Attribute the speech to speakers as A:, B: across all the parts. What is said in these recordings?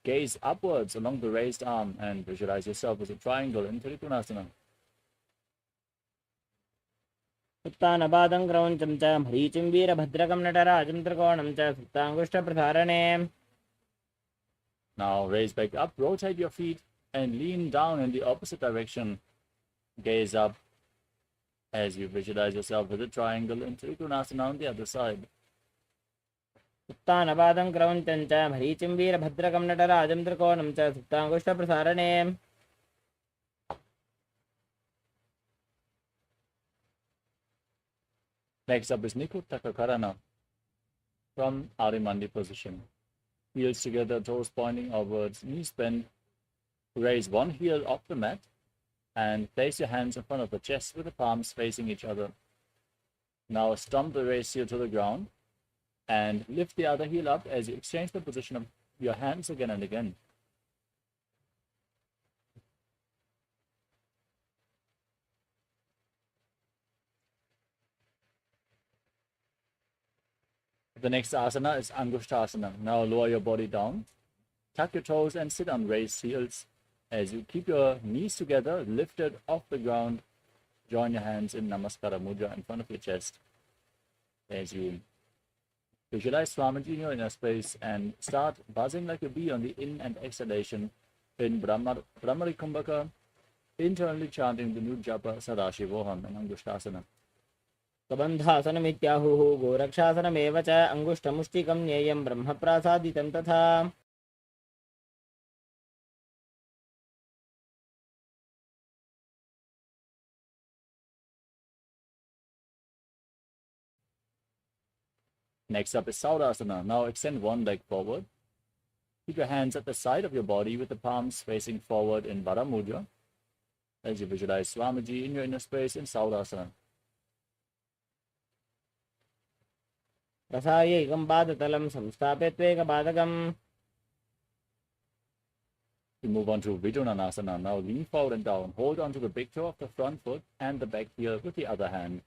A: Gaze upwards along the raised arm and visualize yourself as a triangle in Trikonasana.
B: उत्तानपादं क्रौञ्चं च मरीचिं वीरभद्रकं नटराजं त्रिकोणं च सुप्ताङ्गुष्ठप्रसारणे.
A: Now raise back up, rotate your feet and lean down in the opposite direction. Gaze up as you visualize yourself as a triangle in Trikonasana on the other side.
B: उत्तानपादं क्रौञ्चं च मरीचिं वीरभद्रकं नटराजं त्रिकोणं च सुप्ताङ्गुष्ठप्रसारणे.
A: Next up is Nikuttaka Karana from Arimandi position. Heels together, toes pointing outwards, knees bent. Raise one heel off the mat and place your hands in front of the chest with the palms facing each other. Now stomp the raised heel to the ground and lift the other heel up as you exchange the position of your hands again and again. The next asana is Angushtasana. Now lower your body down, tuck your toes and sit on raised heels. As you keep your knees together, lifted off the ground, join your hands in Namaskara Mudra in front of your chest. As you visualize Swamiji in your inner space and start buzzing like a bee on the in and exhalation in Brahmari Kumbhaka, internally chanting the new japa Sadashivoham and Angushtasana.
B: कबन्धासनमित्याहुः गोरक्षासनमेव च अङ्गुष्ठमुष्टिकं ज्ञेयं ब्रह्मप्रासादितं तथा.
A: Next up is Saudasana. Now extend one leg forward. Keep your hands at the side of your body with the palms facing forward in Vara Mudra as you visualize Swamiji in your inner space in Saudasana.
B: रसायैकं पादतलं संस्थाप्य त्वेकपादकम्.
A: We move on to Vidunanasana. Now lean forward and down. Hold on to the big toe of the front foot and the back heel with the other hand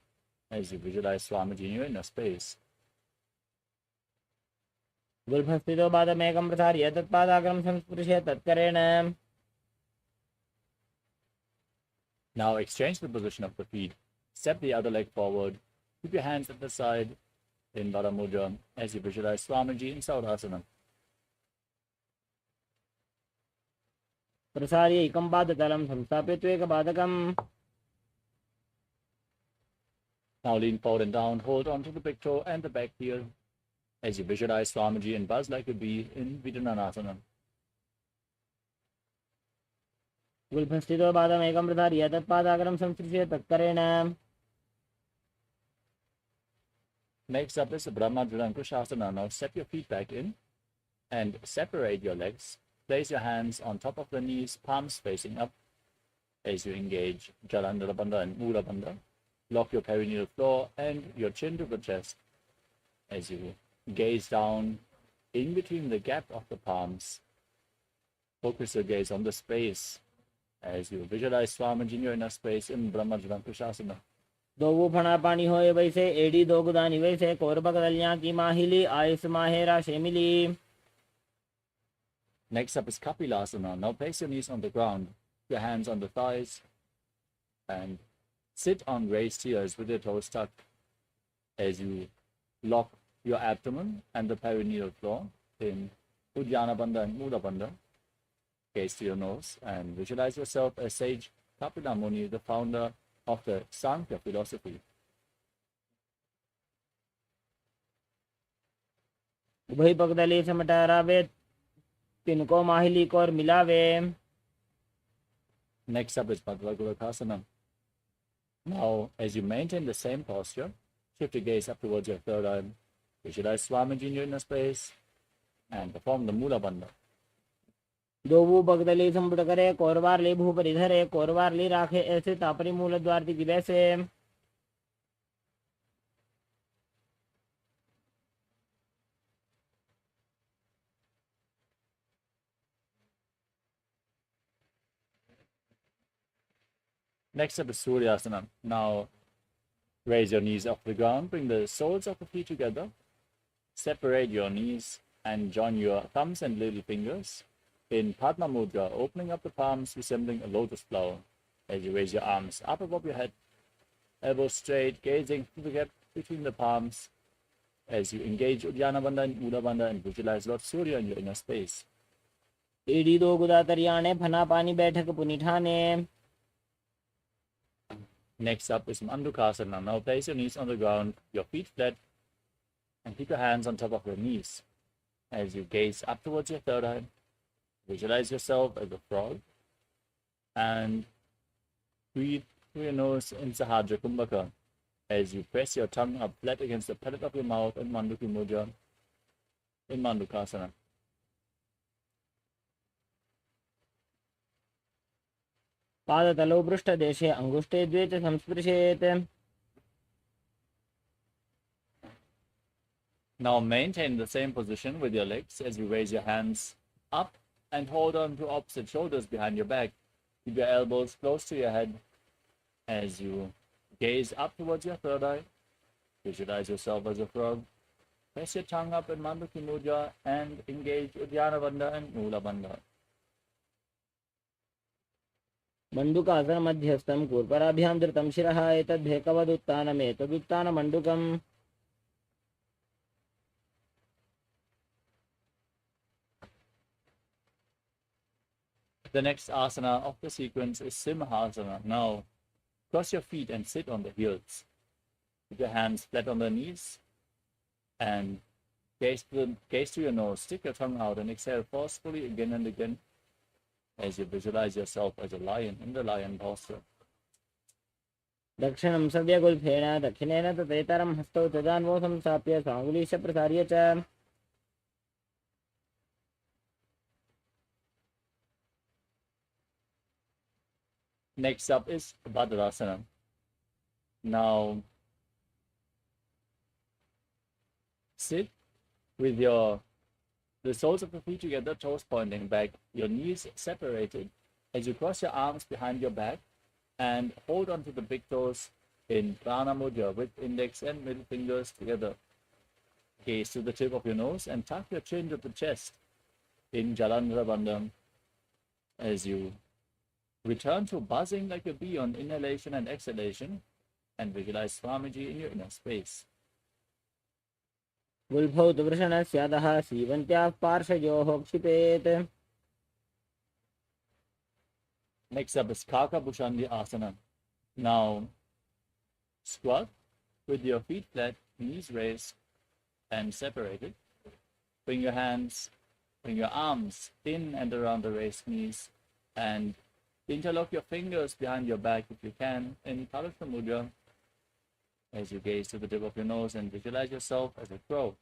A: as you visualize Swamiji in your inner space.
B: गुल्फस्थितो पादमेकं प्रसार्य तत्पादाग्रं संस्पृश्य तत्करेण.
A: Now exchange the position of the feet. Step the other leg forward. Keep your hands at the side in Vara Mudra as you visualize Swamiji in Saudasana.
B: प्रसार्यैकं पादतलं संस्थाप्य त्वेकपादकम्.
A: Now lean forward and down. Hold on to the big toe and the back heel as you visualize Swamiji and buzz like a bee in Vidunanasana.
B: गुल्फस्थितो पादमेकं प्रसार्य तत्पादाग्रं संस्पृश्य तत्करेण.
A: Next up is the Brahmadvarankushasana. Now step your feet back in and separate your legs. Place your hands on top of the knees, palms facing up as you engage Jalandhara Bandha and Mula Bandha. Lock your perineal floor and your chin to the chest as you gaze down in between the gap of the palms. Focus your gaze on the space as you visualize Swamiji in your inner space in Brahmadvarankushasana.
B: दो फणा पानी होए वैसे AD दो गुदानी वैसे कोरबक दलियां की माहिली Ayush माहेरा शेमिली.
A: Next up is Kapilasana. Now place your knees on the ground, your hands on the thighs, and sit on raised heels with your toes tucked as you lock your abdomen and the perineal floor in Uddiyana Bandha and Mula Bandha. Gaze to your nose and visualize yourself as Sage Kapila Muni, the founder of the Sankhya philosophy.
B: उभय पगदली समटारावे तिनको माहिली को और मिलावे.
A: Next up is Bhagavad-Gita. Now, as you maintain the same posture, shift your gaze up towards your third eye. Visualize Swamiji in your inner space and perform the Mula Bandha.
B: दो पगदली संपुट करे कोरवार ले भू परिधरे कोरवार ले राखे ऐसे तापरी मूल द्वार की वैसे.
A: Next up is Suryasana. Now, raise your knees off the ground, bring the soles of the feet together, separate your knees and join your thumbs and little fingers. in Padma Mudra, opening up the palms resembling a lotus flower as you raise your arms up above your head, elbows straight, gazing through the gap between the palms as you engage Uddiyana Bandha and Mula Bandha and visualize Lord Surya in your inner space.
B: एड़ी दो गुदा तरियाने फना पानी बैठक पुनिठाने.
A: Next up is Mandukasana. Now place your knees on the ground, your feet flat, and keep your hands on top of your knees. As you gaze up towards your third eye, visualize yourself as a frog and breathe through your nose in Sahajra Kumbhaka as you press your tongue up flat against the palate of your mouth in Manduki Mudra in Mandukasana.
B: पादतलौ पृष्ठदेशे अङ्गुष्ठे द्वे च संस्पृशेत्.
A: Now maintain the same position with your legs as you raise your hands up and hold on to opposite shoulders behind your back. Keep your elbows close to your head as you gaze up towards your third eye. Visualize yourself as a frog. Press your tongue up in Manduki Mudra and engage Uddiyana Bandha and Mula Bandha.
B: मण्डुकासन मध्यस्थं कूर्पराभ्यां धृतं शिरः एतद्धेकवदुत्थानमेतदुत्थानमण्डुकम्.
A: The next asana of the sequence is Simhasana. Now, cross your feet and sit on the heels. Keep your hands flat on the knees and gaze to your nose. Stick your tongue out and exhale forcefully again and again as you visualize yourself as a lion in the lion posture.
B: दक्षिणं सव्यगुल्फेन दक्षिणेन तथेतरं हस्तौ तदान्वो संस्थाप्य स्वाङ्गुलीश प्रसार्य च.
A: Next up is Bhadrasana. Now, sit with the soles of the feet together, toes pointing back, your knees separated as you cross your arms behind your back and hold onto the big toes in Prana Mudra with index and middle fingers together. Gaze to the tip of your nose and tuck your chin to the chest in Jalandhara Bandham as you return to buzzing like a bee on inhalation and exhalation and visualize Swamiji in your inner space.
B: गुल्फौ तु वृषणस्यादः सीवन्त्याः पार्श्वयोः क्षिपेत्.
A: Next up is Kaka Bhushandi Asana. Now, squat with your feet flat, knees raised and separated. Bring your arms in and around the raised knees and interlock your fingers behind your back if you can in Kalasha Mudra as you gaze to the tip of your nose and visualize yourself as a crow.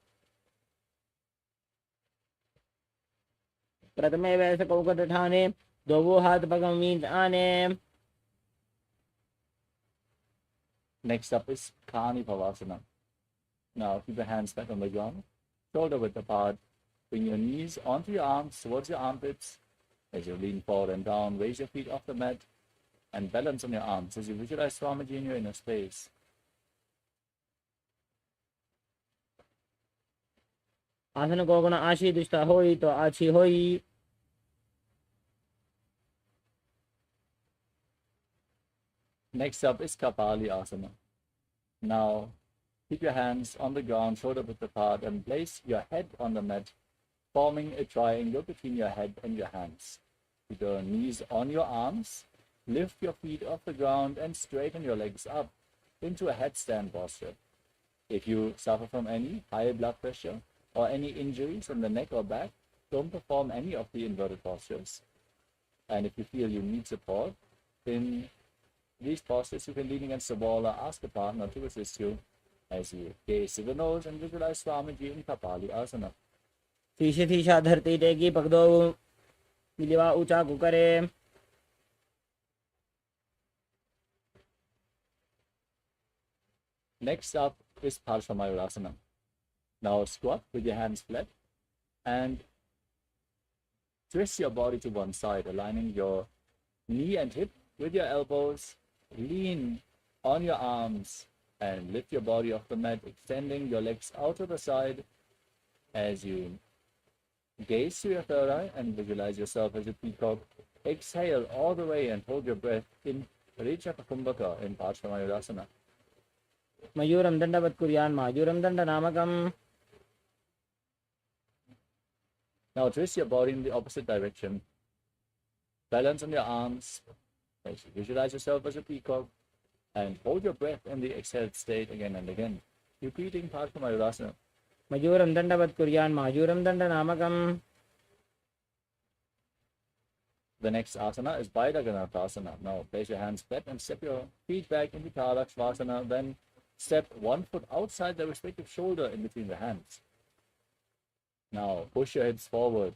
B: प्रथमे वैसकौकटठाने द्वौ हाथपगमीन् आने.
A: Next up is Kani Pavasana. Now keep your hands flat on the ground, shoulder width apart. Bring your knees onto your arms towards your armpits. As you lean forward and down, raise your feet off the mat and balance on your arms as you visualize Swamiji in your inner space.
B: आसन को गुण आशी दुष्टा होई तो आछी होई.
A: Next up is Kapali Asana. Now keep your hands on the ground, shoulder width apart, and place your head on the mat, forming a triangle between your head and your hands. Keep your knees on your arms, lift your feet off the ground and straighten your legs up into a headstand posture. If you suffer from any high blood pressure or any injuries on the neck or back, don't perform any of the inverted postures. And if you feel you need support in these postures, you can lean against the wall or ask a partner to assist you as you gaze to the nose and visualize Swamiji in Kapali Asana.
B: शीशे शीशा धरती टेकी पकड़ो मिलवा ऊंचा कुकरे.
A: Next up is Parshvamayurasana. Now squat with your hands flat and twist your body to one side, aligning your knee and hip with your elbows. Lean on your arms and lift your body off the mat, extending your legs out to the side as you Gaze to your third eye and visualize yourself as a peacock. Exhale all the way and hold your breath in Richakumbhaka in Paramashivoham.
B: मयूरं दण्डवत् कुर्यान् मायूरं दण्डनामकम्.
A: Now twist your body in the opposite direction. Balance on your arms. Visualize yourself as a peacock and hold your breath in the exhaled state again and again. Repeating Paramashivoham.
B: मयूरं दण्डवत् कुर्यान् मायूरं दण्डनामकम्.
A: The next asana is Baidaganathasana. Now place your hands flat and step your feet back into KAILASA. Then step 1 foot outside the respective shoulder in between the hands. Now push your hips forward.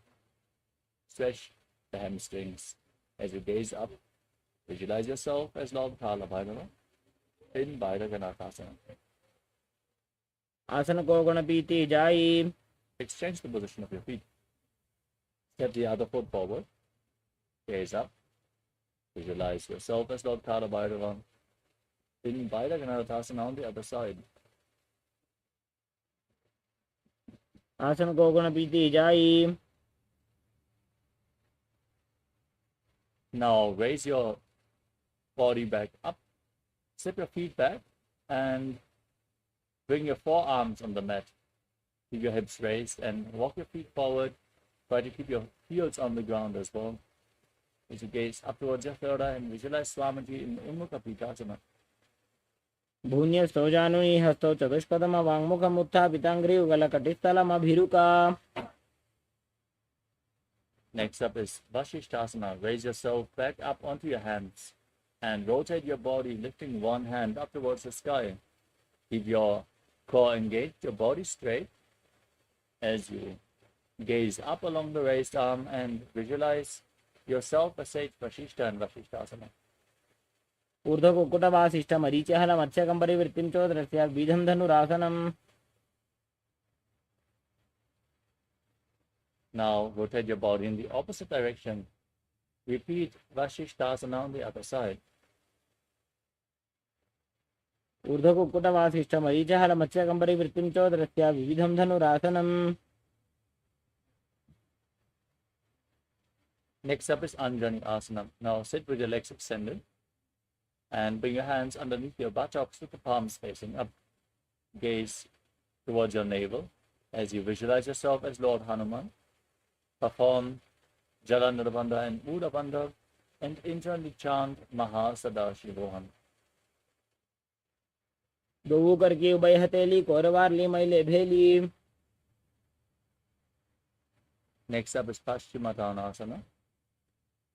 A: Stretch the hamstrings as you gaze up. Visualize yourself as Lord Kala Bhairava in Baidaganathasana.
B: आसन को गुणपीति जाई.
A: Exchange the position of your feet. Step the other foot forward. Gaze up. Visualize yourself as Lord Kala Bhairava in Baidaganathasana on the other side.
B: आसन को गुणपीति जाई.
A: Now raise your body back up. Step your feet back and bring your forearms on the mat. Keep your hips raised and walk your feet forward. Try to keep your heels on the ground as well. As you gaze up towards your third eye and visualize Swamiji in Ummukha Pītāsana.
B: भून्यस्थो जानुनी हस्तो चतुष्पदम वाङ्मुखम् उत्थापिताङ्घ्रियुगलकटिस्थलमभिरुका.
A: Next up is Vasishthasana. Raise yourself back up onto your hands and rotate your body, lifting one hand up towards the sky. Keep your core engaged, your body straight as you gaze up along the raised arm and visualize yourself as Sage Vasishtha and Vasishthasana.
B: ऊर्ध्वकुक्कुटवासिष्ठमरीचहलमत्स्यकम्परिवृत्तिं चोदरस्य बीजं धनुरासनम्.
A: Now rotate your body in the opposite direction. Repeat Vasishthasana on the other side.
B: ऊर्ध्वकुक्कुटवासिष्ठमरीचहलमत्स्यकम्परिवृत्तिं चोदरस्य विविधं धनुरासनम्.
A: Next up is Anjani Asana. Now sit with your legs extended and bring your hands underneath your buttocks with the palms facing up. Gaze towards your navel as you visualize yourself as Lord Hanuman. Perform Jalanurabandha and Udabandha and internally chant Mahasadaशिवोहम.
B: दो करके उभय हथेली कोरवारली मैले भेली.
A: Next up is Paschimottanasana.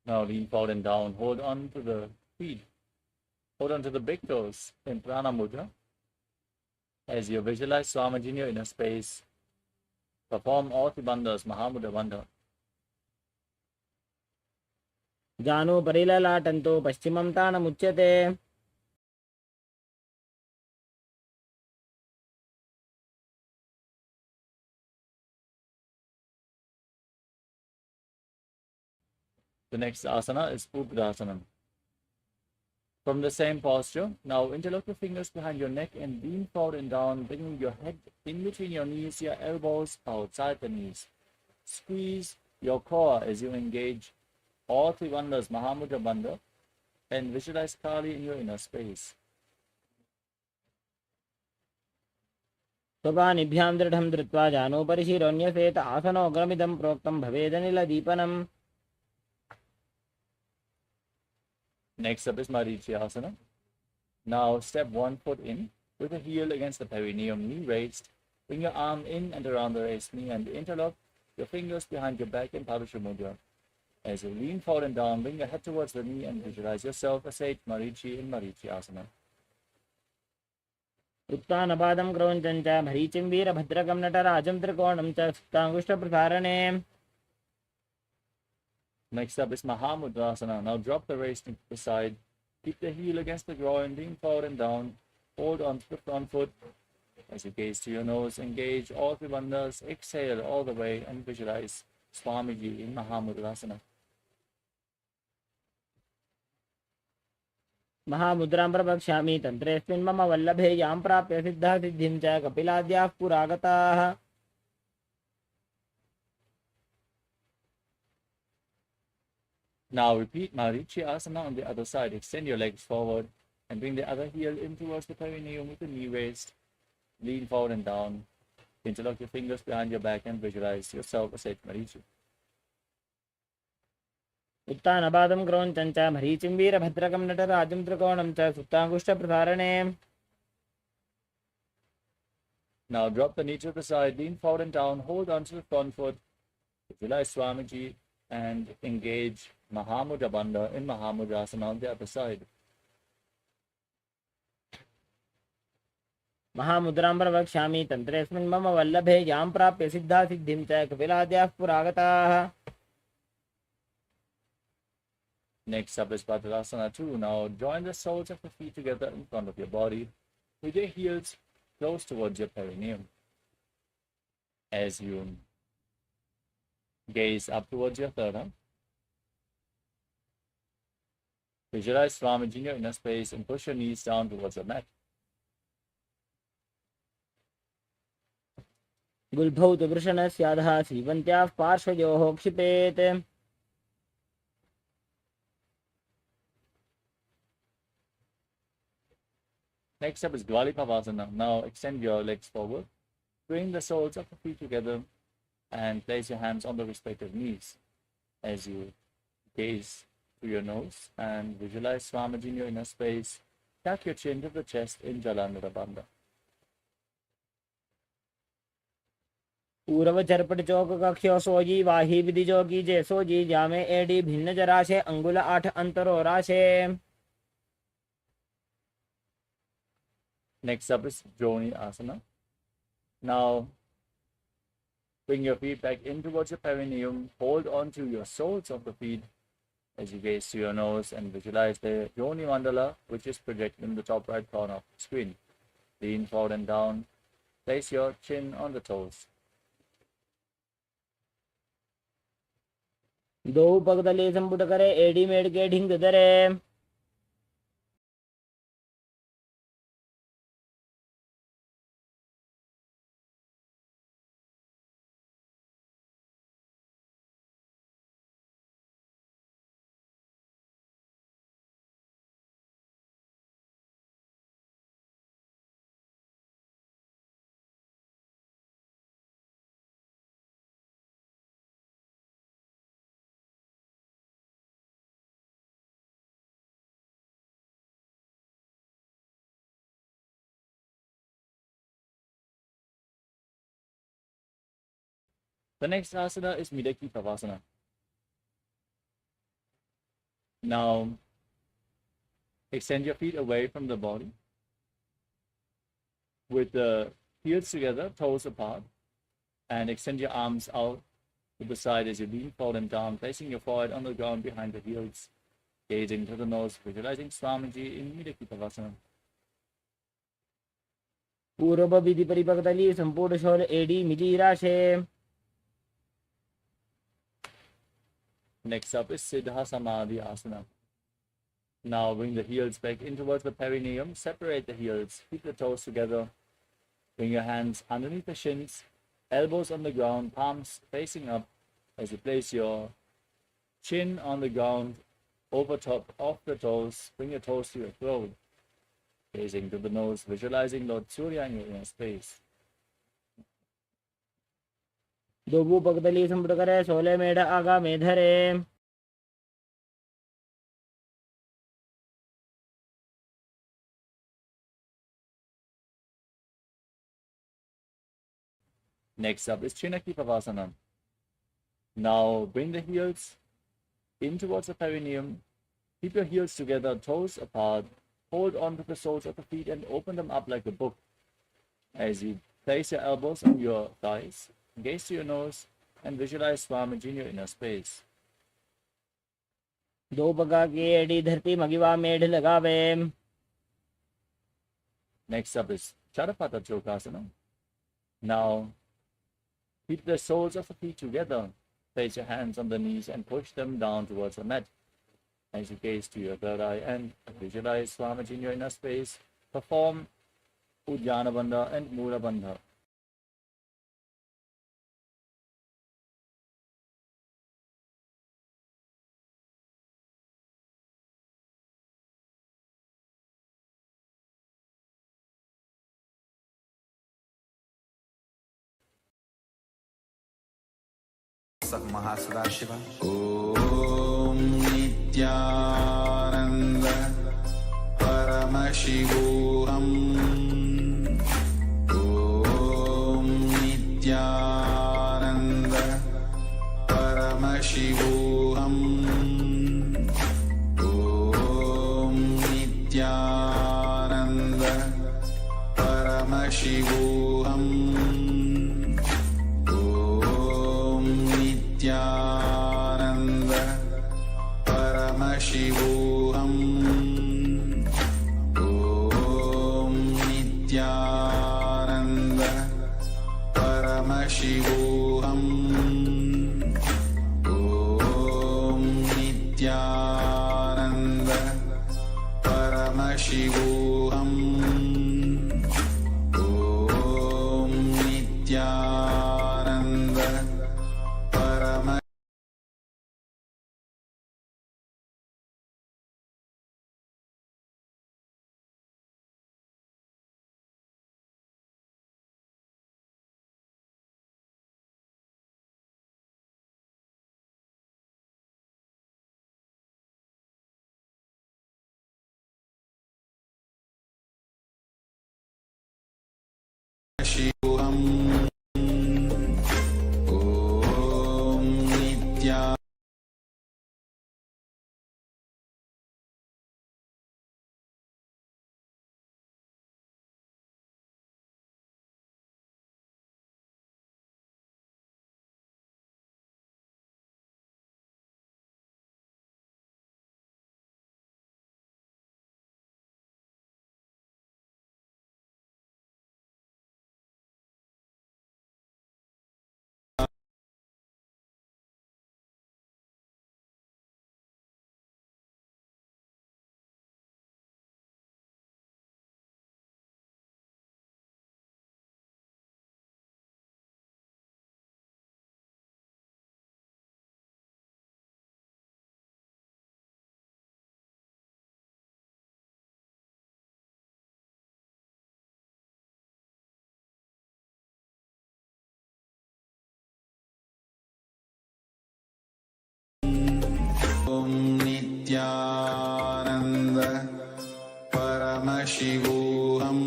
A: Now lean forward and down. Hold on to the feet. Hold on to the big toes in Prana Mudra. As you visualize Swamiji in your inner space, perform all the bandhas, Mahamudra Bandha.
B: जानु परिललाटन्तो पश्चिमं तानमुच्यते.
A: The next asana is Upadasana. From the same posture, now interlock your fingers behind your neck and lean forward and down, bringing your head in between your knees, your elbows outside the knees. Squeeze your core as you engage all three bandhas, Mahamudra Bandha, and visualize Kali in your inner space.
B: स्वपानिभ्यां दृढं धृत्वा जानोपरि शिरोऽन्यसेत आसनोग्रमिदं प्रोक्तं भवेदनिलदीपनम्.
A: Next up is Marichyasana. Now step 1 foot in with the heel against the perineum, knee raised. Bring your arm in and around the raised knee and interlock your fingers behind your back in Pavishra Mudra. As you lean forward and down, bring your head towards the knee and visualize yourself as Sage Marichi in Marichyasana.
B: उत्तानपादं क्रौञ्चं च भरीचिं वीरभद्रकं नटराजं त्रिकोणं च सुप्ताङ्गुष्ठप्रसारणे.
A: Next up is Mahamudrasana. Now drop the waist into the side. Keep the heel against the groin, lean forward and down. Hold on to the front foot. As you gaze to your nose, engage all the bandhas. Exhale all the way and visualize Swamiji in Mahamudrasana.
B: महामुद्रां प्रवक्ष्यामि तन्त्रेऽस्मिन् मम वल्लभे यां प्राप्य सिद्धा सिद्धिं च कपिलाद्याः पुरागताः.
A: Now repeat Marichi Asana on the other side. Extend your legs forward and bring the other heel in towards the perineum with the knee raised. Lean forward and down. Interlock your fingers behind your back and visualize yourself as a Marichi.
B: उत्तानपादं क्रोञ्चं च मरीचिं वीरभद्रकं नटराजं त्रिकोणं च सुप्ताङ्गुष्ठप्रसारणे.
A: Now drop the knee to the side, lean forward and down, hold on to the front foot. Visualize Swamiji and engage Mahamudra Bandha in Mahamudrasana on the other side.
B: महामुद्रां प्रवक्ष्यामि तन्त्रेऽस्मिन् मम वल्लभे यां प्राप्य सिद्धा सिद्धिं च कपिलाद्याः पुरागताः.
A: Next up is Padmasana 2. Now join the soles of the feet together in front of your body with your heels close towards your perineum. As you gaze up towards your third arm, visualize Swamiji in your inner space and push your knees down towards the mat.
B: गुल्भौ तु वृषणस्याधः सीवन्त्याः पार्श्वयोः क्षिपेत्.
A: Next up is Dvalipavasana. Now extend your legs forward, bring the soles of the feet together and place your hands on the respective knees. As you gaze through your nose and visualize Swamiji in your inner space, tuck your chin to the chest in Jalandhara Bandha.
B: पूर्व चरपट चौक कक्ष्यो सोजी वाही विधि जोगी जे सोजी जामे AD भिन्न जराशे अंगुल 8 अंतरो राशे.
A: Next up is Joni Asana. Now bring your feet back in towards your perineum. Hold on to your soles of the feet as you gaze to your nose and visualize the Joni Mandala, which is projected in the top right corner of the screen. Lean forward and down. Place your chin on the toes.
B: दो पगदले संपुट करे AD made के ढिंग दरे.
A: The next asana is Midaki Pavasana. Now, extend your feet away from the body with the heels together, toes apart, and extend your arms out to the side as you lean forward and down, placing your forehead on the ground behind the heels, gazing to the nose, visualizing Swamiji in Midaki Pavasana.
B: पूर्व विधि परिपक्तली संपूर्ण शोल एडी मिली राशे.
A: Next up is Siddha Samadhi Asana. Now bring the heels back in towards the perineum. Separate the heels. Keep the toes together. Bring your hands underneath the shins. Elbows on the ground. Palms facing up as you place your chin on the ground over top of the toes. Bring your toes to your throat. Gazing to the nose. Visualizing Lord Surya in your inner space.
B: दो पगदली संपुट करे 16 मेढ आगा में धरे.
A: Next up is Chinaki Pavasana. Now bring the heels in towards the perineum. Keep your heels together, toes apart. Hold on to the soles of the feet and open them up like a book. As you place your elbows on your thighs, gaze to your nose and visualize Swamiji in your inner space.
B: दो पगा की AD धरती मगिवा मेढ लगावे.
A: Next up is Charapata Chokasana. Now keep the soles of the feet together. Place your hands on the knees and push them down towards the mat. As you gaze to your third eye and visualize Swamiji in your inner space, perform Udjana Bandha and Mula Bandha.
C: उपासक महासदाशिव ओम नित्यानंद परमशिवोहम ओम नित्यानंद परमशिवोहम ओम नित्यानंद परमशिवोहम ओम नित्यानंद परमशिवोहम ओम नित्यानंद परमशिवोहम ओम नित्यानंद परमशिवोहम ओम नित्यानंद परम शिवोहम ओम नित्या ओम Nityanand परमशिवोहम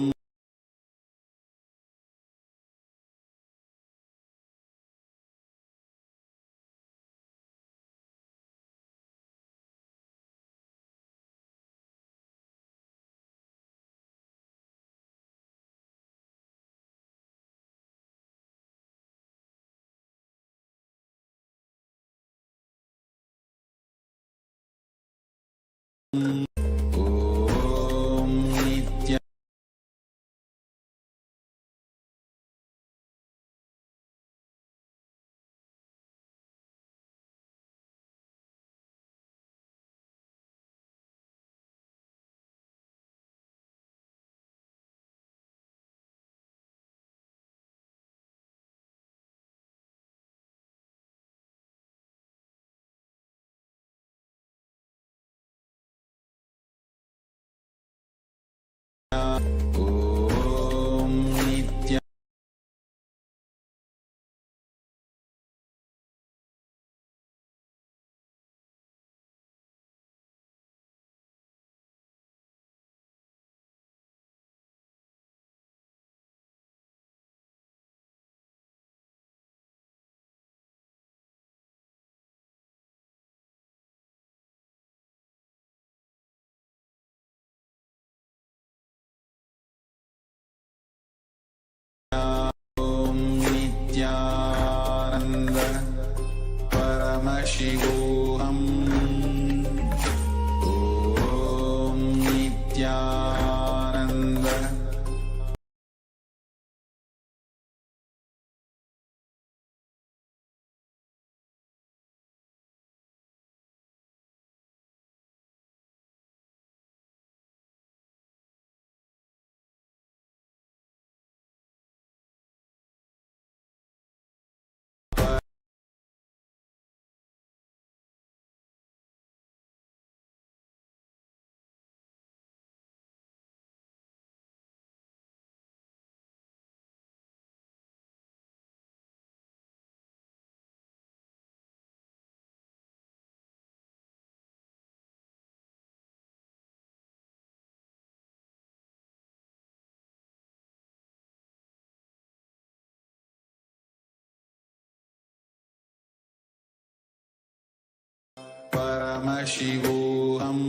C: Paramashivoham.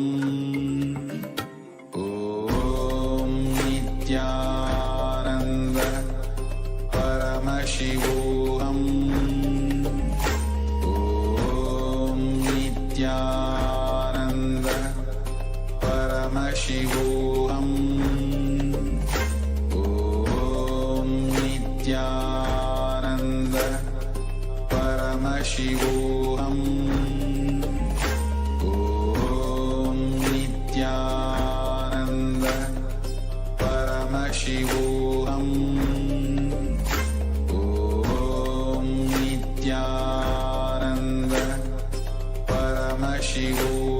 C: Om Nithyananda. Paramashivoham. Om Nithyananda. Paramashivoham. Om Nithyananda. Paramashivoham. Om Nithyananda. Paramashivoham. Om Nithyananda. Paramashivoham.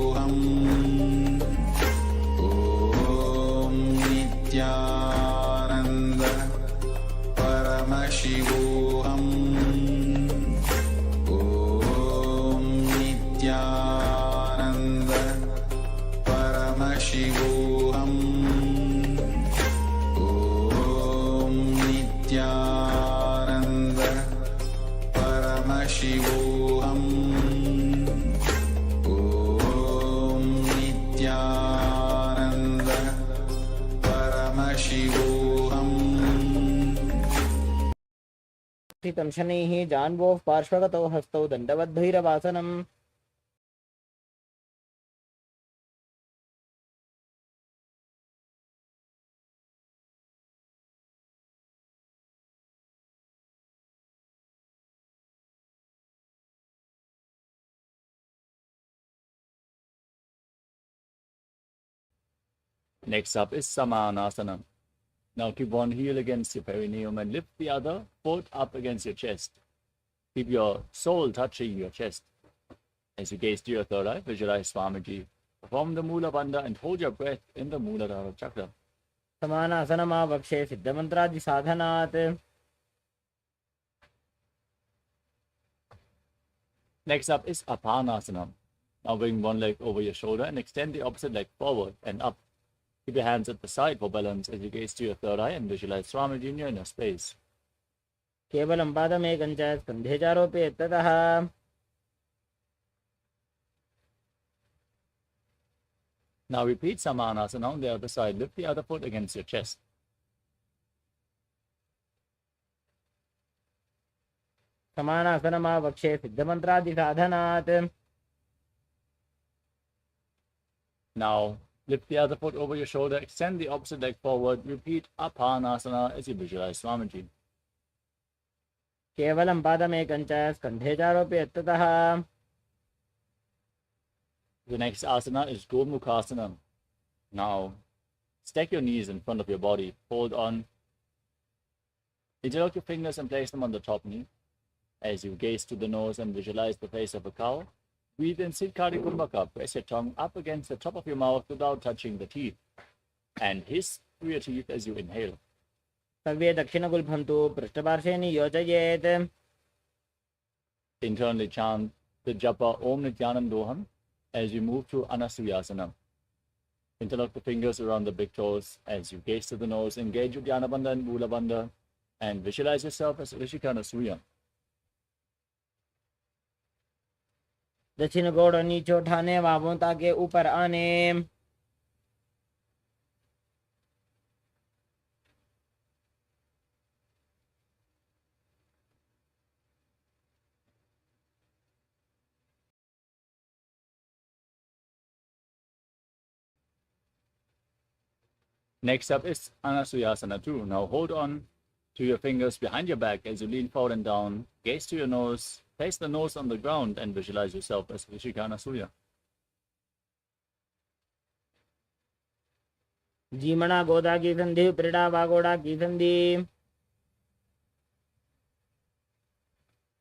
C: Om Nithyananda. Paramashivoham. Om Nithyananda. Paramashivoham. Om Nithyananda. Paramashivoham. Om Nithyananda. Paramashivoham.
B: स्थितं शनैः जान्वोः पार्श्वगतौ हस्तौ दण्डवद्भैरवासनम्
A: Next up is Samanasana. Now keep one heel against your perineum and lift the other foot up against your chest. Keep your soul touching your chest. As you gaze to your third eye, visualize Swamiji. Perform the Mula Bandha and hold your breath in the Muladhara chakra.
B: समानासनमावक्षे सिद्धमन्त्रादिसाधनात्
A: Next up is Apanasana. Now bring one leg over your shoulder and extend the opposite leg forward and up. Keep your hands at the side for balance as you gaze to your third eye and visualize Swamiji in your inner space.
B: केवलं पादमेकं च स्कन्धे चारोपयेत् ततः
A: Now repeat Samanasana on the other side. Lift the other foot against your chest.
B: समानासनमावक्षे सिद्धमन्त्रादिसाधनात्
A: Now lift the other foot over your shoulder, extend the opposite leg forward, repeat Apanasana as you visualize Swamiji.
B: केवलं पादमेकं च स्कन्धे चारोपयेत् ततः
A: The next asana is Gomukhasana. Now stack your knees in front of your body, hold on. Interlock your fingers and place them on the top knee. As you gaze to the nose and visualize the face of a cow, breathe in Siddhkari Kumbhaka. Press your tongue up against the top of your mouth without touching the teeth. And hiss through your teeth as you inhale.
B: सर्वे दक्षिणगुल्फं तु पृष्ठपार्श्वे नियोजयेत्
A: Internally chant the japa Om Nithyanandoham as you move to Anasuyasana. Interlock the fingers around the big toes as you gaze to the nose, engage your Dhyana Bandha and Mula Bandha, and visualize yourself as Rishikana.
B: दक्षिण गोड़ नीचे उठाने बाहों ताकि ऊपर आने
A: Next up is Anasuyasana 2. Now hold on to your fingers behind your back as you lean forward and down. Gaze to your nose, place the nose on the ground and visualize yourself as Rishikana.
B: जीमणा गोदा की संधि प्रीड़ा वागोड़ा की संधि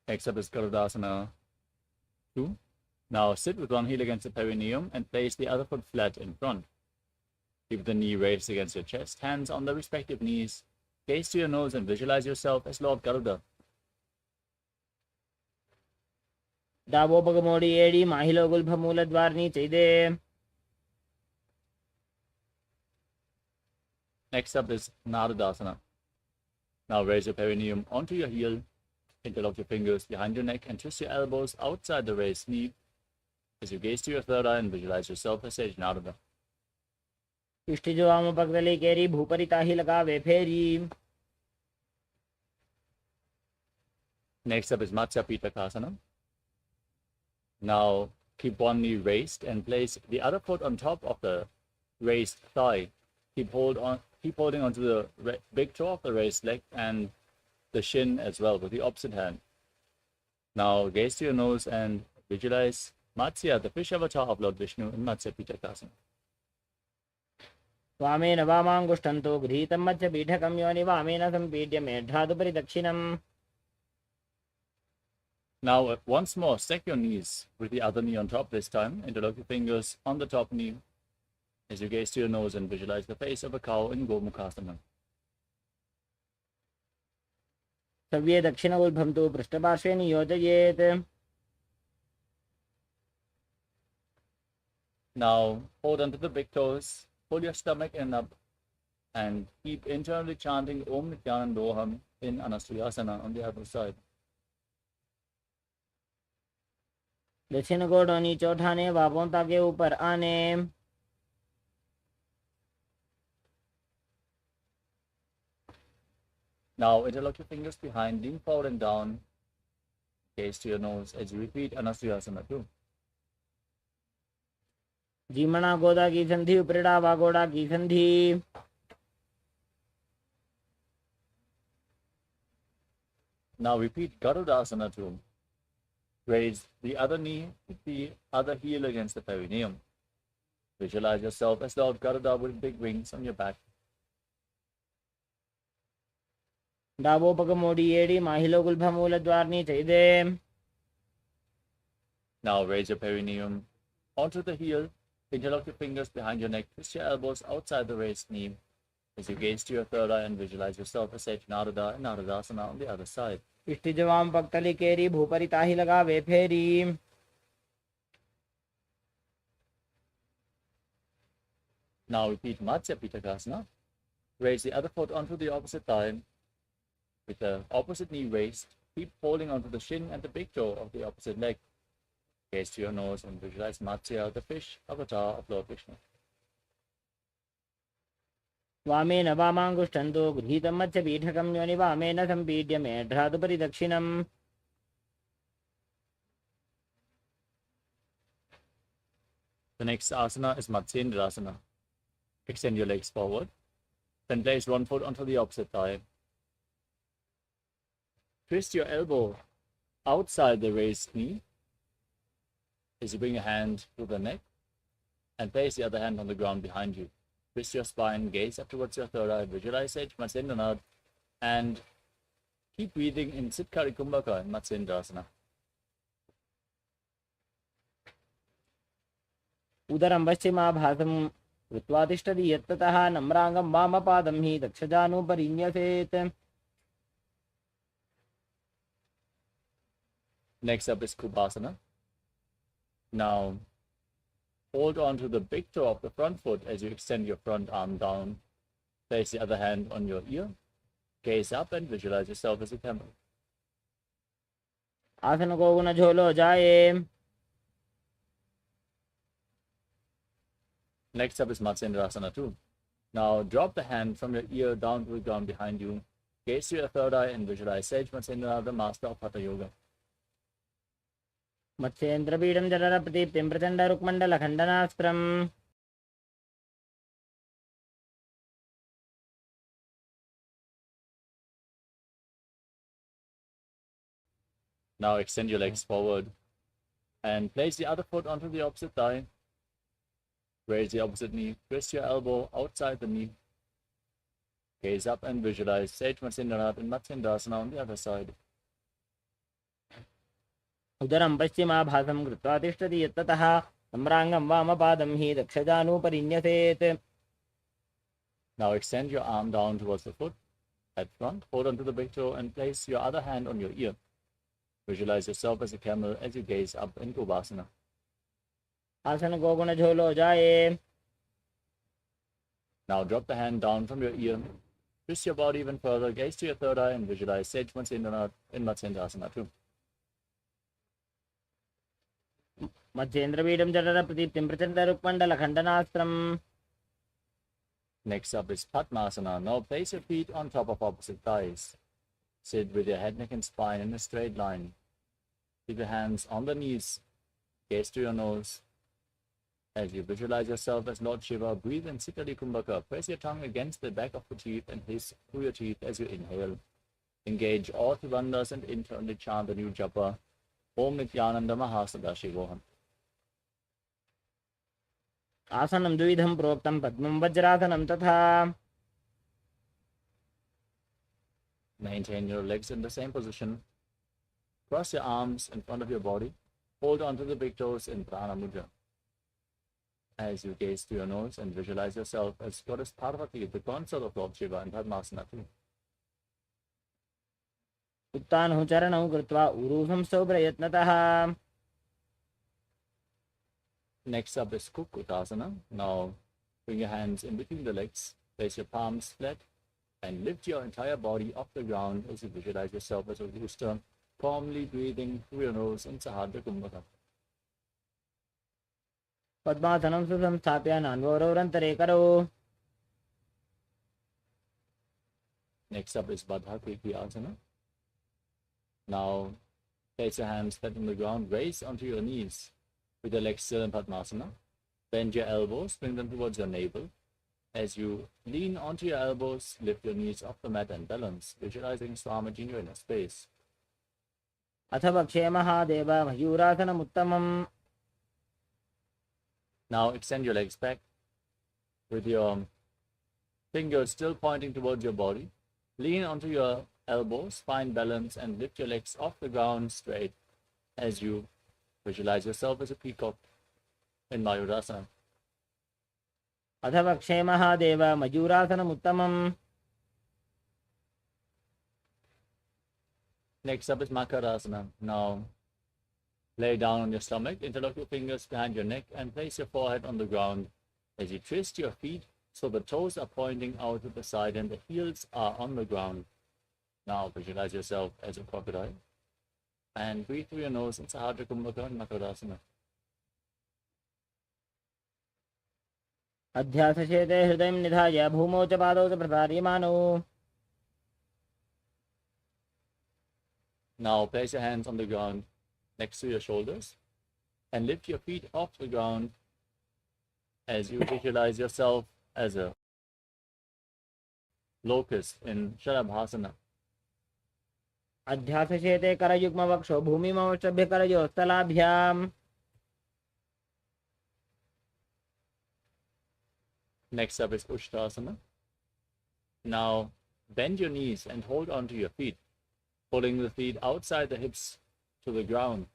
A: Next up is Garudasana 2. Now sit with one heel against the perineum and place the other foot flat in front. Keep the knee raised against your chest, hands on the respective knees. Gaze to your nose and visualize yourself as Lord Garuda.
B: दावो पगमोड़ी एड़ी माहिलो गुल्भ मूल द्वारनी चैदे
A: Next up is Narudasana. Now raise your perineum onto your heel. Interlock your fingers behind your neck and twist your elbows outside the raised knee. As you gaze to your third eye and visualize yourself as Sage Narada.
B: इष्टि जो वाम पगदले केरी भूपरि ताही लगावे फेरी.
A: Next up is Matsya Pitakasana. Now keep one knee raised and place the other foot on top of the raised thigh. Keep holding onto the big toe of the raised leg and the shin as well with the opposite hand. Now gaze to your nose and visualize Matsya, the fish avatar of Lord Vishnu, in Matsya Pitakasana.
B: वामेन वामाङ्गुष्ठन्तो गृहीतं मध्य पीठकं योनि वामेन सम्पीड्य मेढ्रादुपरि दक्षिणम्.
A: Now once more, stack your knees with the other knee on top this time. Interlock your fingers on the top knee as you gaze to your nose and visualize the face of a cow in Gomukhasana.
B: सव्ये दक्षिणगुल्भं तु पृष्ठपार्श्वे नियोजयेत्.
A: Now hold onto the big toes, pull your stomach in up, and keep internally chanting Om Nithyananda in Anasuyasana on the other side.
B: दक्षिण गोडों नीचे उठाने बाबों ताके ऊपर आने.
A: Now interlock your fingers behind, lean forward and down, gaze to your nose as you repeat Anasuyasana too.
B: जीमणा गोदा की संधि उपरिड़ा वागोड़ा की संधि.
A: Now repeat Garudasana too. Raise the other knee, hit the other heel against the perineum. Visualize yourself as Lord Garuda with big wings on your back.
B: डाबो पग मोड़ी एड़ी माहिलो गुल्भा मूल द्वारनी चाहिए.
A: Now raise your perineum onto the heel, interlock your fingers behind your neck, twist your elbows outside the raised knee as you gaze to your third eye and visualize yourself as Sage Narada in Naradasana on the other side.
B: इष्टि जो वाम पगतली केरी भूपरि ताही लगावे फेरी.
A: Now repeat Matsya Pitakasana. Raise the other foot onto the opposite thigh with the opposite knee raised. Keep holding onto the shin and the big toe of the opposite leg. Gaze to your nose and visualize Matsya, the fish avatar of Lord Vishnu.
B: वामेन वामाङ्गुष्ठन्तो गृहीतं मध्य पीठकं योनि वामेन सम्पीड्य मेढ्रादुपरि दक्षिणम्.
A: The next asana is Matsyendrasana. Extend your legs forward. Then place one foot onto the opposite thigh. Twist your elbow outside the raised knee as you bring a hand to the neck and place the other hand on the ground behind you. Twist your spine, gaze up towards your third eye, visualize Sage Matsyendranath, and keep breathing in Siddhkari Kumbhaka in Matsyendrasana.
B: उदरं पश्चिमाभासं कृत्वा तिष्ठति यत्ततः नम्राङ्गं वामपादं हि दक्षजानुपरिन्यसेत्.
A: Next up is Kubhasana. Now, hold on to the big toe of the front foot as you extend your front arm down. Place the other hand on your ear. Gaze up and visualize yourself as a camel.
B: आसन को गुण झोलो जाए.
A: Next up is Matsyendrasana too. Now, drop the hand from your ear down to the ground behind you. Gaze to your third eye and visualize Sage Matsyendra, the master of Hatha Yoga.
B: मत्स्येन्द्रपीडं जठरप्रदीप्तिं प्रचण्डरुक्मण्डलखण्डनास्त्रम्.
A: Now extend your legs forward and place the other foot onto the opposite thigh. Raise the opposite knee, twist your elbow outside the knee. Gaze up and visualize Sage Matsyendranath in Matsyendrasana on the other side.
B: उदरं पश्चिमाभासं कृत्वा तिष्ठति यत्ततः नम्राङ्गं वामपादं हि दक्षजानुपरिन्यसेत्.
A: Now extend your arm down towards the foot at front, hold onto the big toe and place your other hand on your ear. Visualize yourself as a camel as you gaze up in Kubhasana.
B: आसन को गुण झोलो जाए.
A: Now drop the hand down from your ear, twist your body even further, gaze to your third eye and visualize Sage Matsyendranath in Matsyendrasana too.
B: मत्स्येन्द्रपीठं जठर प्रदीप्तिं प्रचण्डरुक्मण्डलखण्डनास्त्रम्.
A: Next up is Padmasana. Now place your feet on top of opposite thighs. Sit with your head, neck, and spine in a straight line. Keep your hands on the knees. Gaze to your nose. As you visualize yourself as Lord Shiva, breathe in Sikali Kumbhaka. Press your tongue against the back of the teeth and hiss through your teeth as you inhale. Engage all Trivandhas and internally chant the new japa. Om Nithyananda Mahasadaशिवोहम.
B: आसनं द्विविधं प्रोक्तं पद्मं वज्रासनं तथा.
A: Maintain your legs in the same position. Cross your arms in front of your body. Hold on to the big toes in Prana Mudra. As you gaze to your nose and visualize yourself as Goddess Parvati, the consort of Lord Shiva, in Padmasana too.
B: उत्तानौ चरणौ कृत्वा उरुसंस्थौ प्रयत्नतः.
A: Next up is Kukutasana. Now bring your hands in between the legs, place your palms flat, and lift your entire body off the ground as you visualize yourself as a rooster, calmly breathing through your nose in Sahadra Kumbhaka.
B: पद्मासनं सुसंस्थाप्य नान्वोरन्तरे करौ.
A: Next up is Baddha Krityasana. Now place your hands flat on the ground, raise onto your knees with your legs still in Padmasana. Bend your elbows, bring them towards your navel. As you lean onto your elbows, lift your knees off the mat and balance, visualizing Swamiji in your inner space.
B: अथ वक्षे Mahadev मयूरासनमुत्तमम्.
A: Now extend your legs back with your fingers still pointing towards your body. Lean onto your elbows, find balance, and lift your legs off the ground straight as you visualize yourself as a peacock in Mayurasana.
B: अथ वक्षे Mahadev मयूरासनमुत्तमम्.
A: Next up is Makarasana. Now lay down on your stomach, interlock your fingers behind your neck, and place your forehead on the ground as you twist your feet so the toes are pointing out to the side and the heels are on the ground. Now visualize yourself as a crocodile and breathe through your nose in Sahadra Kumbhaka and Makarasana.
B: अध्यासशेते हृदयं निधाय भूमौ च पादौ च प्रसार्यमानौ.
A: Now place your hands on the ground next to your shoulders and lift your feet off the ground as you visualize yourself as a locust in Shalabhasana.
B: अध्यासशेते करयुग्मवक्षो भूमिमवष्टभ्य करयोस्तलाभ्याम्.
A: Next up is Ushtrasana. Now bend your knees and hold on to your feet, pulling the feet outside the hips to the ground.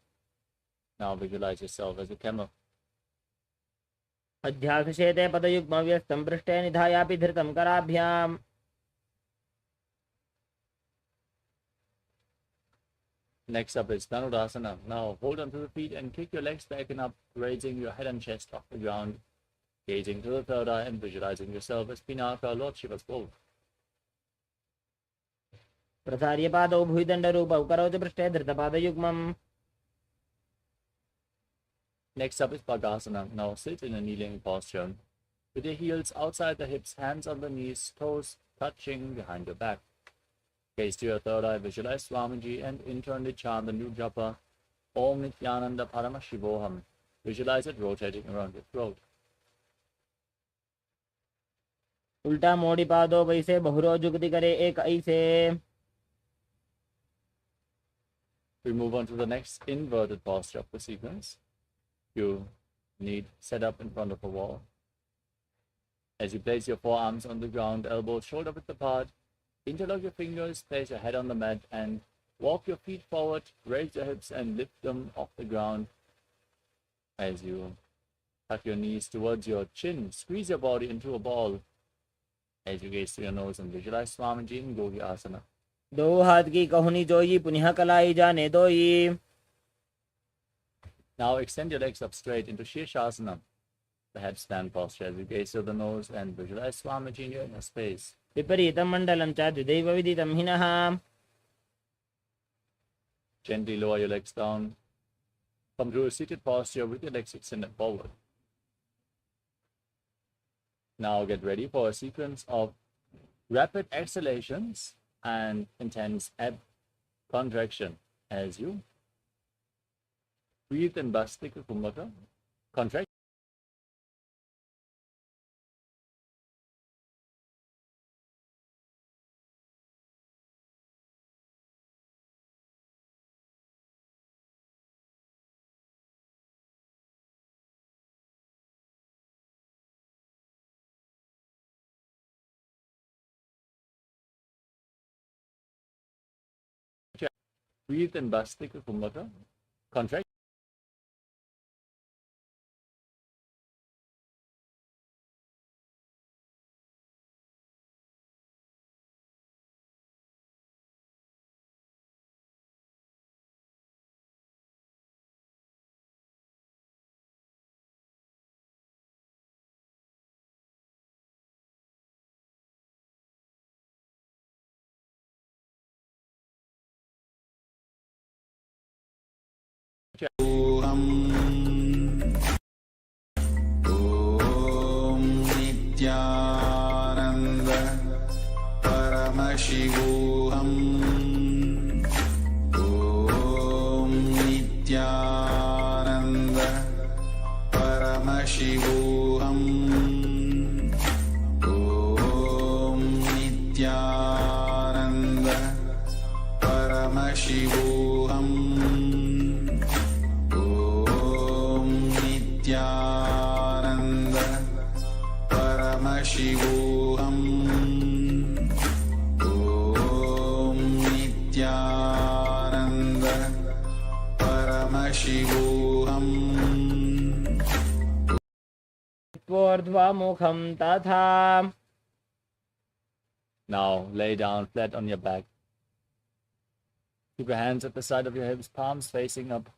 A: Now visualize yourself as a camel.
B: अध्यासशेते पदयुग्मव्यस्तं पृष्ठे निधायापि धृतं कराभ्याम्.
A: Next up is Dhanurasana. Now hold on to the feet and kick your legs back and up, raising your head and chest off the ground, gazing to the third eye and visualizing yourself as Pinaka, Lord Shiva's bowl.
B: प्रसार्य पादौ भुजदण्डरूपौ करौ च पृष्ठे धृतपादयुग्मम्.
A: Next up is Bhagasana. Now sit in a kneeling posture with your heels outside the hips, hands on the knees, toes touching behind your back. Gaze to your third eye, visualize Swamiji and internally chant the new japa, Om Nithyananda Paramashivoham. Visualize it rotating around your throat.
B: उल्टा मोड़ी पादौ वैसे बहुरो जुगति करे एक ऐसे.
A: We move on to the next inverted posture of the sequence. You need set up in front of a wall. As you place your forearms on the ground, elbows shoulder width apart, interlock your fingers, place your head on the mat, and walk your feet forward, raise your hips and lift them off the ground. As you tuck your knees towards your chin, squeeze your body into a ball. As you gaze to your nose and visualize Swamiji in Gogi Asana.
B: दो हाथ की कहुनी जोई पुनः कलाई जाने दोई.
A: Now extend your legs up straight into Shirshasana, the headstand posture, as you gaze to the nose and visualize Swamiji in your inner space.
B: विपरीतं मण्डलं च द्विदैव विदितं हिनः.
A: Gently lower your legs down. Come to a seated posture with your legs extended forward. Now get ready for a sequence of rapid exhalations and intense contraction as you breathe in Bhastika Kumbhaka. Contract. Breathe in Bhastika Kumbhaka. Contract.
C: Soham. Om Nithyananda Paramashivoham. Om Nithyananda Paramashivoham. Om Nithyananda Paramashivoham. Nithyananda Paramashivoham. Om Nithyananda Paramashivoham.
B: ऊर्ध्वमुखं तथा.
A: Now lay down flat on your back. Keep your hands at the side of your hips, palms facing up.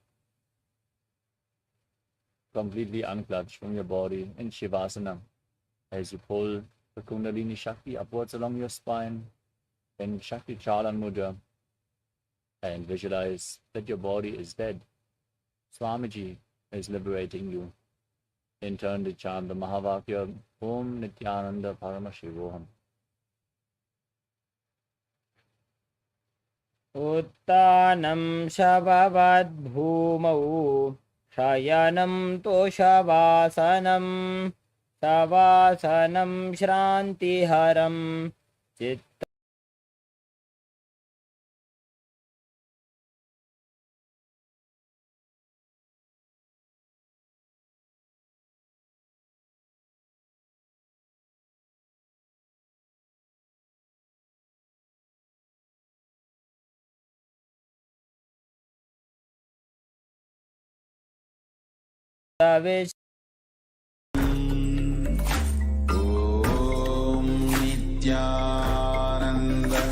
A: Completely unclutched from your body in Shivasana as you pull the Kundalini Shakti upwards along your spine in Shakti Chalan Mudra and visualize that your body is dead. Swamiji is liberating you. In turn, to chant the Mahavakya Om Nithyananda Paramashivoham.
B: उत्तानं शववद्भूमौ शयनं तोषवासनं सवासनं श्रान्तिहरं चित्त
C: Om Nithyananda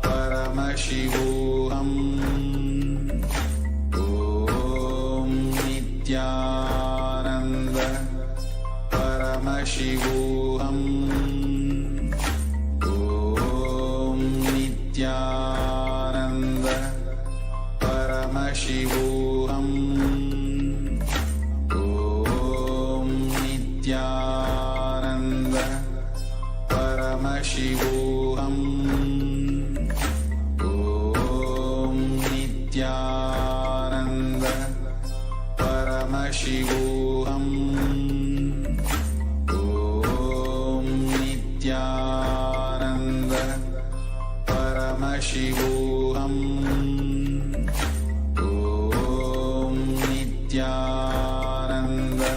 C: Paramashivoham. Om Nithyananda Paramashivoham. Om Nithyananda Paramashivoham. Nithyananda Paramashivoham. Om Nithyananda Paramashivoham. Om Nithyananda Paramashivoham. Om Nithyananda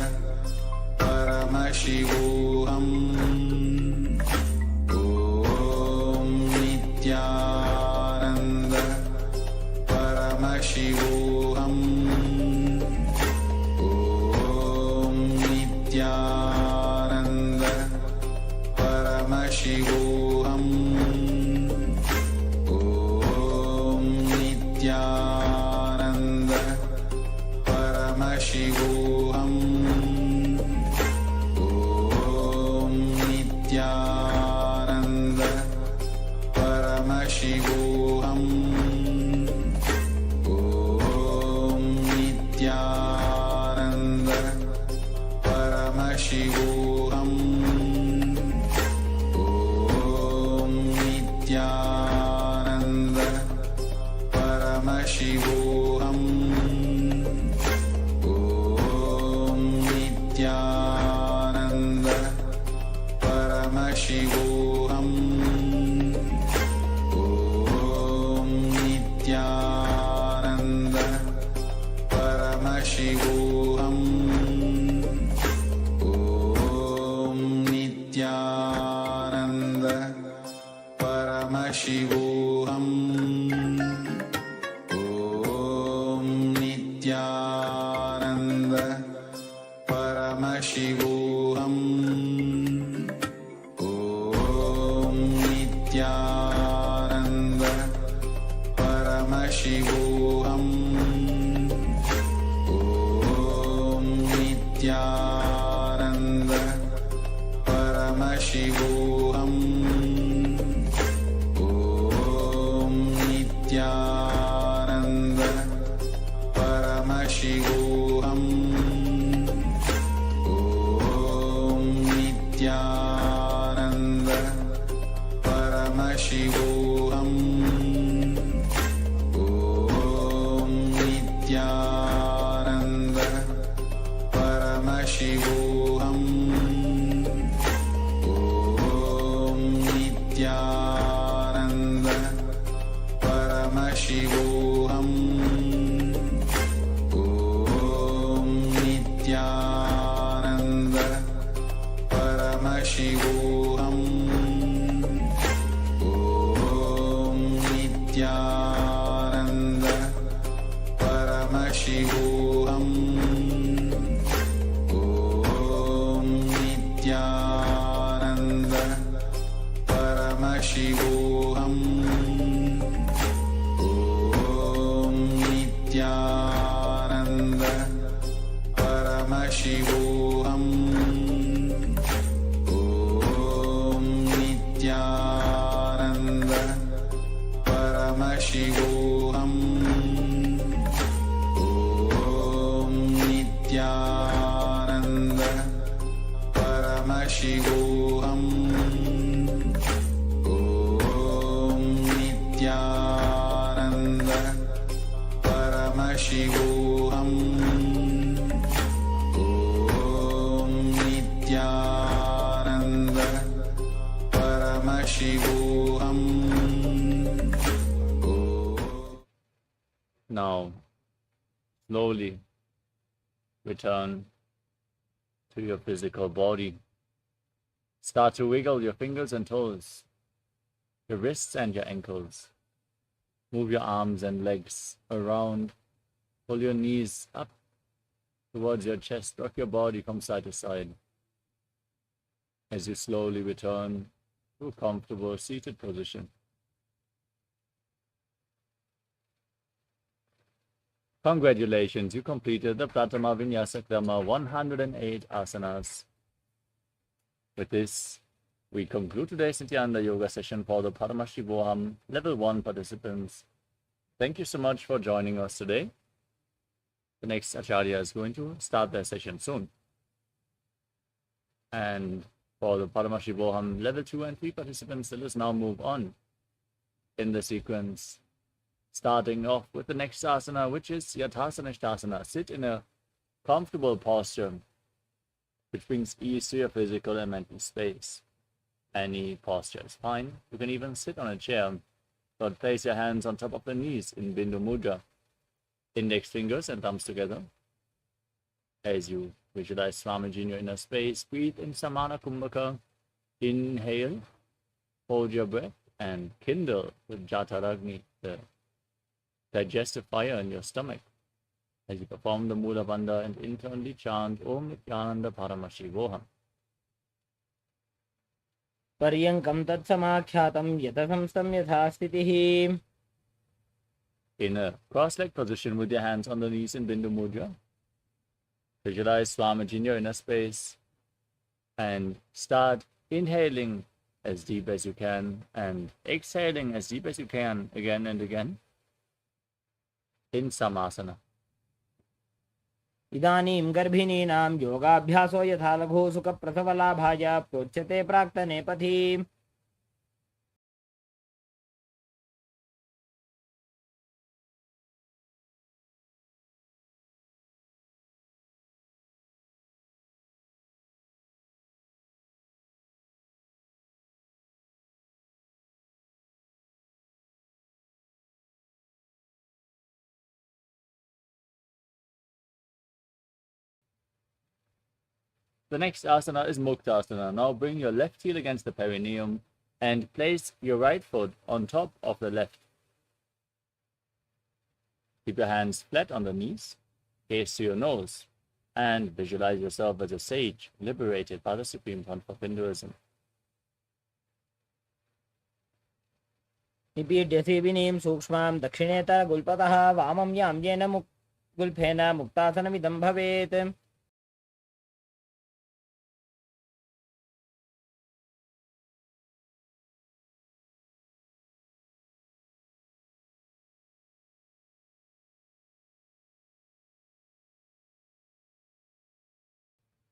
C: Paramashivoham. Om Nithyananda Paramashivoham. Om Nithyananda Paramashivoham. Om Nithyananda Paramashivoham. Om Nithyananda Paramashivoham. Om Nithyananda Paramashivoham Om Nithyananda Paramashivoham Om Nithyananda Paramashivoham Om Nithyananda Paramashivoham Om Nithyananda Paramashivoham Om Nithyananda Paramashivoham Om Nithyananda Paramashivoham Om Nithyananda Paramashivoham Om Nithyananda Paramashivoham Om Nithyananda Paramashivoham Om Nithyananda Paramashivoham Om Nithyananda Paramashivoham Om Nithyananda Paramashivoham Om Nithyananda Paramashivoham Om Nithyananda Paramashivoham Om Nithyananda Paramashivoham Om Nithyananda Paramashivoham Om Nithyananda Paramashivoham Om Nithyananda Paramashivoham Om Nithyananda Paramashivoham.
A: Now, slowly return to your physical body. Start to wiggle your fingers and toes, your wrists and your ankles. Move your arms and legs around. Pull your knees up towards your chest. Rock your body from side to side as you slowly return to a comfortable seated position. Congratulations, you completed the Pratama Vinyasa Krama 108 asanas. With this, we conclude today's Nithyananda Yoga session for the Paramashivoham Level 1 participants. Thank you so much for joining us today. The next Acharya is going to start their session soon. And for the Paramashivoham Level 2 and 3 participants, let us now move on in the sequence, starting off with the next asana, which is Yathasanishtasana. Sit in a comfortable posture, which brings ease to your physical and mental space. Any posture is fine. You can even sit on a chair, but place your hands on top of the knees in Bindu Mudra. Index fingers and thumbs together. As you visualize Swamiji in your inner space, breathe in Samana Kumbhaka. Inhale, hold your breath, and kindle with Jataragni, the digestive fire in your stomach. As you perform the Mula Bandha and internally chant Om Nithyananda Paramashivoham.
B: पर्यङ्कं तत्समाख्यातं यतसंस्थं यथा स्थितिः.
A: In a cross-legged position with your hands on the knees in Bindu Mudra, visualize Swamiji in your inner space and start inhaling as deep as you can and exhaling as deep as you can again and again in Samasana.
B: इदानीं गर्भिणीनां योगाभ्यासो यथा लघु सुखप्रसवलाभाय प्रोच्यते प्राक्तने पथि।
A: The next asana is Muktasana. Now bring your left heel against the perineum and place your right foot on top of the left. Keep your hands flat on the knees, gaze to your nose, and visualize yourself as a sage liberated by the Supreme Font of Hinduism.
B: निपीड्य सेविनीं सूक्ष्मां दक्षिणेतर गुल्पतः वामं यां येन गुल्फेन मुक्तासनमिदं भवेत्।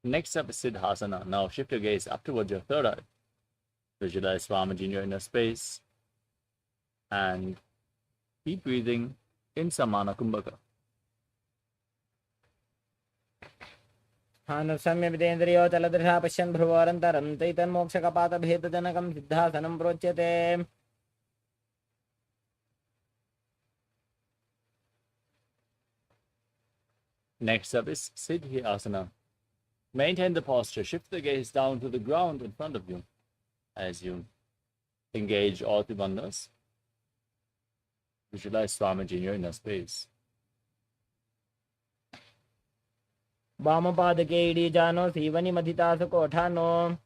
A: Next up is Siddhasana. Now shift your gaze up towards your third eye. Visualize Swamiji in your inner space and keep breathing in Samana Kumbhaka.
B: स्थानसम्यमितेन्द्रियो चलदृशा पश्यन् भ्रुवोरन्तरं तैतन्मोक्षकपातभेदजनकं सिद्धासनं प्रोच्यते।
A: Next up is Siddhi Asana. Maintain the posture. Shift the gaze down to the ground in front of you as you engage all the bandhas. Visualize Swamiji in your inner space.
B: वामपादके इडीजानो सीवनिमधितासकोठानो।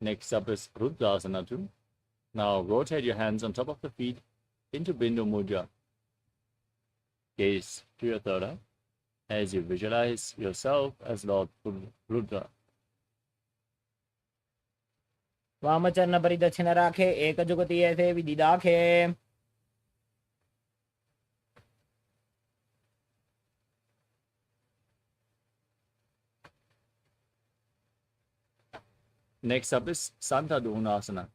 A: Next up is Rudrasana 2. Now rotate your hands on top of the feet into Bindu Mudra. Gaze to your third eye as you visualize yourself as Lord Rudra.
B: वामचरण परिदक्षिण राखे एक जुगति ऐसे विधि दाखे।
A: Next up is Santa Dhunasana.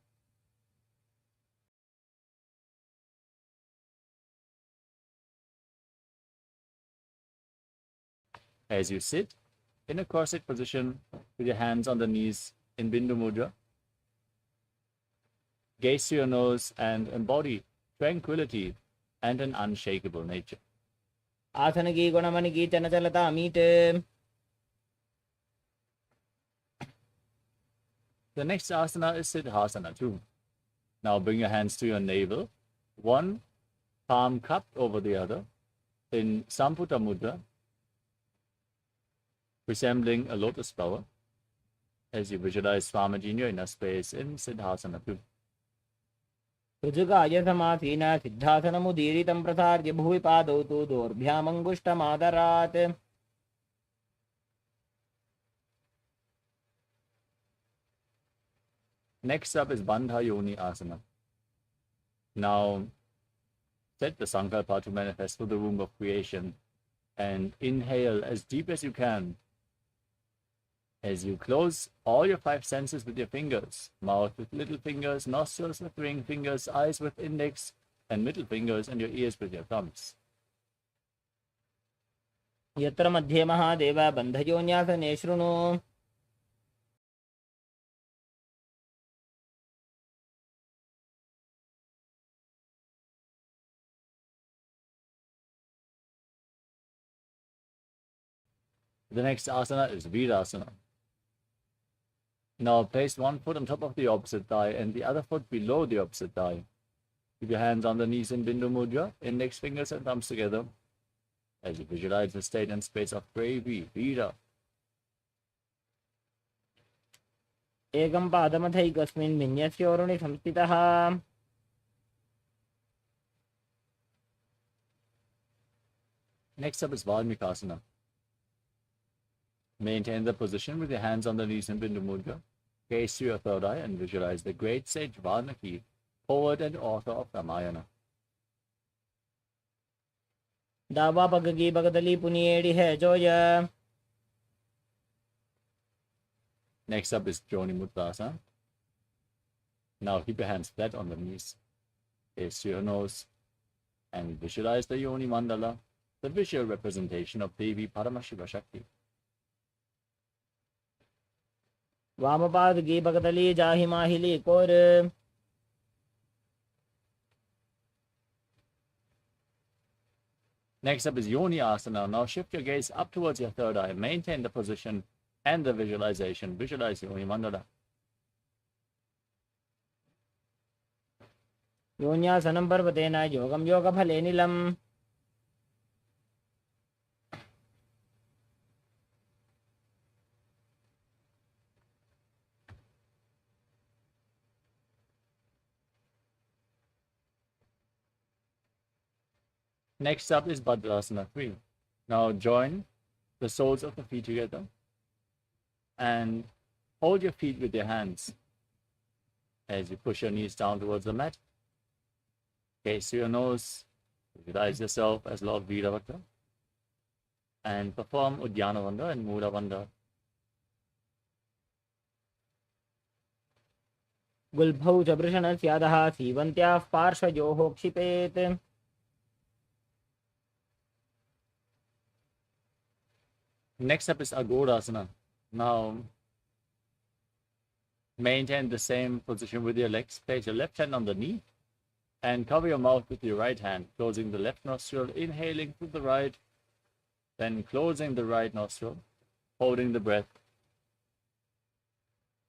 A: As you sit in a corset position with your hands on the knees in Bindu Mudra, gaze to your nose and embody tranquility and an unshakable nature.
B: आसन की गुणमन की चंचलता meet.
A: The next asana is Siddhasana 2. Now bring your hands to your navel, one palm cupped over the other in Samputa Mudra, resembling a lotus flower, as you visualize Swamiji in your inner space in Siddhasana 2.
B: ऋजुकाय समासीन सिद्धासनमुदीरितं प्रसार्य भुवि पादौ तु दोर्भ्यामङ्गुष्ठमादरात्।
A: Next up is Bandha Yoni Asana. Now set the Sankalpa to manifest through the womb of creation and inhale as deep as you can. As you close all your five senses with your fingers, mouth with little fingers, nostrils with ring fingers, eyes with index and middle fingers, and your ears with your thumbs.
B: यत्र मध्ये महादेव बन्धयोन्यासने शृणु।
A: The next asana is Virasana. Now place one foot on top of the opposite thigh and the other foot below the opposite thigh. Keep your hands on the knees in Bindu Mudra, index fingers and thumbs together, as you visualize the state and space of bravery, Vira.
B: एकं पादमथैकस्मिन् विन्यस्योरुणि संस्थितः।
A: Next up is Valmikasana. Maintain the position with your hands on the knees in Bindu Mudra. Gaze to your third eye and visualize the great sage Valmiki, poet and author of Ramayana.
B: डावा पग की बगदली पुनिएड़ी है जोय.
A: Next up is Joni Mudra. Now keep your hands flat on the knees. Gaze to your nose and visualize the Yoni Mandala, the visual representation of Devi Paramashiva Shakti.
B: वामपाद की बगदली जाहि माहिली core.
A: Next up is Yoni Asana. Now shift your gaze up towards your third eye. Maintain the position and the visualization. Visualize Yoni Mandala.
B: योन्यासनं पर्वतेन योगं योगफले नीलम्.
A: Next up is Bhadrasana 3. Now join the soles of the feet together and hold your feet with your hands as you push your knees down towards the mat. Gaze to your nose, visualize yourself as Lord Veeravata, and perform Uddiyana Bandha and Mula Bandha.
B: गुल्भौ च वृषणस्यादः सीवन्त्याः पार्श्वयोः क्षिपेत्.
A: Next up is Agodasana. Now maintain the same position with your legs. Place your left hand on the knee and cover your mouth with your right hand, closing the left nostril, inhaling through the right, then closing the right nostril, holding the breath.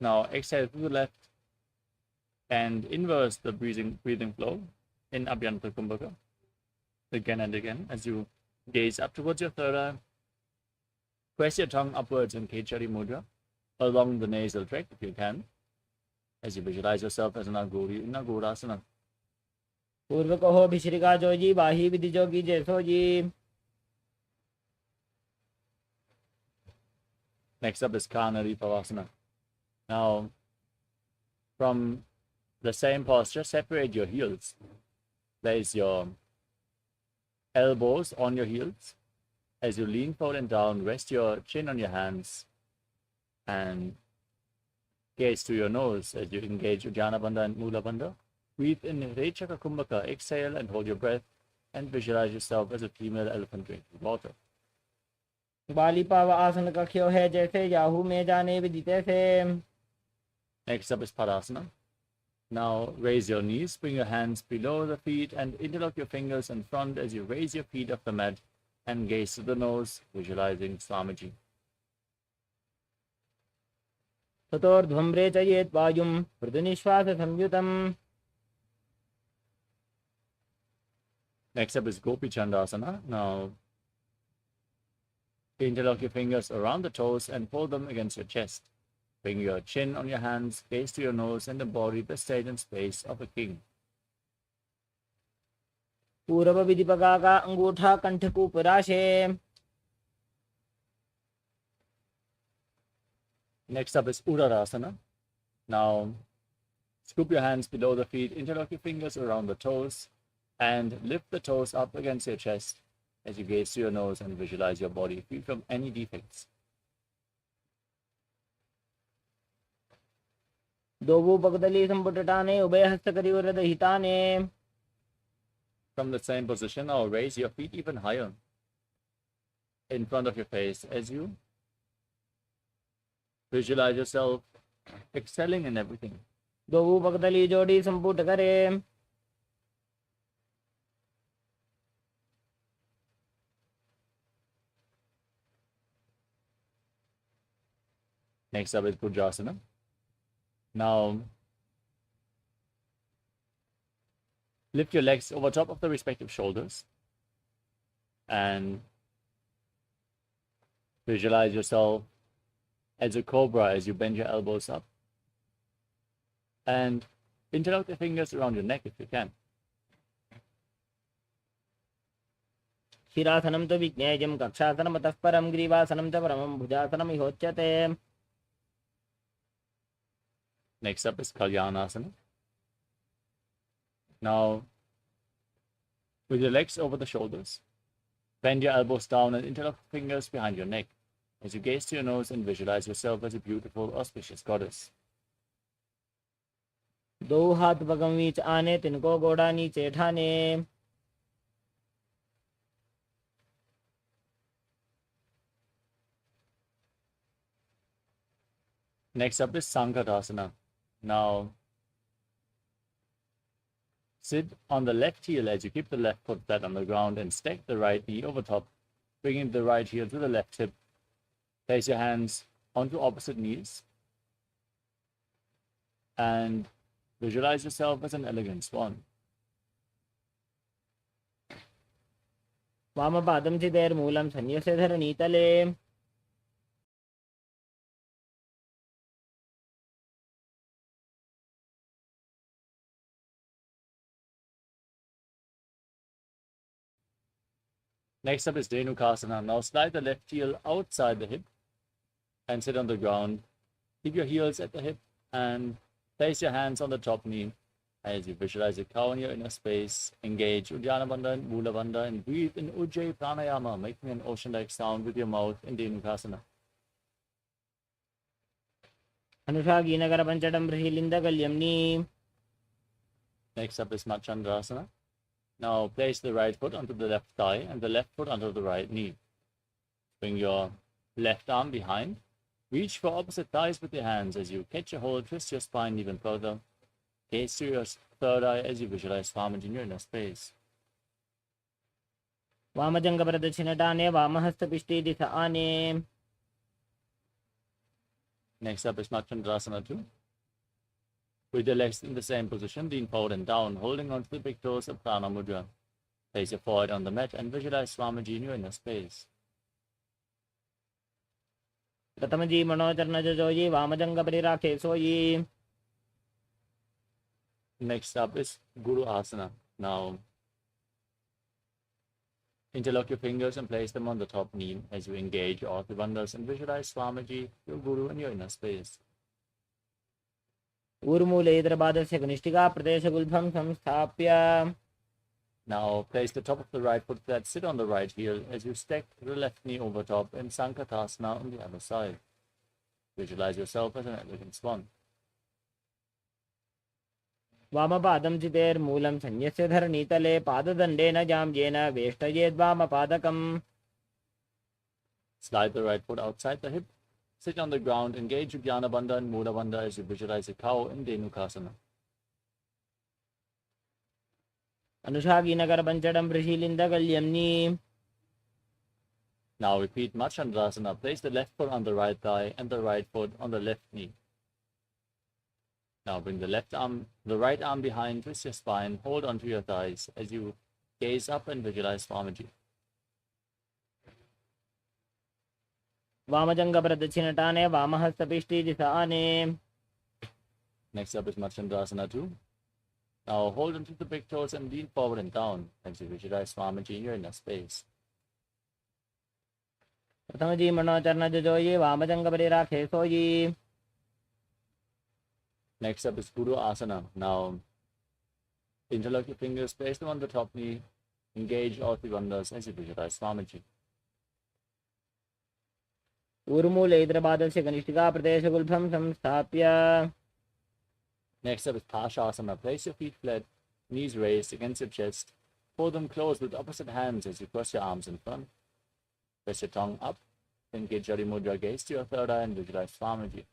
A: Now exhale through the left and inverse the breathing flow in Abhyantara Kumbhaka again and again as you gaze up towards your third eye. Press your tongue upwards in Kechari Mudra along the nasal tract if you can, as you visualize yourself as an Agori in Agodasana.
B: पूर्व कहो भिश्रिका जोजी बाही विधि जोगी जैसो जी.
A: Next up is Kanari Pavasana. Now, from the same posture, separate your heels. Place your elbows on your heels. As you lean forward and down, rest your chin on your hands and gaze to your nose as you engage Uddiyana Bandha and Mula Bandha. Breathe in Rechaka Kumbhaka, exhale and hold your breath and visualize yourself as a female elephant drinking water.
B: बाली पाव आसन कख्यो है जैसे Yahoo में जाने विदिते से.
A: Next up is Padasana. Now raise your knees, bring your hands below the feet and interlock your fingers in front as you raise your feet off the mat and gaze to the nose, visualizing Swamiji.
B: ततोर्ध्वं रेचयेत् वायुं मृदुनिश्वास संयुतम्.
A: Next up is Gopi Chandasana. Now interlock your fingers around the toes and pull them against your chest. Bring your chin on your hands, gaze to your nose and embody the state and space of a king.
B: पूर्व विधिपका का अंगूठा कंठ को पराशे.
A: Next up is Uddarasana. Now scoop your hands below the feet, interlock your fingers around the toes and lift the toes up against your chest as you gaze to your nose and visualize your body free from any defects.
B: दोवु पगदली संपुटटाने उभय हस्त करिवरद हिताने.
A: From the same position, now raise your feet even higher in front of your face as you visualize yourself excelling in everything.
B: दोवु पगदली जोड़ी संपुट करे.
A: Next up is Bhudrasana. Now lift your legs over top of the respective shoulders and visualize yourself as a cobra as you bend your elbows up. And interlock your fingers around your neck if you can.
B: शिरासनं तु विज्ञेयं कक्षासनमतः परं ग्रीवासनं च परमं भुजासनमिहोच्यते.
A: Next up is Kalyanasana. Now, with your legs over the shoulders, bend your elbows down and interlock fingers behind your neck as you gaze to your nose and visualize yourself as a beautiful, auspicious goddess.
B: दो हाथ Burgman बीच आने, तिनको गोड़ा नीचे ठाने.
A: Next up is Sankatasana. Now, sit on the left heel as you keep the left foot flat on the ground and stack the right knee over top, bringing the right heel to the left hip. Place your hands onto opposite knees and visualize yourself as an elegant swan.
B: वामपादं चिदेर्मूलं संन्यस्य धरणीतले.
A: Next up is Dhenukasana. Now slide the left heel outside the hip and sit on the ground. Keep your heels at the hip and place your hands on the top knee as you visualize a cow in your inner space. Engage Uddiyana Bandha and Mula Bandha and breathe in Ujjayi Pranayama, making an ocean-like sound with your mouth in Dhenukasana.
B: अनुषागीनगर पंचडं बृहिलिन्दकल्यम्नि.
A: Next up is Machandrasana. Now place the right foot onto the left thigh and the left foot onto the right knee. Bring your left arm behind. Reach for opposite thighs with your hands as you catch a hold, twist your spine even further. Gaze to your third eye as you visualize Swamiji in your inner space.
B: वामजंग प्रदक्षिणटाने, वामहस्तपिष्टे दिश आने.
A: Next up is Machandrasana 2. With your legs in the same position, lean forward and down, holding onto the big toes of Prana Mudra. Place your forehead on the mat and visualize Swamiji in your inner space.
B: प्रथमजी मनोचरणजोयि, वामजंग परिराखे सोयि.
A: Next up is Guru Asana. Now, interlock your fingers and place them on the top knee as you engage all the bandhas and visualize Swamiji, your Guru, in your inner space.
B: ऊर्मूलेन्द्रपादस्य कनिष्ठिका प्रदेशगुल्भं संस्थाप्य.
A: Now, place the top of the right foot flat, sit on the right heel as you stack the left knee over top in Sankatasana on the other side. Visualize yourself as an elegant swan.
B: वामपादं चितेर्मूलं संन्यस्य धरणीतले, पाददण्डेन जाम्येन वेष्टयेद्वामपादकम्.
A: Slide the right foot outside the hip. Sit on the ground, engage Uddiyana Bandha and Mula Bandha as you visualize a cow in Dhenukasana.
B: अनुषागीनगर पंचडं बृहिलिन्दकल्यम्नि.
A: Now repeat Machandrasana. Place the left foot on the right thigh and the right foot on the left knee. Now bring the right arm behind, twist your spine, hold onto your thighs as you gaze up and visualize Swamiji.
B: वामजंग प्रदक्षिणटाने, वामहस्तपिष्टे दिश आने.
A: Next up is Machandrasana 2. Now hold onto the big toes and lean forward and down as you visualize Swamiji in your inner space.
B: प्रथमजी मनोचरणजोयि, वामजंग परिराखे सोयि.
A: Next up is Guru Asana. Now interlock your fingers, place them on the top knee, engage all the bandhas as you visualize Swamiji.
B: ऊर्मूलेन्द्रपादस्य कनिष्ठिका प्रदेशगुल्भं संस्थाप्य.
A: Next up is Pashasana. Place your feet flat, knees raised against your chest. Pull them close with opposite hands as you cross your arms in front. Press your tongue up, then get Jari Mudra, gaze to your third eye and visualize Swamiji.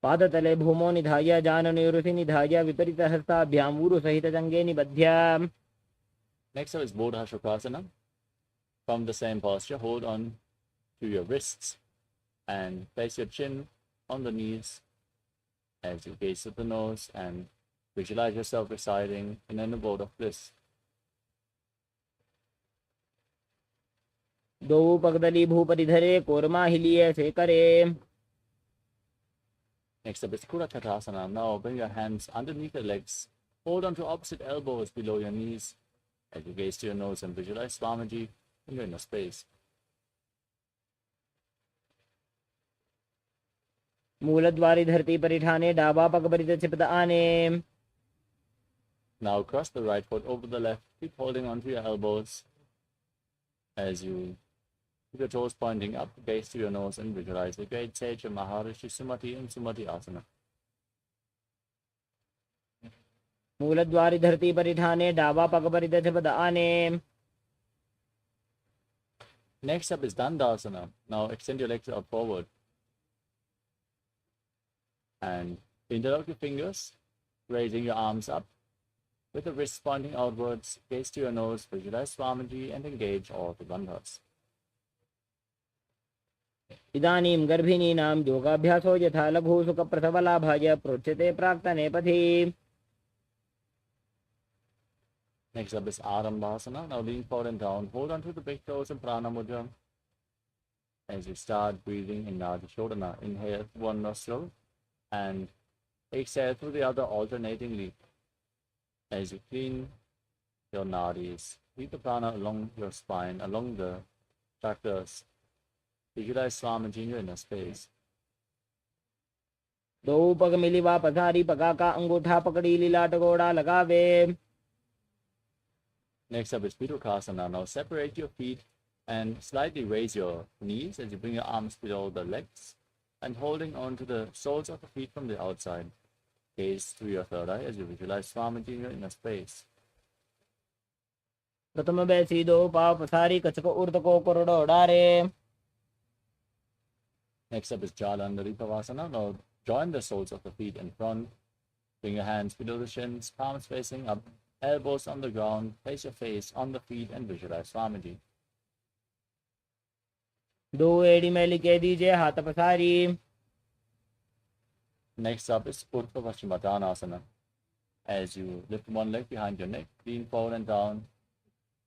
B: पादतले भूमौ निधाय, जाननुरुषि निधाय, विपरीतहस्ताभ्यां ऊरुसहितजङ्गे निबध्य.
A: Next up is Bodha Shukasana. From the same posture, hold on to your wrists and place your chin on the knees as you gaze at the nose and visualize yourself residing in an abode of bliss.
B: दो पगदली भूपरिधरे, कोर्माहिलीय शेकरे.
A: Next up is Kurakatasana. Now bring your hands underneath your legs Hold on to opposite elbows below your knees as you gaze to your nose and visualize Swamiji in your inner space.
B: मूलद्वारी धरती परिठाने डाबा पग परित चिपद आने.
A: Now cross the right foot over the left. Keep holding onto your elbows as you keep your toes pointing up, gaze to your nose and visualize the great sage of Maharishi Sumati in Sumati Asana.
B: मूलद्वारी धरती परिठाने डाबा पग परित चिपद आने.
A: Next up is Dandasana. Now extend your legs out forward and interlock your fingers, raising your arms up with the wrists pointing outwards. Gaze to your nose, visualize Swamiji and engage all the bandhas.
B: इदानीं गर्भिणीनां योगाभ्यासो यथा लघु सुखप्रसवलाभाय प्रोच्यते प्राक्तने पथि.
A: Next up is Arambhasana. Now lean forward and down. Hold on to the big toes and Prana Mudra. As you start breathing in Nadi Shodhana, inhale through one nostril and exhale through the other alternatingly. As you clean your nadis, keep the prana along your spine, along the chakras. Visualize Swamiji in your inner space.
B: दो पग मिली वा पसारी पगा का अंगूठा पकड़ी लीलाट गोड़ा लगावे.
A: Next up is Pitukasana. Now separate your feet and slightly raise your knees as you bring your arms below the legs and holding on to the soles of the feet from the outside. Gaze through your third eye as you visualize Swamiji in your inner space.
B: प्रथम बैसी दो पाव पसारी कचक उर्द को कोरडो डारे.
A: Next up is Jalandhari Pavasana. Now join the soles of the feet in front. Bring your hands below the shins, palms facing up, elbows on the ground. Place your face on the feet and visualize Swamiji.
B: दो एड़ी मैली कह दीजिए हाथ पसारी.
A: Next up is Urdhva Paschimottanasana. As you lift one leg behind your neck, lean forward and down.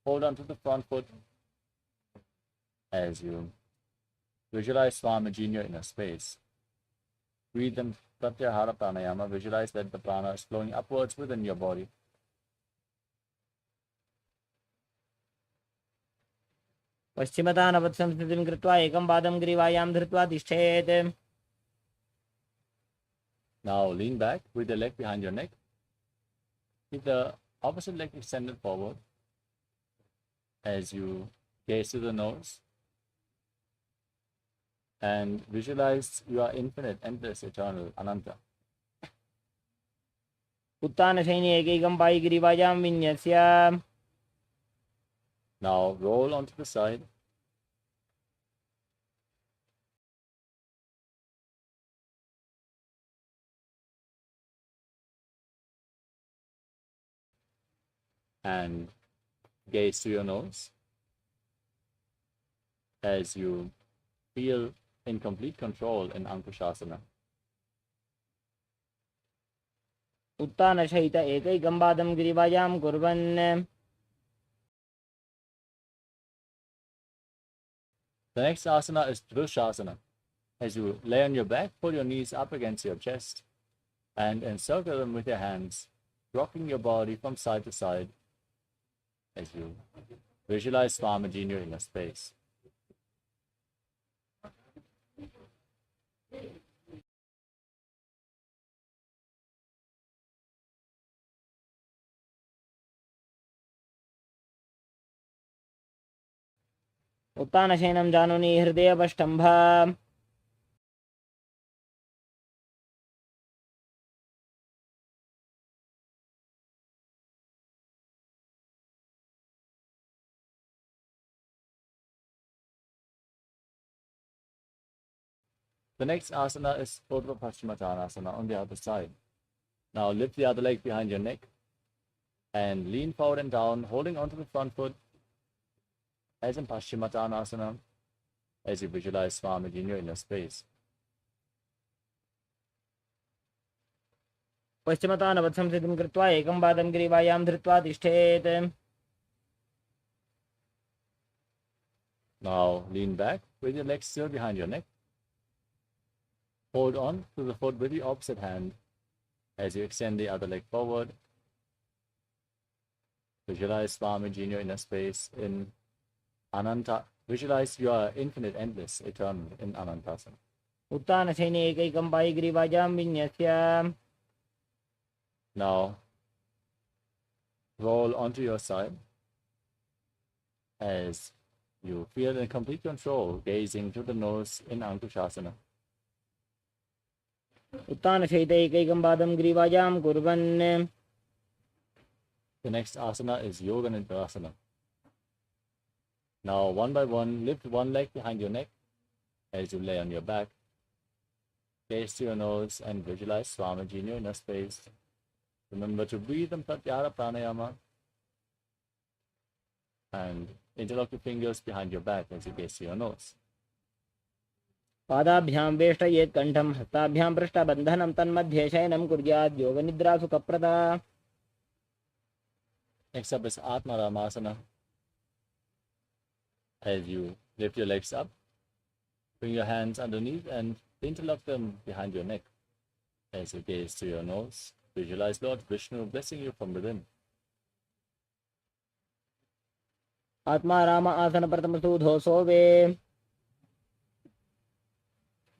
A: Hold on to the front foot as you visualize Swamiji in your inner space. Breathe in Pratyahara Pranayama. Visualize that the prana is flowing upwards within your body.
B: पश्चिमतानवत् संस्थितिं कृत्वा एकं पादं ग्रीवायां धृत्वा तिष्ठेत्.
A: Now lean back with the leg behind your neck. Keep the opposite leg extended forward as you gaze to the nose and visualize you are infinite, endless, eternal, Ananta.
B: उत्तानशयनि एकैकं Pai ग्रीवायां विन्यस्य.
A: Now roll onto the side. And gaze to your nose as you feel in complete control in Ankushasana.
B: उत्तानशयित एकैकं पादं ग्रीवायां कुर्वन्.
A: The next asana is Drushasana. As you lay on your back, pull your knees up against your chest and encircle them with your hands, rocking your body from side to side as you visualize Swamiji in your inner space.
B: उत्तानशयनं जानुनि हृदयपष्टम्भ.
A: The next asana is Urdhva Paschimottanasana on the other side. Now lift the other leg behind your neck and lean forward and down, holding onto the front foot as in Paschimottanasana as you visualize Swamiji in your inner space.
B: पश्चिमतानवत् संस्थितिं कृत्वा एकं पादं ग्रीवायां धृत्वा तिष्ठेत्.
A: Now lean back with your legs still behind your neck. Hold on to the foot with the opposite hand as you extend the other leg forward Visualize Swamiji in your inner space in Ananta. Visualize you are infinite, endless, eternal in Anantasana.
B: उत्तानशयने एकैकं पायिग्रीवाजां विन्यस्य
A: Now, roll onto your side as you feel in complete control, gazing to the nose in Ankushasana.
B: उत्तानशयिते एकैकं पादं ग्रीवाजां कुर्वन्
A: The next asana is Yoga Nidrasana. Now, one by one, lift one leg behind your neck as you lay on your back. Gaze to your nose and visualize Swamiji in your inner space. Remember to breathe in Pratyahara Pranayama and interlock your fingers behind your back as you gaze to your nose.
B: पादाभ्यां वेष्टयेत् कण्ठं हस्ताभ्यां पृष्ठबन्धनं तन्मध्ये शयनं कुर्यात् योगनिद्रा सुखप्रदा
A: Next up is Atma Ramasana. As you lift your legs up, bring your hands underneath and interlock them behind your neck. As you gaze to your nose, visualize Lord Vishnu blessing you from within.
B: आत्मा राम आसन प्रथम सूधो सोवे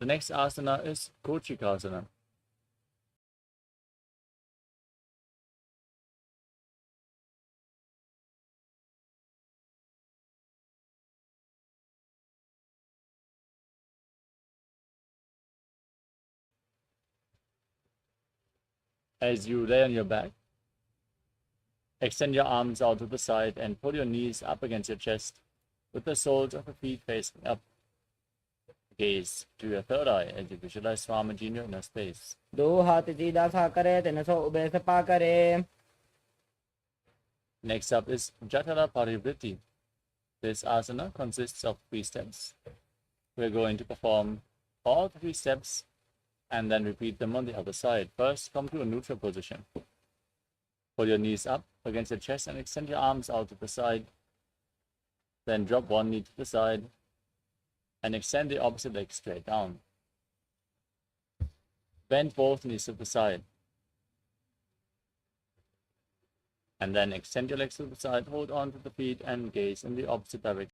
A: The next asana is Kochikasana. As you lay on your back, extend your arms out to the side and pull your knees up against your chest with the soles of your feet facing up. Gaze to your third eye as you visualize Swamiji in your inner space.
B: दो हाथ सीधा सा करे तेन सो उभय सपा करे
A: Next up is Jatara Parivritti. This asana consists of 3 steps. We're going to perform all 3 steps and then repeat them on the other side. First, come to a neutral position. Pull your knees up against your chest and extend your arms out to the side. Then drop one knee to the side and extend the opposite leg straight down. Bend both knees to the side. And then extend your legs to the side, hold on to the feet and gaze in the opposite direction.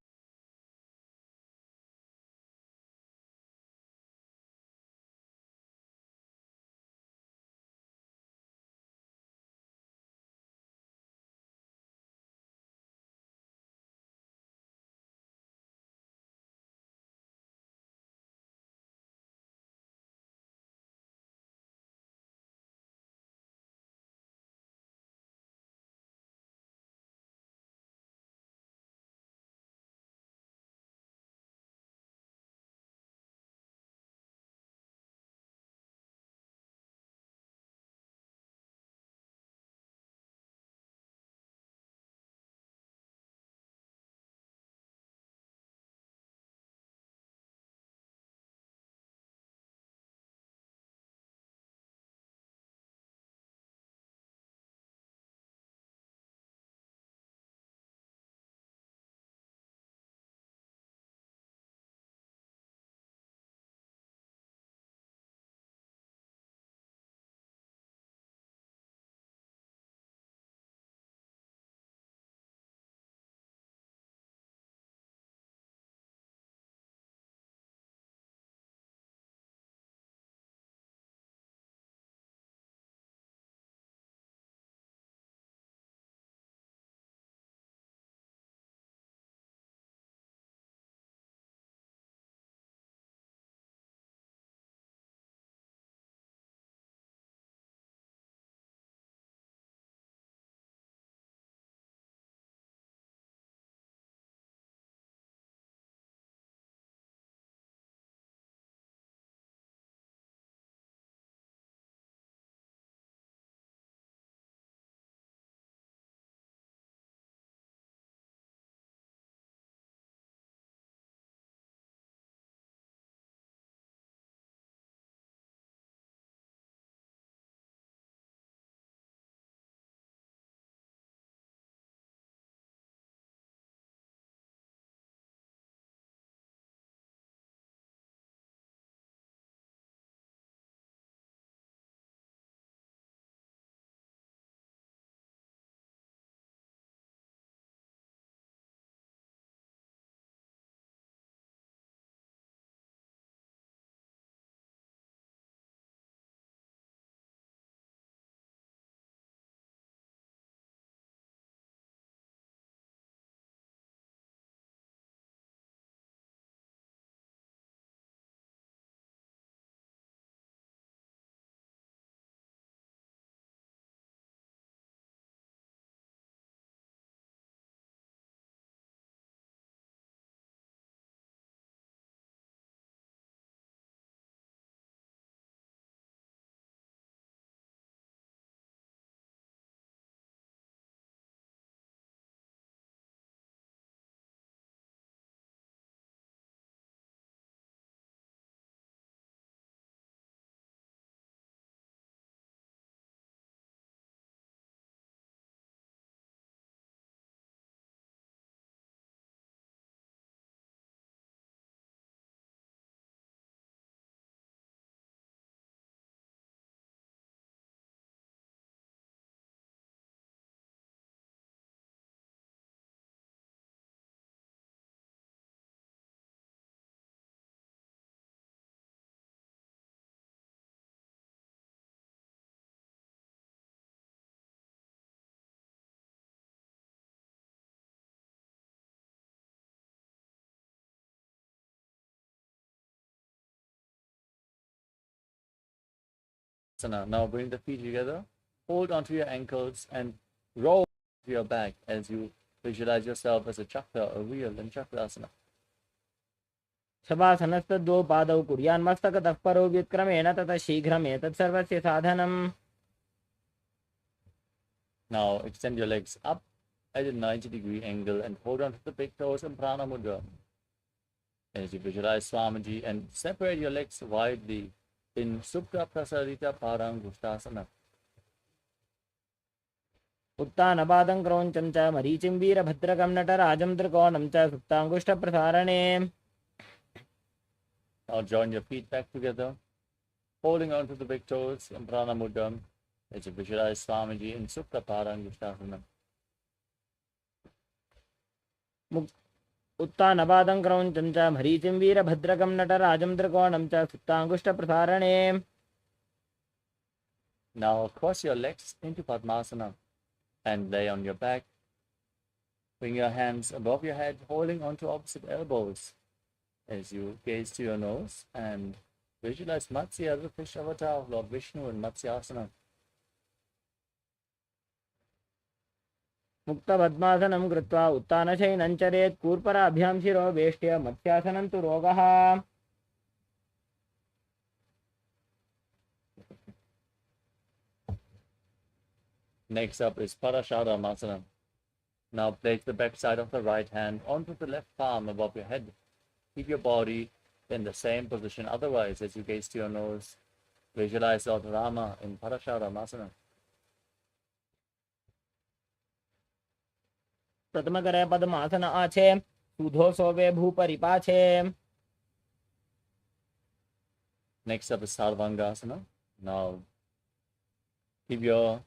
A: Now bring the feet together, hold onto your ankles and roll to your back as you visualize yourself as a chakra, a wheel in Chakrasana.
B: शवासनस्तद्वौ पादौ कुर्यान्मस्तकतः परो व्युत्क्रमेण ततः शीघ्रमेतत् सर्वस्य साधनम्.
A: Now extend your legs up at a 90-degree angle and hold on to the big toes in Prana Mudra. As you visualize Swamiji and separate your legs widely in Supta Prasarita Parangusthasana.
B: उत्तानपादं क्रौञ्चं च मरीचिं वीरभद्रकं नटराजं त्रिकोणं च सुप्ताङ्गुष्ठप्रसारणे.
A: Now join your feet back together, holding on to the big toes in Prana Mudra as you visualize Swamiji in Supta Parangusthasana.
B: उत्तानपादं क्रौञ्चं च मरीचिं वीरभद्रकं नटराजं त्रिकोणं च सुप्ताङ्गुष्ठप्रसारणे.
A: Now cross your legs into Padmasana and lay on your back. Bring your hands above your head, holding onto opposite elbows as you gaze to your nose and visualize Matsya, the fish avatar of Lord Vishnu in Matsyasana.
B: मुक्तपद्मासनं कृत्वा उत्तानशयनं चरेत् कूर्पराभ्यां शिरो वेष्ट्य मत्स्यासनं तु रोगः.
A: Next up is Parasharamasana. Now place the back side of the right hand onto the left palm above your head. Keep your body in the same position. Otherwise, as you gaze to your nose, visualize Lord Rama in Parasharamasana.
B: प्रथमकरे पद्मासन आछे सुधो सोवे भूपरिपाछे.
A: Next up is Sarvangasana. Now keep your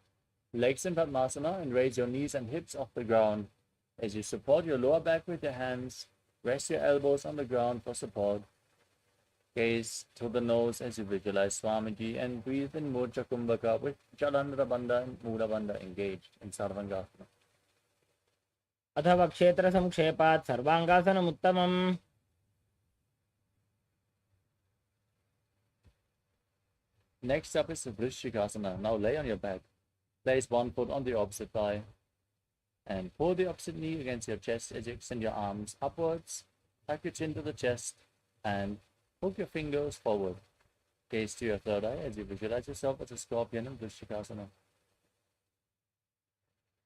A: legs in Padmasana and raise your knees and hips off the ground. As you support your lower back with your hands, rest your elbows on the ground for support. Gaze to the nose as you visualize Swamiji and breathe in Murja Kumbhaka with Jalandhara Bandha and Mula Bandha engaged in Sarvangasana.
B: अथवा क्षेत्र संक्षेपात् सर्वांगासनमुत्तमम्.
A: Next up is Vrishikasana. Now lay on your back. Place one foot on the opposite thigh and pull the opposite knee against your chest as you extend your arms upwards. Tuck your chin to the chest and hook your fingers forward. Gaze to your third eye as you visualize yourself as a scorpion in Vrishikasana.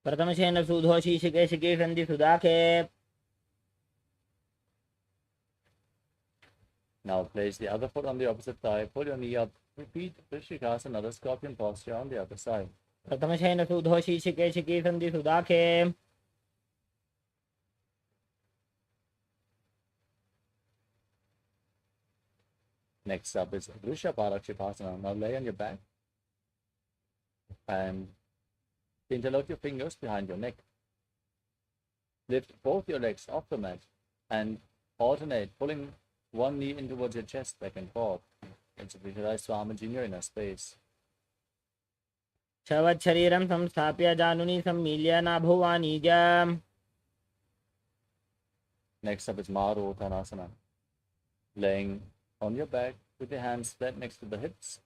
B: प्रथमशेन सुधो शीशिके शिके सन्धि सुदाखे.
A: Now place the other foot on the opposite thigh. Pull your knee up. Repeat Vrishikasana, the scorpion posture on the other side.
B: प्रथमशेन सुधो शीशिके शिके सन्धि सुदाखे.
A: Next up is Vrishabharakshipasana. Now lay on your back and interlock your fingers behind your neck. Lift both your legs off the mat and alternate, pulling one knee in towards your chest back and forth. And to visualize Swamiji in your inner space.
B: शवत् शरीरं संस्थाप्य जानुनी सम्मील्य नाभुवानीज.
A: Next up is Marottanasana. Laying on your back with your hands flat next to the hips.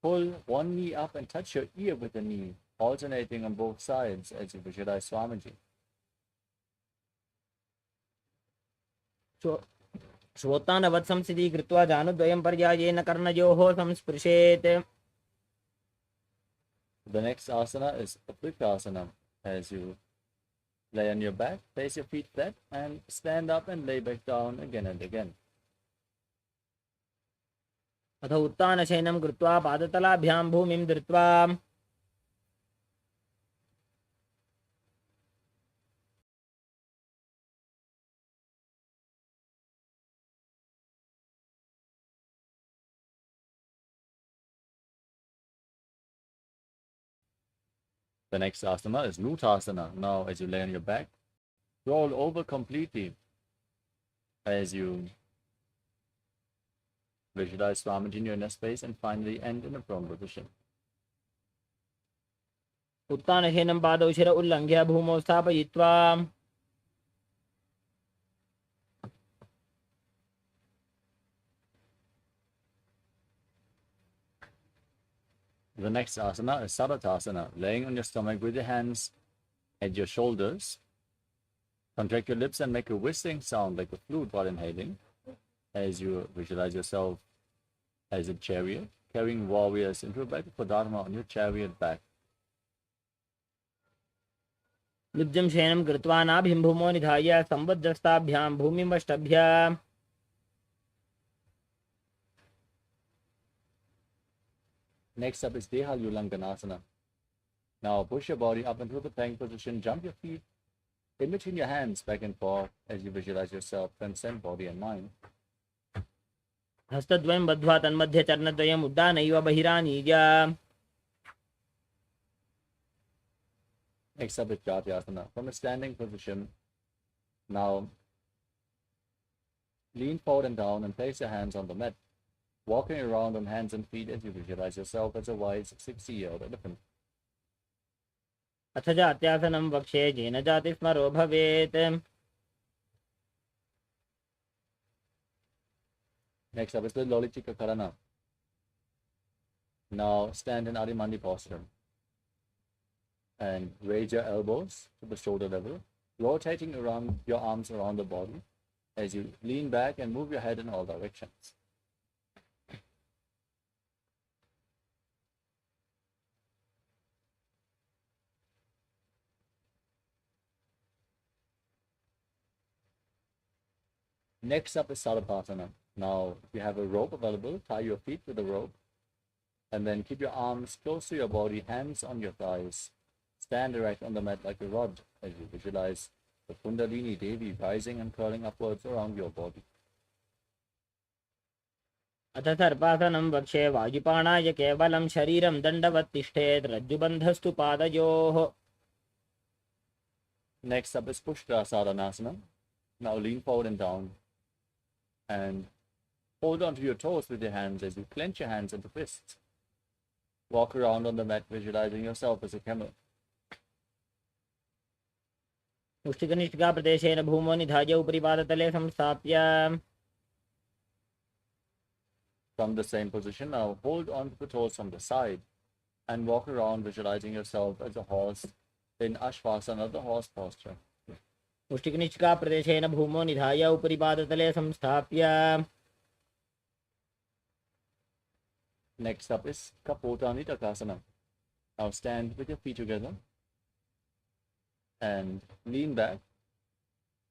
A: Pull one knee up and touch your ear with the knee, alternating on both sides as you visualize Swamiji.
B: श्वोत्तानवत् संस्थिति कृत्वा जानुद्वयं पर्यायेन कर्णयोः संस्पृशेत्.
A: The next asana is Aplikasana. As you lay on your back, place your feet flat and stand up and lay back down again and again.
B: अथ उत्तानशयनं कृत्वा पादतलाभ्यां भूमिं धृत्वा.
A: The next asana is Lutasana. Now, as you lay on your back, roll over completely as you visualize Swamiji in your inner space and finally end in a prone position.
B: उत्तानशयनं पादौ शिर उल्लङ्घ्य भूमौ स्थापयित्वा.
A: The next asana is Saratasana, laying on your stomach with your hands at your shoulders. Contract your lips and make a whistling sound like a flute while inhaling, as you visualize yourself as a chariot, carrying warriors into a battle for Dharma on your chariot back.
B: लुब्जं शयनं कृत्वा नाभिं भूमौ निधाय संवज्रस्ताभ्यां भूमिमष्टभ्य.
A: Next up is Deha Ulanganasana. Now push your body up into the plank position, jump your feet in between your hands back and forth as you visualize yourself, transcend body and mind.
B: हस्तद्वयं बद्ध्वा तन्मध्ये चरणद्वयम् उड्डानैव बहिरानीय.
A: Next up is Jatyasana. From a standing position, now lean forward and down and place your hands on the mat, walking around on hands and feet as you visualize yourself as a wise 60-year-old elephant.
B: अथ जात्यासनं वक्ष्ये येन जातिस्मरो भवेत्.
A: Next up is the Lolitika Karana. Now stand in Adimandi posture and raise your elbows to the shoulder level, rotating around your arms around the body as you lean back and move your head in all directions. Next up is Sarvasana. Now, if you have a rope available, tie your feet with the rope and then keep your arms close to your body, hands on your thighs. Stand erect on the mat like a rod as you visualize the Kundalini Devi rising and curling upwards around your body.
B: अथ सर्पासनं वक्ष्ये वायुपाणाय केवलं शरीरं दण्डवत् तिष्ठेत् रज्जुबन्धस्तु पादयोः.
A: Next up is Pushta Sadhanasana. Now lean forward and down and hold onto your toes with your hands as you clench your hands into fists. Walk around on the mat visualizing yourself as a camel.
B: मुष्टिकनिष्ठिका प्रदेशेन भूमौ निधाय उपरि पादतले संस्थाप्य.
A: From the same position, now hold on to the toes from the side and walk around visualizing yourself as a horse in Ashvasana, the horse posture.
B: मुष्टिकनिष्ठिका प्रदेशेन भूमौ निधाय उपरि पादतले संस्थाप्य.
A: Next up is Kapota Nitakasana. Now stand with your feet together and lean back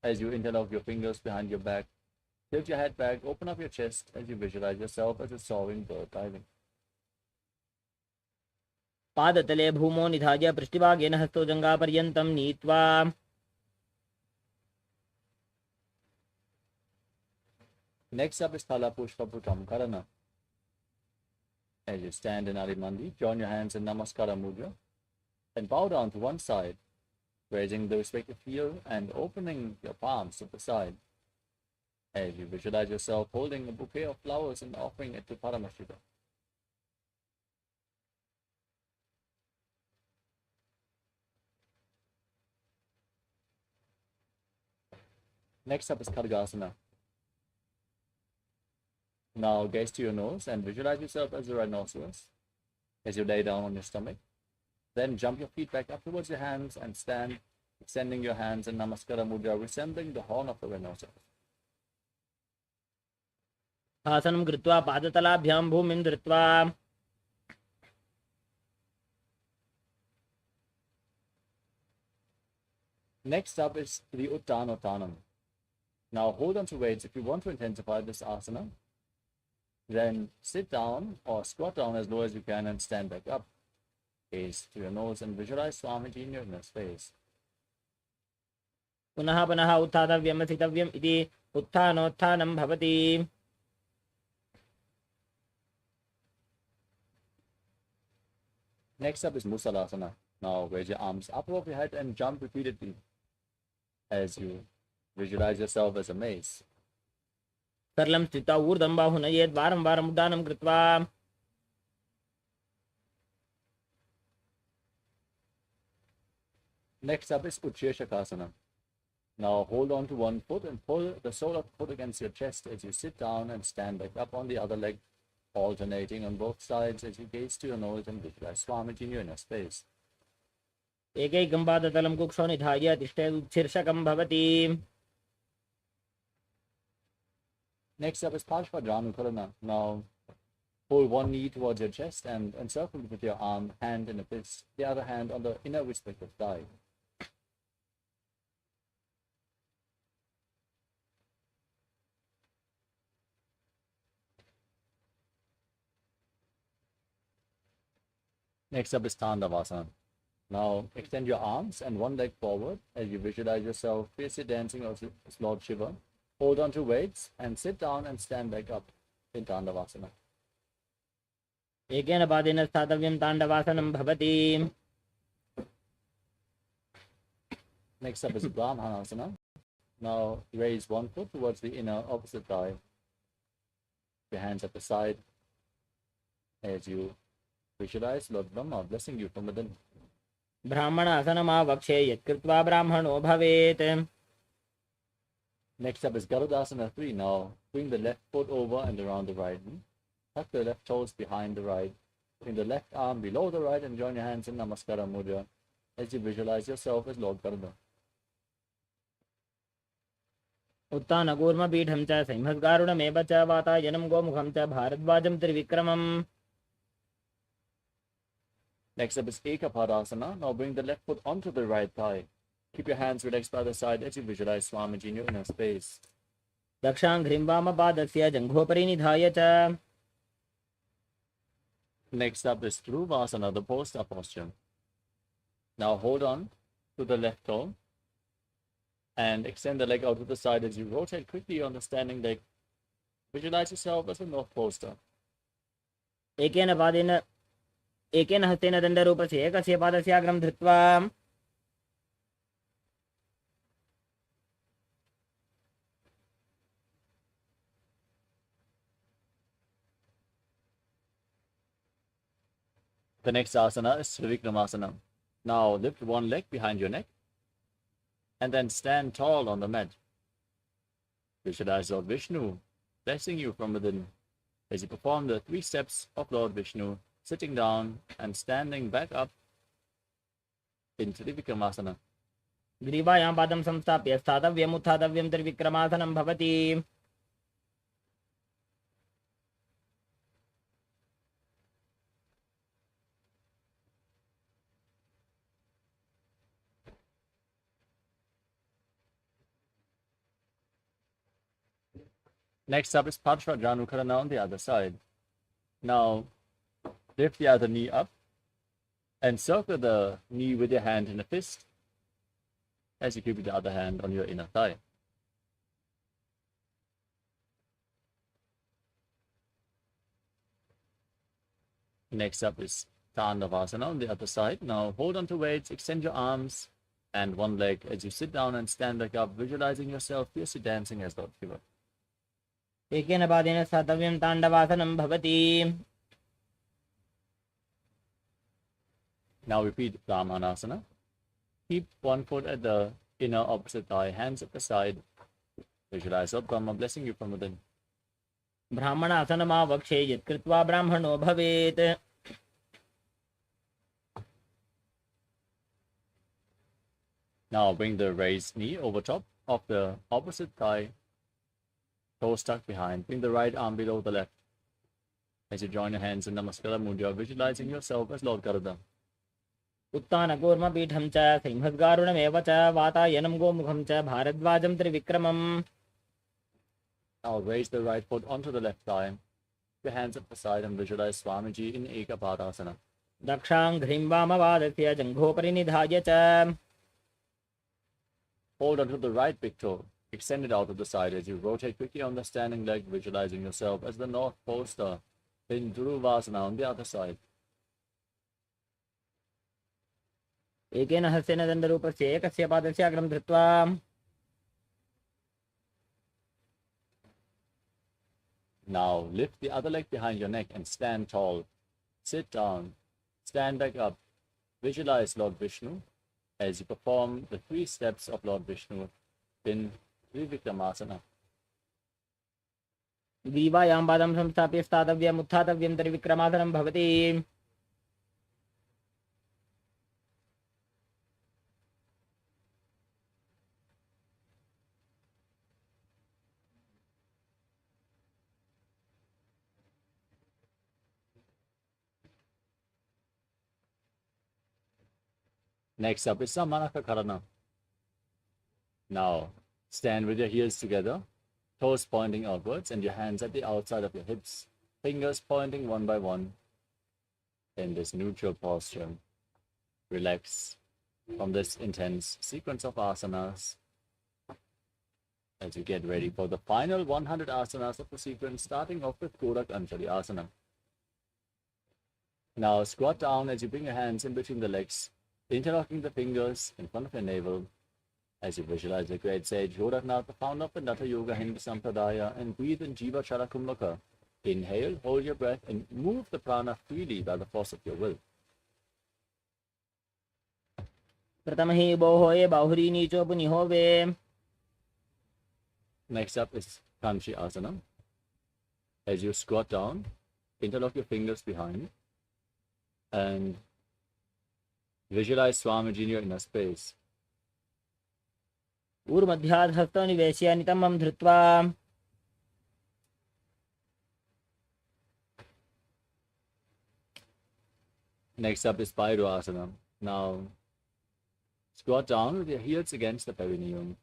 A: as you interlock your fingers behind your back. Tilt your head back, open up your chest as you visualize yourself as a soaring bird diving.
B: पादतले भूमौ निधाय पृष्ठभागेन हस्तो जङ्घापर्यन्तं नीत्वा.
A: Next up is Thala Pushpa Putam Karana. As you stand in Adimandi, join your hands in Namaskara Mudra and bow down to one side, raising the respective heel and opening your palms to the side. As you visualize yourself holding a bouquet of flowers and offering it to Paramashivoham. Next up is Khadgasana. Now gaze to your nose and visualize yourself as a rhinoceros as you lay down on your stomach. Then jump your feet back up towards your hands and stand, extending your hands in Namaskara Mudra, resembling the horn of the rhinoceros.
B: आसनं कृत्वा पादतलाभ्यां भूमिं धृत्वा.
A: Next up is the Uttanottanam. Now hold on to weights if you want to intensify this asana. Then sit down or squat down as low as you can and stand back up. Gaze to your nose and visualize Swamiji in your inner space.
B: पुनः पुनः उत्थातव्यम् स्थितव्यम् इति उत्थानोत्थानं भवति.
A: Next up is Musalasana. Now raise your arms up above your head and jump repeatedly as you visualize yourself as a mace.
B: सरलं स्थित्वा ऊर्ध्वं बाहु नयेत् वारं वारम् उड्डानं कृत्वा.
A: Next up is Ucheshakasana. Now hold on to one foot and pull the sole of the foot against your chest as you sit down and stand back up on the other leg, alternating on both sides as you gaze to your nose and visualize Swamiji in your inner space.
B: एकैकं पादतलं कुक्षौ निधाय तिष्ठेदुच्छीर्षकं भवति.
A: Next up is Parshvadranukarana. Now, hold one knee towards your chest and encircle it with your arm, hand in a fist, the other hand on the inner respective thigh. Next up is Tandavasana. Now, extend your arms and one leg forward as you visualize yourself fiercely dancing as Lord Shiva. Hold on to weights and sit down and stand back up in Tandavasana.
B: एकेन पादेन स्थातव्यं ताण्डवासनं भवति.
A: Next up is Brahmanasana. Now, raise one foot towards the inner opposite thigh. Your hands at the side as you visualize Lord Brahma blessing you from within.
B: ब्राह्मणासनमावक्षे यत्कृत्वा ब्राह्मणो भवेत्.
A: Next up is Garudasana 3. Now, bring the left foot over and around the right knee. Tuck the left toes behind the right. Bring the left arm below the right and join your hands in Namaskara Mudra as you visualize yourself as Lord Garuda.
B: उत्तानकूर्मपीठं च संहस्गारुणमेव च वातायनं गोमुखं च भारद्वाजं त्रिविक्रमम्.
A: Next up is Ekapadasana. Now bring the left foot onto the right thigh. Keep your hands relaxed by the side as you visualize Swamiji in your inner space.
B: दक्षाङ्घ्रिं वामपादस्य जङ्घोपरि निधाय च.
A: Next up is Dhruvasana, the poster posture. Now hold on to the left toe and extend the leg out to the side as you rotate quickly on the standing leg. Visualize yourself as a north poster.
B: एकेन हस्तेन दण्डरूपस्य एकस्य पादस्याग्रं धृत्वा.
A: The next asana is Trivikramasana. Now lift one leg behind your neck and then stand tall on the mat. Visualize Lord Vishnu blessing you from within as you perform the 3 steps of Lord Vishnu, sitting down and standing back up in Trivikramasana.
B: ग्रीवायां पादं संस्थाप्य स्थातव्यम् उत्थातव्यं त्रिविक्रमासनं भवति.
A: Next up is Parshvadranukarana on the other side. Now, lift the other knee up and circle the knee with your hand in a fist as you keep the other hand on your inner thigh. Next up is Tandavasana on the other side. Now, hold on to weights, extend your arms and one leg as you sit down and stand back up, visualizing yourself fiercely dancing as Lord Shiva.
B: एकेन पादेन स्थातव्यं ताण्डवासनं भवति.
A: Now repeat Brahmanasana. Keep one foot at the inner opposite thigh, hands at the side. Visualize Lord Brahma blessing you from within.
B: ब्राह्मणासनमावक्षे यत्कृत्वा ब्राह्मणो भवेत्.
A: Now bring the raised knee over top of the opposite thigh, toes tucked behind. Bring the right arm below the left as you join your hands in Namaskara Mudra, visualizing yourself as Lord Garuda.
B: उत्तानकूर्मपीठं च संहस्गारुणमेव च वातायनं गोमुखं च भारद्वाजं त्रिविक्रमम्.
A: Now raise the right foot onto the left thigh. Your hands at the side and visualize Swamiji in Ekapadasana.
B: दक्षाङ्घ्रिं वामपादस्य जङ्घोपरि निधाय च.
A: Hold onto the right big toe. Extend it out to the side as you rotate quickly on the standing leg, visualizing yourself as the north poster in Dhruvasana on the other side.
B: एकेन हस्तेन दण्डरूपस्य एकस्य पादस्याग्रं धृत्वा.
A: Now lift the other leg behind your neck and stand tall. Sit down. Stand back up. Visualize Lord Vishnu as you perform the 3 steps of Lord Vishnu in Trivikramasana.
B: ग्रीवायां पादं संस्थाप्य स्थातव्यम् उत्थातव्यं त्रिविक्रमासनं भवति।
A: Next up is Samanaka Karana. Now, stand with your heels together, toes pointing outwards, and your hands at the outside of your hips, fingers pointing one by one in this neutral posture. Relax from this intense sequence of asanas as you get ready for the final 100 asanas of the sequence, starting off with Kodak Anjali Asana. Now, squat down as you bring your hands in between the legs, interlocking the fingers in front of your navel, as you visualize the great sage Goraknath, the founder of the Natha Yoga Hindu Sampradaya, and breathe in Jiva Chala Kumbhaka. Inhale, hold your breath, and move the prana freely by the force of your will.
B: प्रथमहि बोहोये बाहुरी नीचो पुनिहोवे.
A: Next up is Kanchi Asana. As you squat down, interlock your fingers behind, and visualize Swamiji in your inner space.
B: ऊर्मध्यात् हस्तो निवेश्य नितम्बं धृत्वा.
A: Next up is Pyro Asana. Now, squat down with your heels against the perineum.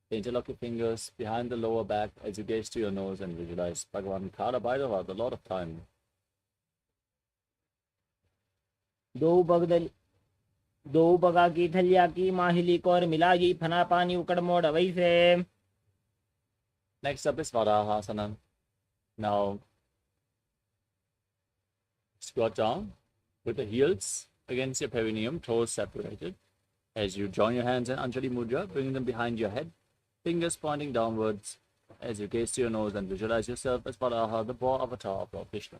A: Interlock your fingers behind the lower back as you gaze to your nose and visualize Bhagavan Kala Bhairava, the Lord of Time.
B: दो बगा की थलिया की माहिली core मिलागी फना पानी उकड़ मोड़ वैसे.
A: Next up is Varahasana. Now, squat down with the heels against your perineum, toes separated. As you join your hands in Anjali Mudra, bring them behind your head, fingers pointing downwards as you gaze to your nose and visualize yourself as Varaha, the boar avatar of Lord Krishna.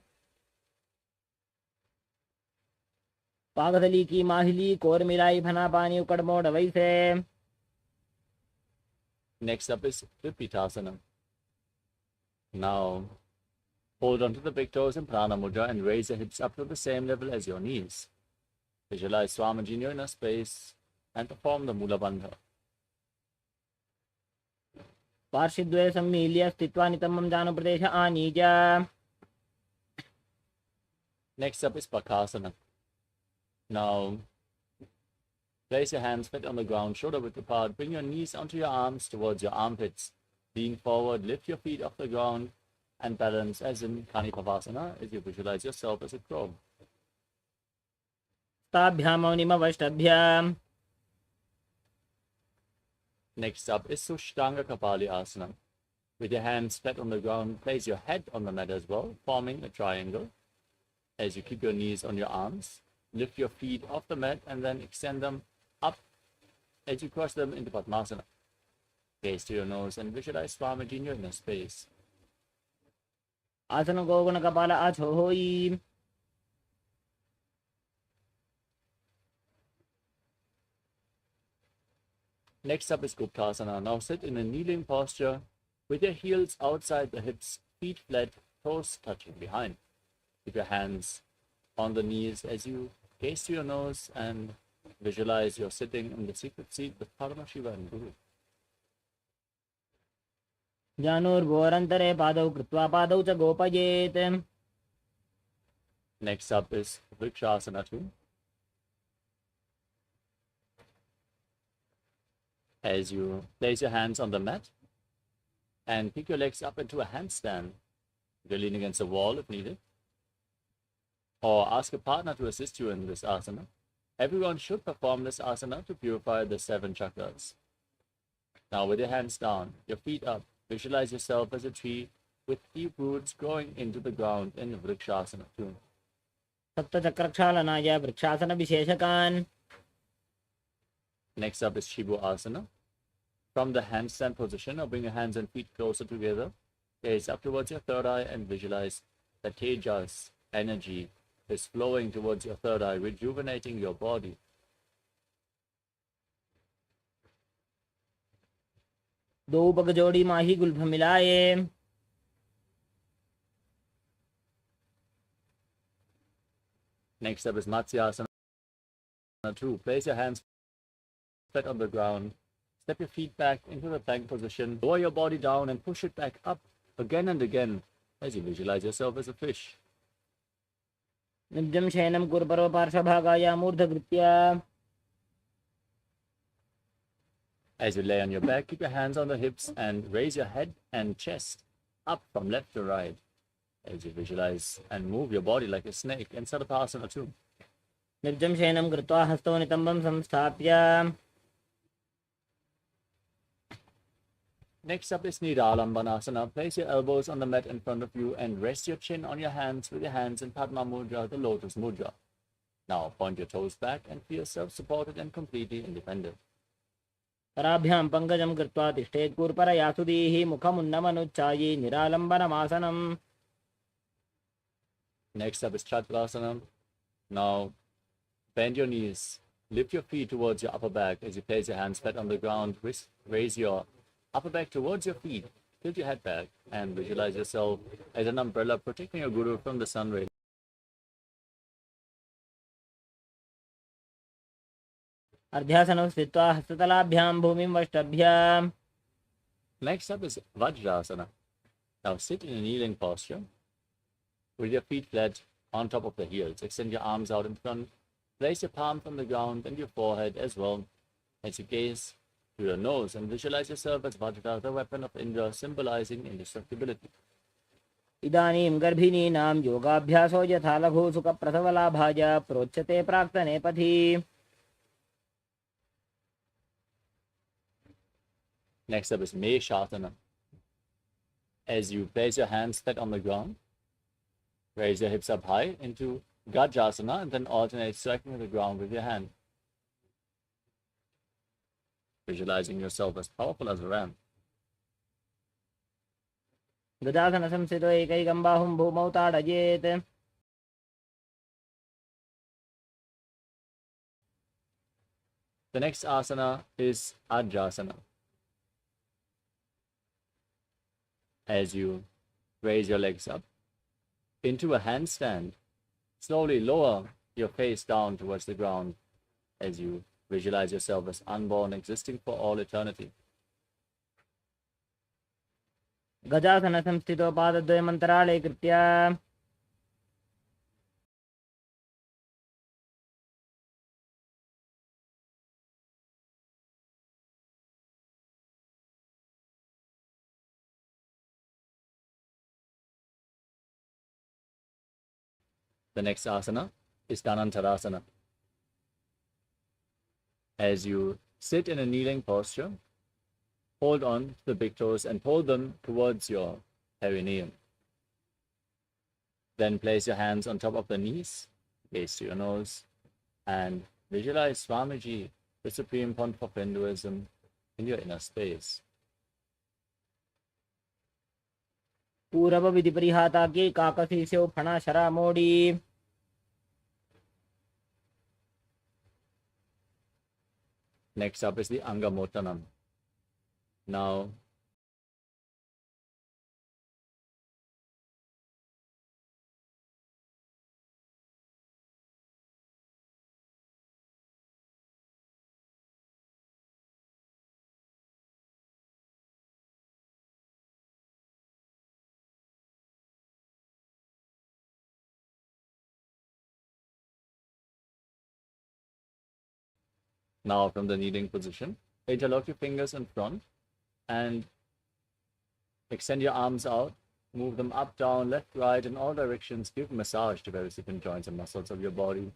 B: पागथली की माहिली core मिलाई फना पानी उकड़ मोड़ वैसे.
A: Next up is Vipitasana. Now, hold onto the big toes in Prana Mudra and raise your hips up to the same level as your knees. Visualize Swamiji in your inner space and perform the Mula Bandha.
B: पार्श्वद्वये सम्मील्य स्थित्वा नितम्बं जानुप्रदेश आनीय.
A: Next up is Bakasana. Now, place your hands flat on the ground, shoulder width apart. Bring your knees onto your arms towards your armpits. Lean forward, lift your feet off the ground, and balance as in Kanipavasana as you visualize yourself as a crow.
B: ताभ्यामौनिमवष्टभ्याम्.
A: Next up is Sushtanga Kapali Asana. With your hands flat on the ground, place your head on the mat as well, forming a triangle. As you keep your knees on your arms, lift your feet off the mat and then extend them up as you cross them into Padmasana. Gaze to your nose and visualize Swamiji in your inner space.
B: आसन गोगुण कपाल आछो होई.
A: Next up is Guptasana. Now sit in a kneeling posture with your heels outside the hips, feet flat, toes touching behind. Keep your hands on the knees as you gaze to your nose and visualize you're sitting in the secret seat with Paramashivoham and Guru.
B: जानूर्भोरन्तरे पादौ कृत्वा पादौ च गोपयेत्.
A: Next up is Vrikshasana 2. As you place your hands on the mat and pick your legs up into a handstand, you're leaning against a wall if needed, or ask a partner to assist you in this asana. Everyone should perform this asana to purify the 7 chakras. Now with your hands down, your feet up, visualize yourself as a tree with deep roots growing into the ground in Vrikshasana 2.
B: सप्तचक्रक्षालनाय vrikshasana विशेषकान्.
A: Next up is Shibu Asana. From the handstand position, or bring your hands and feet closer together. Gaze up towards your third eye and visualize the Tejas energy is flowing towards your third eye, rejuvenating your body.
B: दो पग जोड़ी माही Gulf मिलाए.
A: Next up is Matsyasana 2. Place your hands flat on the ground. Step your feet back into the plank position. Lower your body down and push it back up again and again as you visualize yourself as a fish.
B: निजं शयनं कुरु पर्वपार्श्वभागाय मूर्धकृत्य.
A: As you lay on your back, keep your hands on the hips and raise your head and chest up from left to right as you visualize and move your body like a snake in Sarvasana 2.
B: निर्जं शयनं कृत्वा हस्तौ नितम्बं संस्थाप्य.
A: Next up is Niralambanasana. Place your elbows on the mat in front of you and rest your chin on your hands with your hands in Padma Mudra, the Lotus Mudra. Now point your toes back and feel self-supported and completely independent.
B: कराभ्यां पङ्कजं कृत्वा तिष्ठेत् पूर्परयासुदीः मुखमुन्नमनुच्चायि निरालम्बनमासनम्.
A: Next up is Chakrasana. Now bend your knees, lift your feet towards your upper back as you place your hands flat on the ground. Raise your upper back towards your feet, tilt your head back and visualize yourself as an umbrella protecting your guru from the sun rays.
B: अर्ध्यासनं स्थित्वा हस्ततलाभ्यां भूमिं वष्टभ्य.
A: Next up is Vajrasana. Now sit in a kneeling posture with your feet flat on top of the heels. Extend your arms out in front. Place your palms on the ground and your forehead as well as you gaze through your nose and visualize yourself as Vajra, the weapon of Indra, symbolizing indestructibility.
B: इदानीं गर्भिणीनां योगाभ्यासो यथा लघु सुखप्रसवलाभाय प्रोच्यते प्राक्तने पथि.
A: Next up is Meshasana. As you place your hands flat on the ground, raise your hips up high into Gajasana and then alternate striking the ground with your hand. Visualizing yourself as powerful as a ram.
B: गजासन संस्थितो एकैकं बाहुं भूमौ ताडयेत्.
A: The next asana is Ajrasana. As you raise your legs up into a handstand, slowly lower your face down towards the ground as you visualize yourself as unborn, existing for all eternity.
B: गजासन संस्थितो पादद्वयमन्तराळे कृत्य.
A: The next asana is Dhanantarasana. As you sit in a kneeling posture, hold on to the big toes and pull them towards your perineum. Then place your hands on top of the knees, gaze to your nose, and visualize Swamiji, the supreme pontiff of Hinduism, in your inner space.
B: पूरव विधि परिहाता के काकसी से फणा शरा मोड़ी.
A: Next up is the Angamotanam. Now, now from the kneeling position, interlock your fingers in front and extend your arms out, move them up, down, left, right, in all directions. Give massage to various different joints and muscles of your body.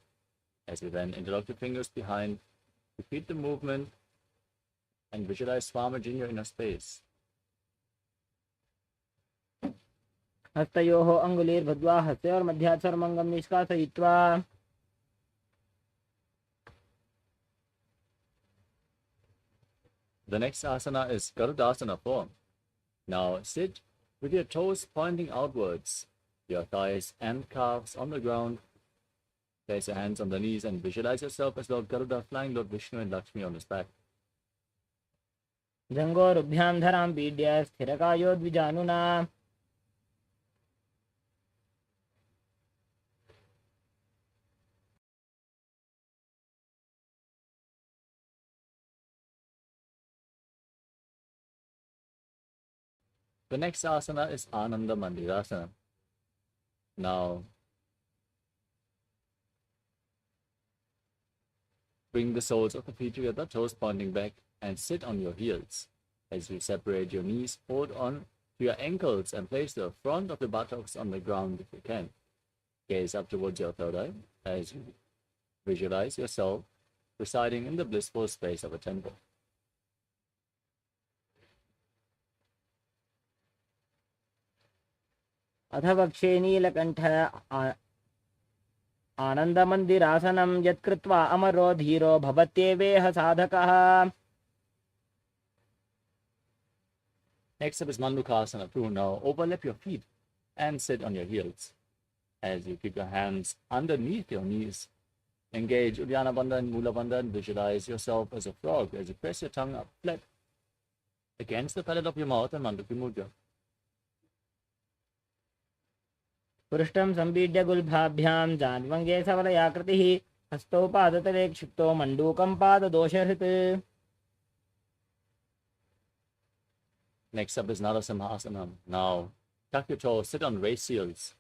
A: As you then interlock your fingers behind, repeat the movement and visualize Swamiji in your inner space.
B: हस्तयोः अङ्गुलीर्भद्वा हस्तयोर्मध्यात् सर्वमङ्गं निष्कासयित्वा.
A: The next asana is Garudasana form. Now sit with your toes pointing outwards, your thighs and calves on the ground. Place your hands on the knees and visualize yourself as Lord Garuda flying Lord Vishnu and Lakshmi on his back.
B: जङ्घोरुभ्यां धरां पीड्य स्थिरकायो द्विजानुना.
A: The next asana is Ananda Mandirasana. Now, bring the soles of the feet together, toes pointing back, and sit on your heels. As you separate your knees, hold on to your ankles and place the front of the buttocks on the ground if you can. Gaze up towards your third eye as you visualize yourself residing in the blissful space of a temple.
B: अथ वक्षे Neelkanth आनन्दमन्दिरासनं यत्कृत्वा अमरो धीरो भवत्येवेह साधकः.
A: Next up is Mandukasana 2. Now overlap your feet and sit on your heels. As you keep your hands underneath your knees, engage Uddiyana Bandha and Mula Bandha and visualize yourself as a frog as you press your tongue up flat against the palate of your mouth and Manduki Mudra.
B: पृष्ठं सम्पीड्य गुल्भाभ्यां जान्वङ्गे सवलयाकृतिः हस्तौ पादतले क्षिप्तो मण्डूकं पाददोषहृत्.
A: Next up is Narasimhasana. Now tuck your toes, sit on raised heels.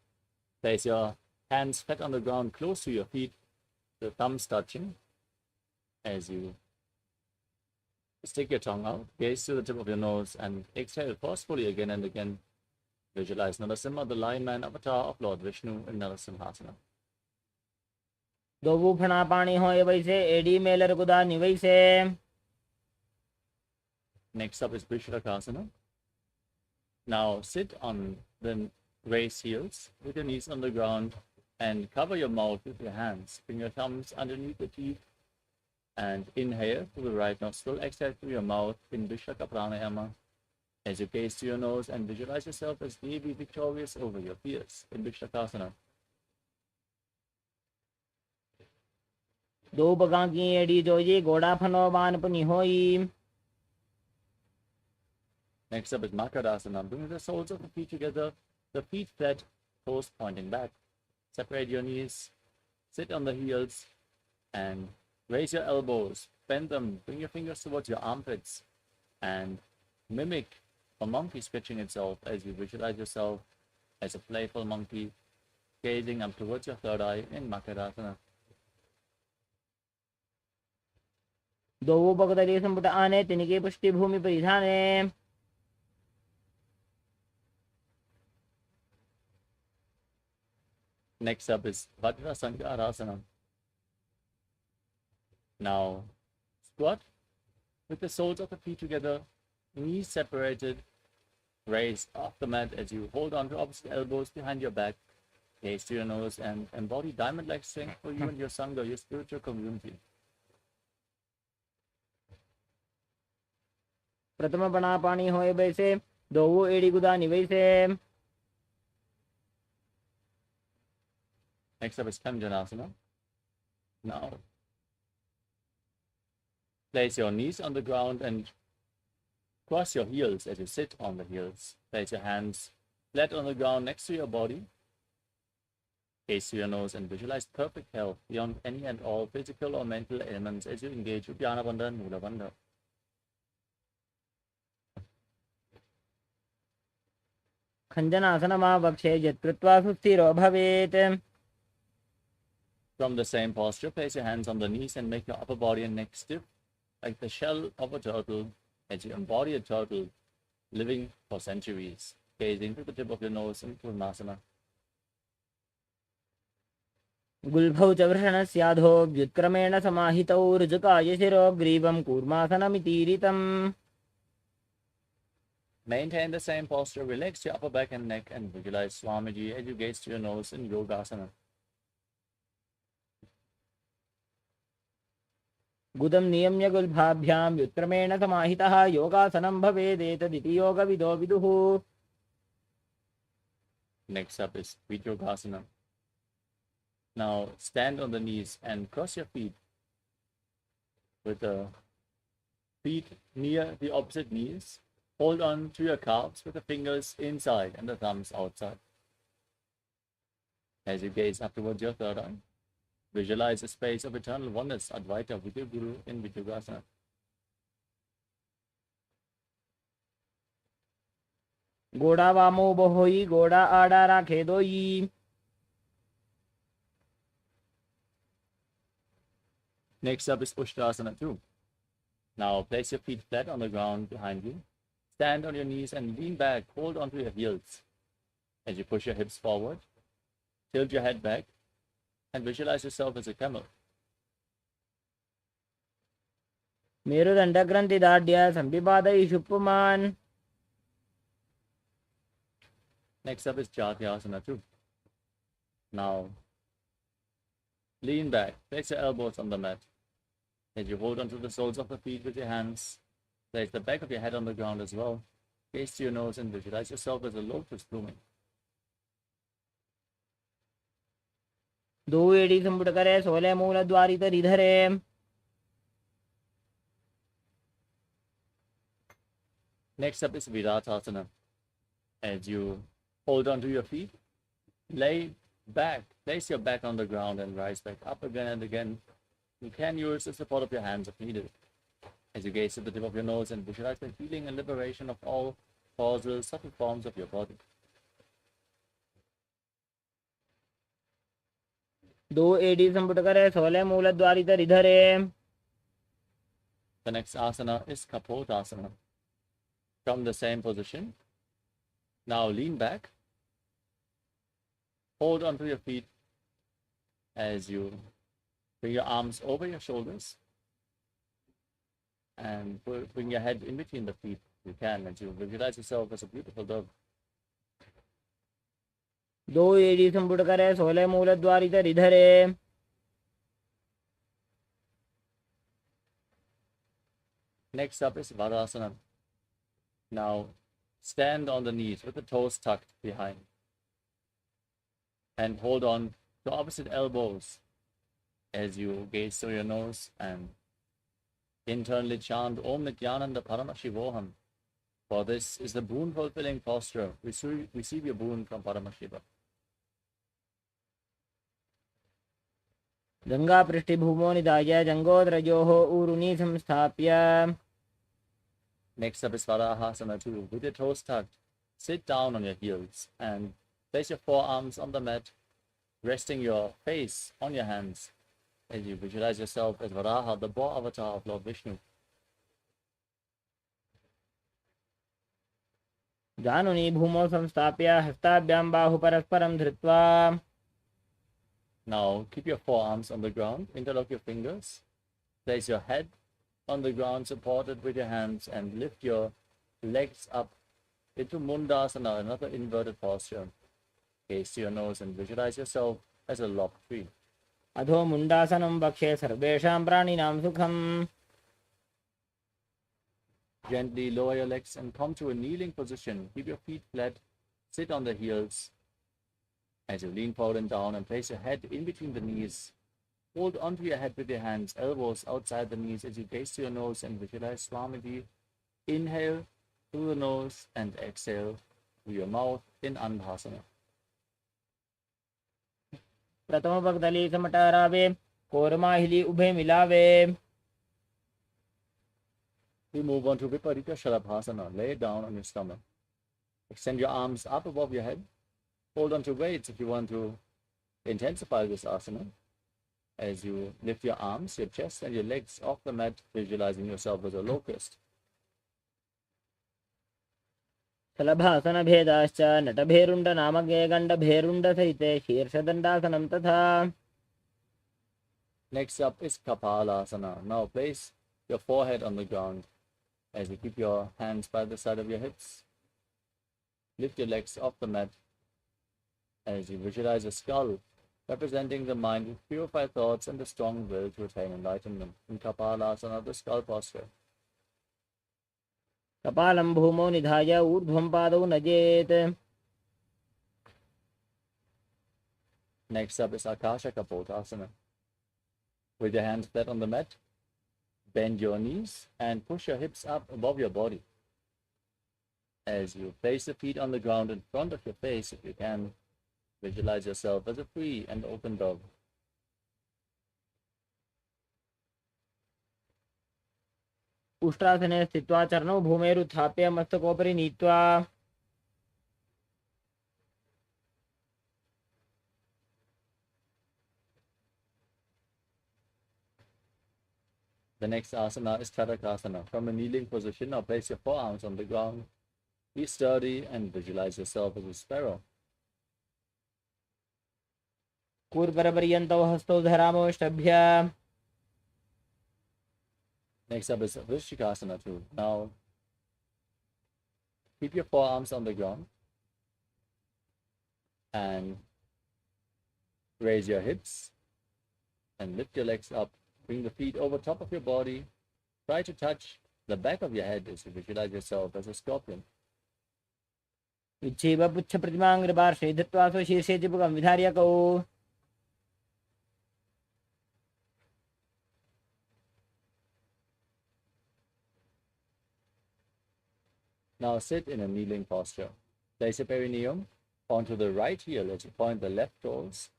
A: Place your hands flat on the ground close to your feet, the thumbs touching. As you stick your tongue out, gaze to the tip of your nose and exhale forcefully again and again. Visualize Narasimha, the lion man avatar of Lord Vishnu in Narasimhasana.
B: दो फणा पानी होए वैसे AD Mailer गुदा निवैसे.
A: Next up is Vishrakasana. Now sit on the raised heels with your knees on the ground and cover your mouth with your hands. Bring your thumbs underneath the teeth and inhale through the right nostril, exhale through your mouth in Vishraka Pranayama. As you gaze to your nose and visualize yourself as Devi victorious over your fears in Vishrakasana.
B: दो बगां की AD Joji घोड़ा फनो बान पुनि होई.
A: Next up is Makarasana. Bring the soles of the feet together, the feet flat, toes pointing back. Separate your knees, sit on the heels, and raise your elbows. Bend them, bring your fingers towards your armpits, and mimic a monkey stretching itself as you visualize yourself as a playful monkey, gazing up towards your third eye in Makarasana.
B: दो बगदली संपुट आने तिनके पुष्टि भूमि परिधाने.
A: Next up is Vajrasankarasana. Now, squat with the soles of the feet together, knees separated, raised off the mat as you hold on to opposite elbows behind your back, gaze to your nose, and embody diamond-like strength for you and your Sangha, your spiritual community.
B: प्रथम बना पानी होए वैसे दो AD गुदा निवैसे.
A: Next up is Kanjanasana. Now, place your knees on the ground and cross your heels as you sit on the heels. Place your hands flat on the ground next to your body. Gaze to your nose and visualize perfect health beyond any and all physical or mental ailments as you engage with Uddiyana Bandha and Mula Bandha.
B: खञ्जनासनमा वक्षे यत्कृत्वा सुस्थिरो भवेत्.
A: From the same posture, place your hands on the knees and make your upper body and neck stiff like the shell of a turtle as you embody a turtle living for centuries, gazing to the tip of your nose in Purnasana.
B: गुल्भौ च वृषणस्याधो व्युत्क्रमेण समाहितौ ऋजुकाय शिरो ग्रीवं कूर्मासनमितीरितम्.
A: Maintain the same posture, relax your upper back and neck and visualize Swamiji as you gaze to your nose in Yogasana.
B: गुदं नियम्य गुल्भाभ्यां व्युत्क्रमेण समाहितः योगासनं भवेदेतदिति योगविदो विदुः.
A: Next up is Vidyogasana. Now stand on the knees and cross your feet with the feet near the opposite knees. Hold on to your calves with the fingers inside and the thumbs outside. As you gaze up towards your third eye, visualize a space of eternal oneness, Advaita, with your Guru in Vidyogasana.
B: गोड़ा वामो बहोई गोड़ा आड़ा राखे दोई.
A: Next up is Ushtrasana 2. Now place your feet flat on the ground behind you. Stand on your knees and lean back. Hold onto your heels. As you push your hips forward, tilt your head back and visualize yourself as a camel.
B: मेरुदंड ग्रंथि दाढ्य संपिपादयि शुप्पुमान्.
A: Next up is Jatyasana 2. Now lean back, place your elbows on the mat. As you hold onto the soles of the feet with your hands, place the back of your head on the ground as well. Gaze to your nose and visualize yourself as a lotus blooming.
B: दो एड़ी संपुट करे 16 मूल द्वारी तरी धरे.
A: Next up is Viratasana. As you hold onto your feet, lay back, place your back on the ground and rise back up again and again. You can use the support of your hands if needed. As you gaze at the tip of your nose and visualize the healing and liberation of all causal, subtle forms of your body.
B: दो एड़ी संपुट करे 16 मूल द्वारी तरी धरे.
A: The next asana is Kapotasana. From the same position, now lean back, hold onto your feet as you bring your arms over your shoulders and bring your head in between the feet if you can, and you visualize yourself as a beautiful dove.
B: दो एड़ी संपुट करे 16 मूल द्वारी तरी धरे.
A: Next up is Vadasana. Now stand on the knees with the toes tucked behind and hold on to opposite elbows as you gaze through your nose and internally chant Om Nithyananda Paramashivoham. For this is the boon fulfilling posture. Receive your boon from Paramashiva.
B: Ganga पृष्ठभूमो निधाय जंगोद्रजोः ऊरुनी संस्थाप्य.
A: Next up is Varahasana 2. With your toes tucked, sit down on your heels and place your forearms on the mat, resting your face on your hands as you visualize yourself as Varaha, the boar avatar of Lord Vishnu.
B: जानुनी भूमौ संस्थाप्य हस्ताभ्यां बाहु परस्परं धृत्वा.
A: Now keep your forearms on the ground, interlock your fingers, place your head on the ground supported with your hands and lift your legs up into Mundasana, another inverted posture. Gaze to your nose and visualize yourself as a lopped tree.
B: अधो मुंडासनं वक्षे सर्वेषां प्राणिनां सुखम्.
A: Gently lower your legs and come to a kneeling position. Keep your feet flat, sit on the heels. As you lean forward and down and place your head in between the knees, hold onto your head with your hands, elbows outside the knees as you gaze to your nose and visualize Swamiji. Inhale through the nose and exhale through your mouth in Anbhasana.
B: प्रथम पगदली समटरावे कोरमाहिली उभे मिलावे.
A: We move on to Viparita Shalabhasana. Lay down on your stomach. Extend your arms up above your head. Hold on to weights if you want to intensify this asana. As you lift your arms, your chest and your legs off the mat, visualizing yourself as a locust.
B: शलभासन भेदाश्च नटभेरुण्ड नामके गण्डभेरुण्ड सहिते शीर्षदण्डासनं तथा.
A: Next up is Kapalasana. Now place your forehead on the ground as you keep your hands by the side of your hips. Lift your legs off the mat as you visualize a skull representing the mind with purified thoughts and the strong will to attain enlightenment. In Kapalasana, the skull posture.
B: कपालं भूमौ निधाय ऊर्ध्वं पादौ नजेत्.
A: Next up is Akasha Kapotasana. With your hands flat on the mat, bend your knees and push your hips up above your body. As you place the feet on the ground in front of your face, if you can, visualize yourself as a free and open dove.
B: उष्ट्रासने स्थित्वा चरणौ भूमेरुत्थाप्य मस्तकोपरि नीत्वा.
A: The next asana is Tratakasana. From a kneeling position, now place your forearms on the ground. Be sturdy and visualize yourself as a sparrow.
B: कूर्परपर्यन्तौ हस्तौ धरामोष्टभ्य.
A: Next up is Vrishikasana too. Now, keep your forearms on the ground and raise your hips and lift your legs up. Bring the feet over top of your body. Try to touch the back of your head as you visualize yourself as a scorpion.
B: इच्छैव पुच्छप्रतिमाङ्ग्रपार्श्वे धृत्वा स्वशीर्षे चिबुकं विधार्यकौ.
A: Now sit in a kneeling posture. Place your perineum onto the right heel as you point the left toes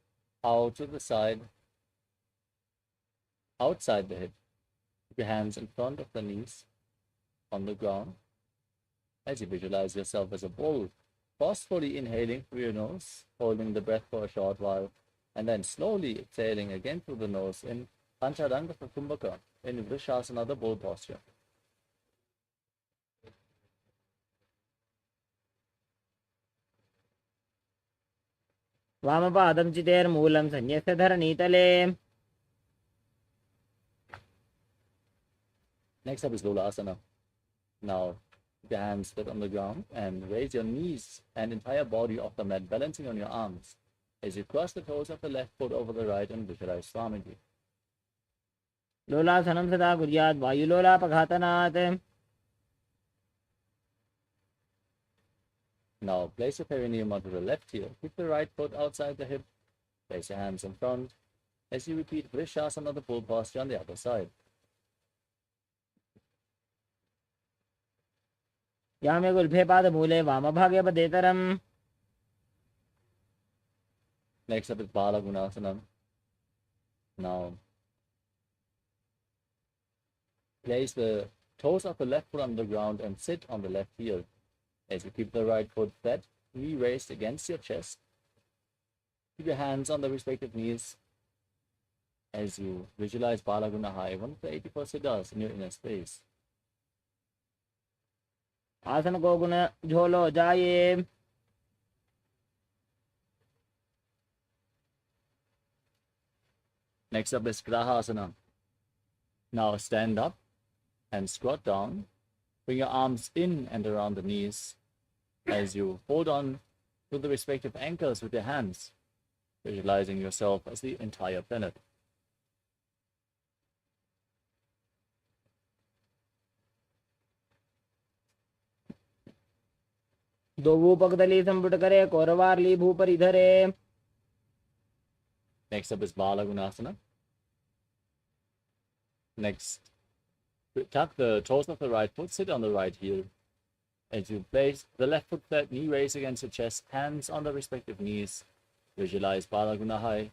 A: out to the side, outside the hip. Keep your hands in front of the knees on the ground as you visualize yourself as a bull, forcefully inhaling through your nose, holding the breath for a short while, and then slowly exhaling again through the nose in Panchadanga Kumbhaka, in Vrishasana, the bull posture.
B: वामपादं चितेर्मूलं सन्न्यस्य धरणीतले.
A: Next up is Lolasana. Now, keep your hands flat on the ground and raise your knees and entire body off the mat, balancing on your arms as you cross the toes of the left foot over the right and visualize Swamiji.
B: लोलासनं सदा कुर्यात् वायुलोलापघातनात्.
A: Now, place your perineum onto the left heel. Keep the right foot outside the hip. Place your hands in front as you repeat Vrishasana, the bull posture on the other side.
B: Yame गुल्फे पादमूले वामभागे पदेतरम्.
A: Next up is Bala Gunasana. Now, place the toes of the left foot on the ground and sit on the left heel. As you keep the right foot flat, knee raised against your chest. Keep your hands on the respective knees as you visualize Balaguna High, one of the 84 siddhas in your inner space.
B: आसन को गुण झोलो जाये.
A: Next up is Grahasana. Now stand up and squat down. Bring your arms in and around the knees as you hold on to the respective ankles with your hands, visualizing yourself as the entire planet.
B: दो भूपकदली संपुट करे कौरवारली भूपरि धरे.
A: Next up is Balagunasana. Next, tuck the toes of the right foot, sit on the right heel. As you place the left foot flat, knee raised against your chest, hands on the respective knees. Visualize Balaguna High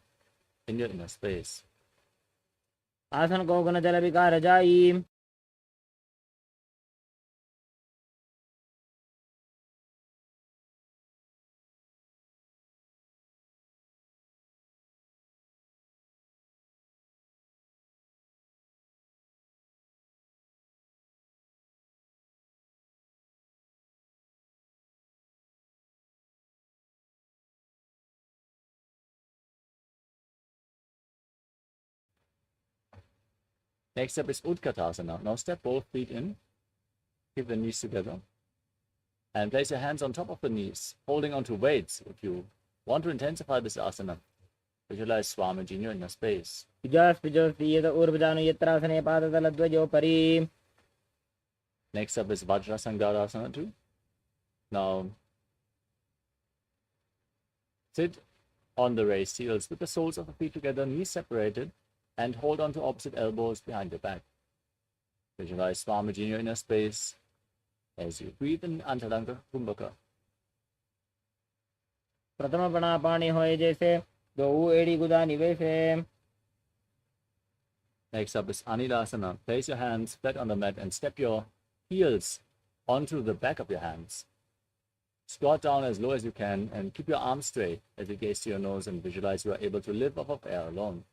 A: in your inner space.
B: आसन को गुण जल विकार जाई.
A: Next up is Utkatasana. Now step both feet in, keep the knees together, and place your hands on top of the knees, holding onto weights if you want to intensify this asana. Visualize Swamiji in your inner space.
B: पिजोस् पिजोस् दीयत ऊर्वजानु यत्रासने पादतलध्वजोपरि.
A: Next up is Vajrasangarasana too. Now sit on the raised heels with the soles of the feet together, knees separated, and hold on to opposite elbows behind your back. Visualize Swamiji in your inner space as you breathe in Antaranga Kumbhaka.
B: प्रथम पणा पाणी होए जैसे दो एड़ी गुदा निवेशे.
A: Next up is Anilasana. Place your hands flat on the mat and step your heels onto the back of your hands. Squat down as low as you can and keep your arms straight as you gaze to your nose and visualize you are able to live off of air alone.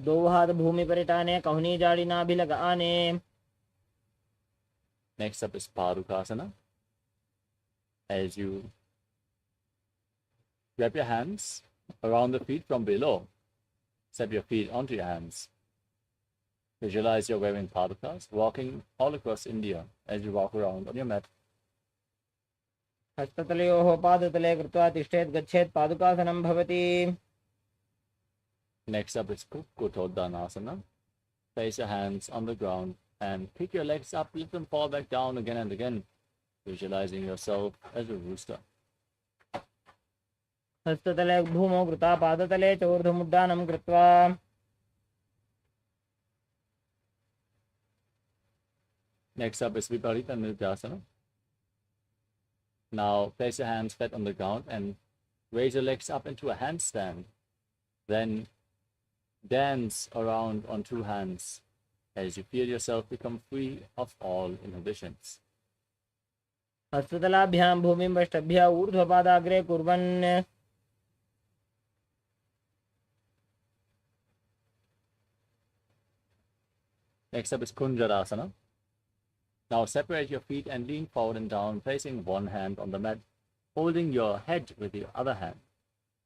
B: दो हाथ भूमि पर टाने कहनी जाड़ी नाभि लगाने।
A: Next up is Parukasana. As you wrap your hands around the feet from below, step your feet onto your hands. Visualize you're wearing padukas, walking all across India as you walk around on your mat.
B: हस्ततलयोः पादतले कृत्वा तिष्ठेत् गच्छेत् पादुकासनं भवति।
A: Next up is Kukkotoddanasana. Place your hands on the ground and pick your legs up, let them fall back down again and again, visualizing yourself as a rooster.
B: हस्ततले भूमौ कृता पादतले च ऊर्ध्वमुड्डानं कृत्वा।
A: Next up is Viparita Nrityasana. Now place your hands flat on the ground and raise your legs up into a handstand. Then dance around on two hands as you feel yourself become free of all inhibitions.
B: हस्ततलाभ्यां भूमिं वष्टभ्य ऊर्ध्वपादाग्रे कुर्वन्।
A: Next up is Kunjarasana. Now separate your feet and lean forward and down, placing one hand on the mat, holding your head with the other hand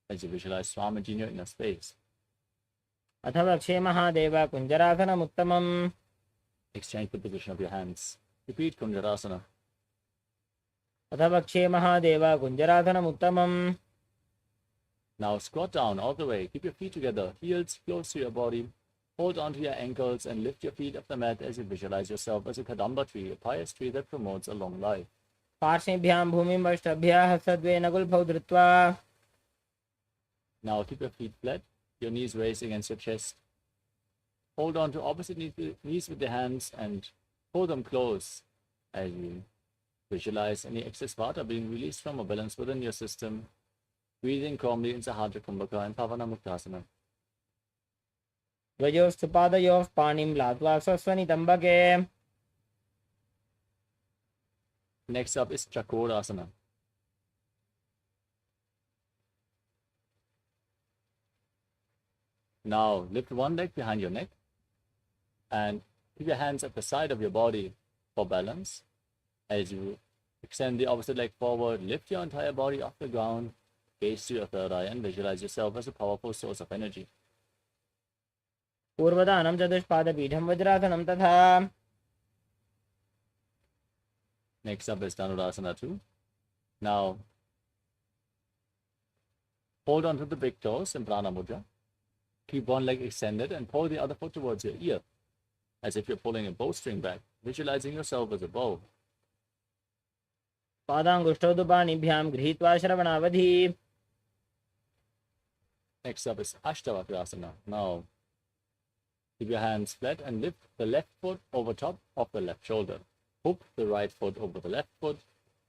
A: as you visualize Swamiji in your inner space.
B: अथ वक्षे Mahadev कुञ्जरासनमुत्तमम्।
A: Exchange the position of your hands. Repeat Kunjarasana.
B: अथ वक्षे Mahadev कुञ्जरासनमुत्तमम्।
A: Now squat down all the way. Keep your feet together, heels close to your body. Hold onto your ankles and lift your feet up the mat as you visualize yourself as a kadamba tree, a pious tree that promotes a long life.
B: पार्श्वेभ्यां भूमिं वष्टभ्य हस्तद्वये नकुलफौ धृत्वा।
A: Now keep your feet flat, your knees raised against your chest. Hold on to opposite knees with your hands and pull them close as you visualize any excess vata being released from a balance within your system. Breathing calmly into Sahadra Kumbhaka and Pavana Muktasana.
B: द्वयोस्तु पादयोः पाणिं लात्वा स्वस्वनितम्बके।
A: Next up is Chakorasana. Now lift one leg behind your neck and keep your hands at the side of your body for balance. As you extend the opposite leg forward, lift your entire body off the ground, gaze to your third eye and visualize yourself as a powerful source of energy.
B: पूर्वदानं चतुष्पादपीठं वज्रासनं तथा।
A: Next up is Dhanurasana 2. Now hold on to the big toes in Prana Mudra. Keep one leg extended and pull the other foot towards your ear, as if you're pulling a bowstring back, visualizing yourself as a bow.
B: पादाङ्गुष्ठौ तु पाणिभ्यां गृहीत्वा श्रवणावधि।
A: Next up is Ashtavakrasana. Now keep your hands flat and lift the left foot over top of the left shoulder. Hook the right foot over the left foot.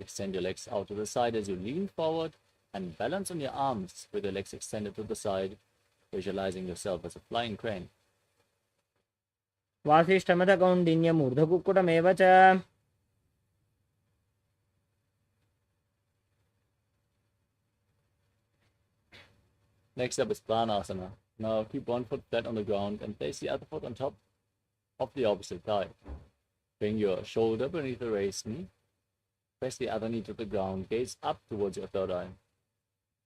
A: Extend your legs out to the side as you lean forward and balance on your arms with your legs extended to the side, visualizing yourself as a flying crane.
B: वासिष्ठमथ कौण्डिन्यमूर्धकुक्कुटमेव च।
A: Next up is Pranasana. Now keep one foot flat on the ground and place the other foot on top of the opposite thigh. Bring your shoulder beneath the raised knee. Press the other knee to the ground. Gaze up towards your third eye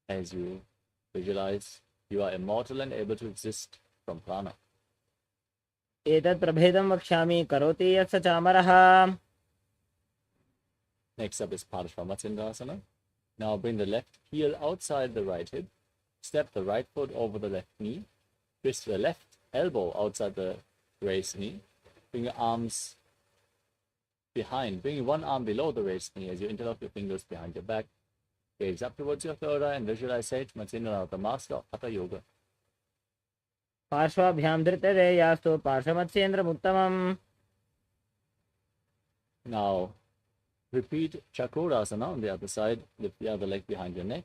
A: as you visualize you are immortal and able to exist from prana.
B: एतत् प्रभेदं वक्ष्यामि करोति यत् स चामरः।
A: Next up is Parashvamatsyendrasana. Now bring the left heel outside the right hip. Step the right foot over the left knee. Twist the left elbow outside the raised knee. Bring your arms behind. Bring one arm below the raised knee as you interlock your fingers behind your back. Gaze up towards your third eye and visualize Sage Matsyendranath, the master of Hatha Yoga.
B: पार्श्वाभ्यां धृत्यते यास्तु पार्श्वमत्स्येन्द्रमुत्तमम्।
A: Now repeat Chakrasana on the other side. Lift the other leg behind your neck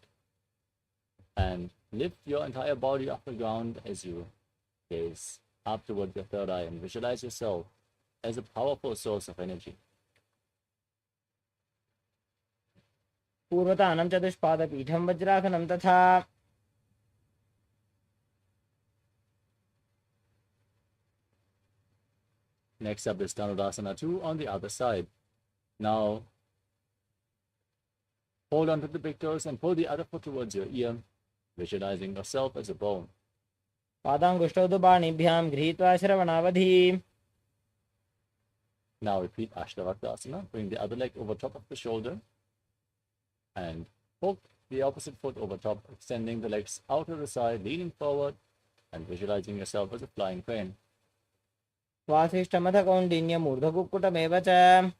A: and lift your entire body off the ground as you gaze up towards your third eye and visualize yourself as a powerful source of energy.
B: पूर्वतानं चतुष्पादपीठं वज्रासनं तथा।
A: Next up is Dhanurasana 2 on the other side. Now, hold on to the big toes and pull the other foot towards your ear, visualizing yourself as a bone.
B: पादाङ्गुष्ठौ तु पाणिभ्यां गृहीत्वा श्रवणावधि.
A: Now repeat Ashtavaktasana. Bring the other leg over top of the shoulder and hook the opposite foot over top, extending the legs out to the side, leaning forward and visualizing yourself as a flying crane.
B: स्वासिष्ठमथ कौण्डिन्यमूर्धकुक्कुटमेव च.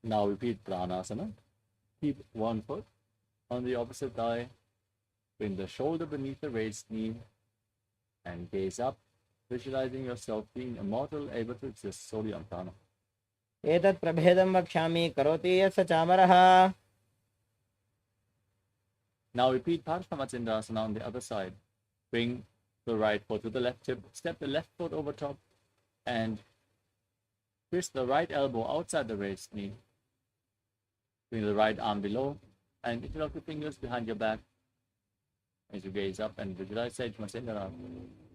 A: Now repeat Pranasana. Keep one foot on the opposite thigh. Bring the shoulder beneath the raised knee and gaze up, visualizing yourself being immortal, able to exist solely on prana.
B: एतत् प्रभेदं वक्ष्यामि करोति यस्य चामरः.
A: Now repeat Parshvamatsindasana on the other side. Bring the right foot to the left hip, step the left foot over top, and twist the right elbow outside the raised knee. Bring the right arm below and interlock the fingers behind your back as you gaze up and visualize Sajmasindana.